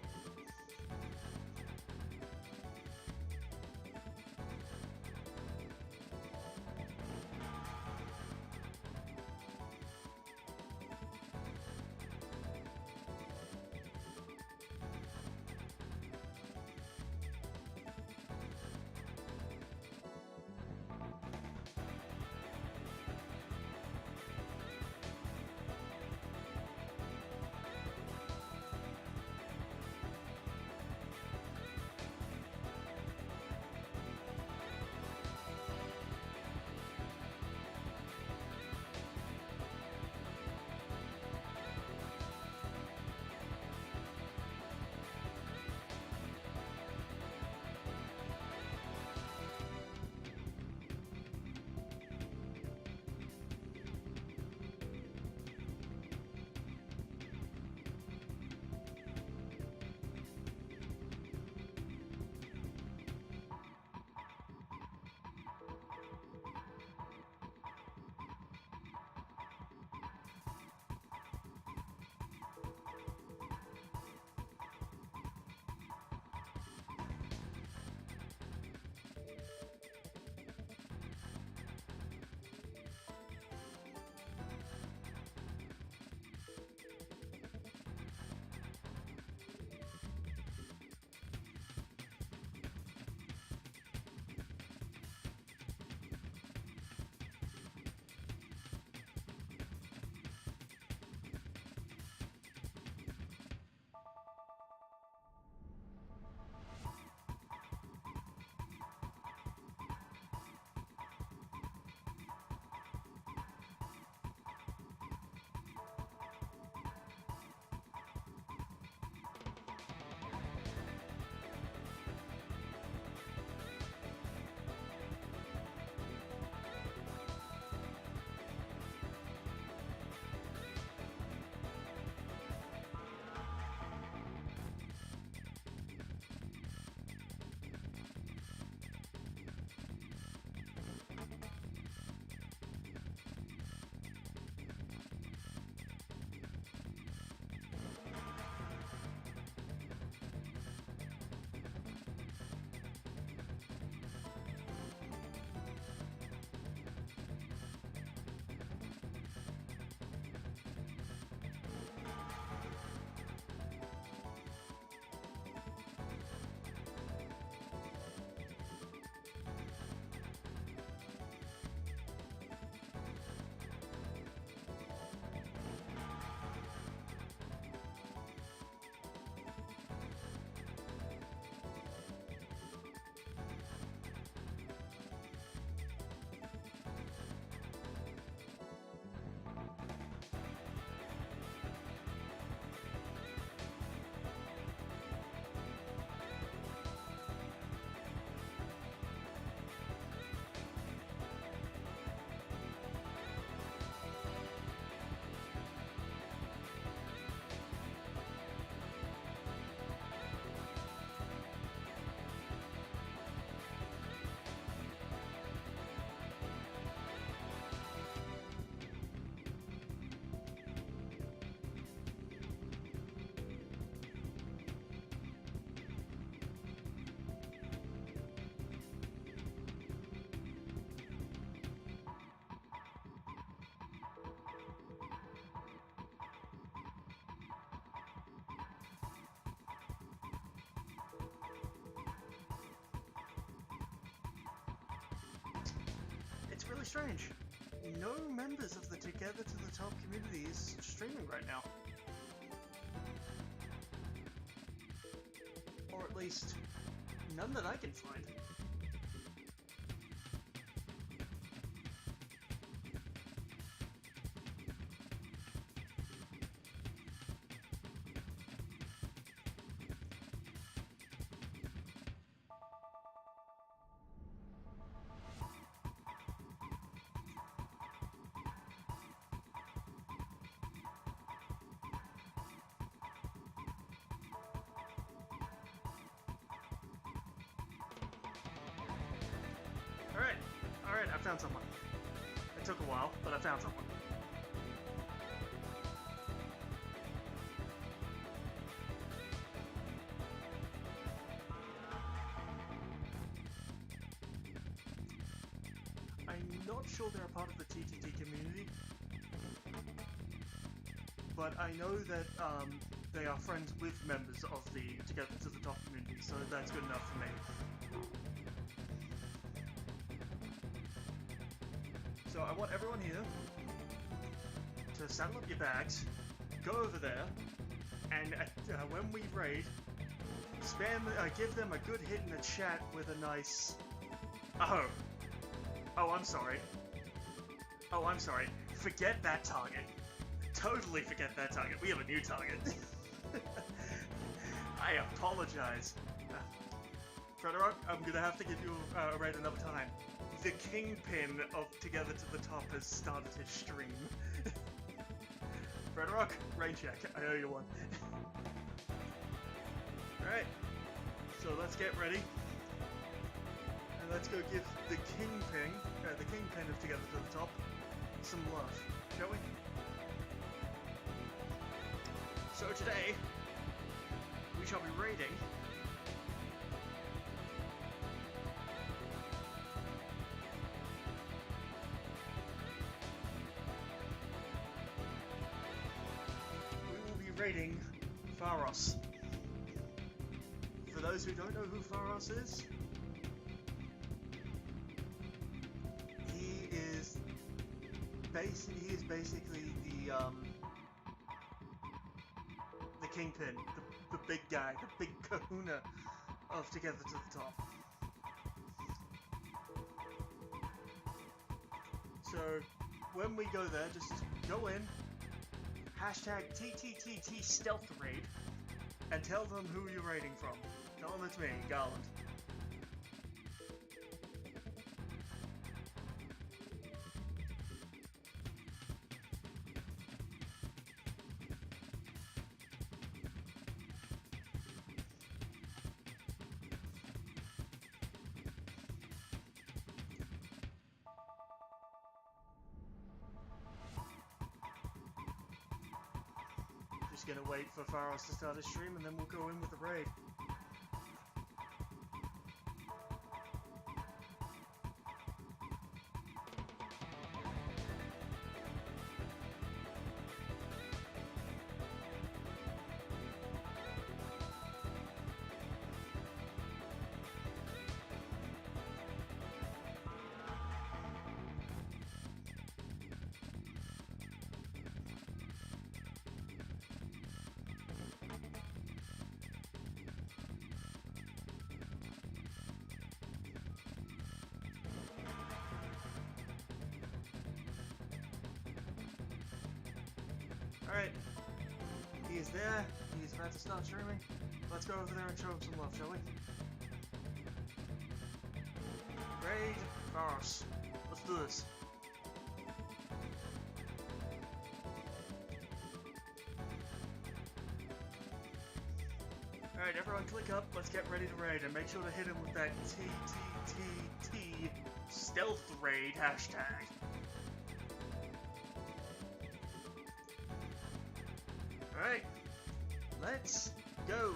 really strange. No members of the Together to the Top community is streaming right now. Or at least, none that I can find. Alright, I found someone. It took a while, but I found someone. I'm not sure they're a part of the TTT community, but I know that they are friends with members of the Together to the Top community, so that's good enough for me. So I want everyone here to saddle up your bags, go over there, and when we raid, give them a good hit in the chat with a nice... Oh, I'm sorry. Forget that target. Totally forget that target. We have a new target. I apologize. Frederick, I'm gonna have to give you a raid another time. The kingpin of Together to the Top has started his stream. Frederick, rain check. I owe you one. Alright, so let's get ready. And let's go give the kingpin of Together to the Top some love, shall we? So today, we shall be raiding raiding Pharos. For those who don't know who Pharos is, he is basically the kingpin, the big guy, the big kahuna of Together to the Top. So when we go there, just go in, hashtag TTTT Stealth Raid, and tell them who you're raiding from. Tell them it's me, Garland. Just gonna wait for Pharos to start his stream and then we'll go in with the raid. Alright, he is there, he is about to start streaming. Let's go over there and show him some love, shall we? Raid Pharos. Let's do this. Alright, everyone click up, let's get ready to raid, and make sure to hit him with that TTTT Stealth Raid hashtag. Alright, let's go.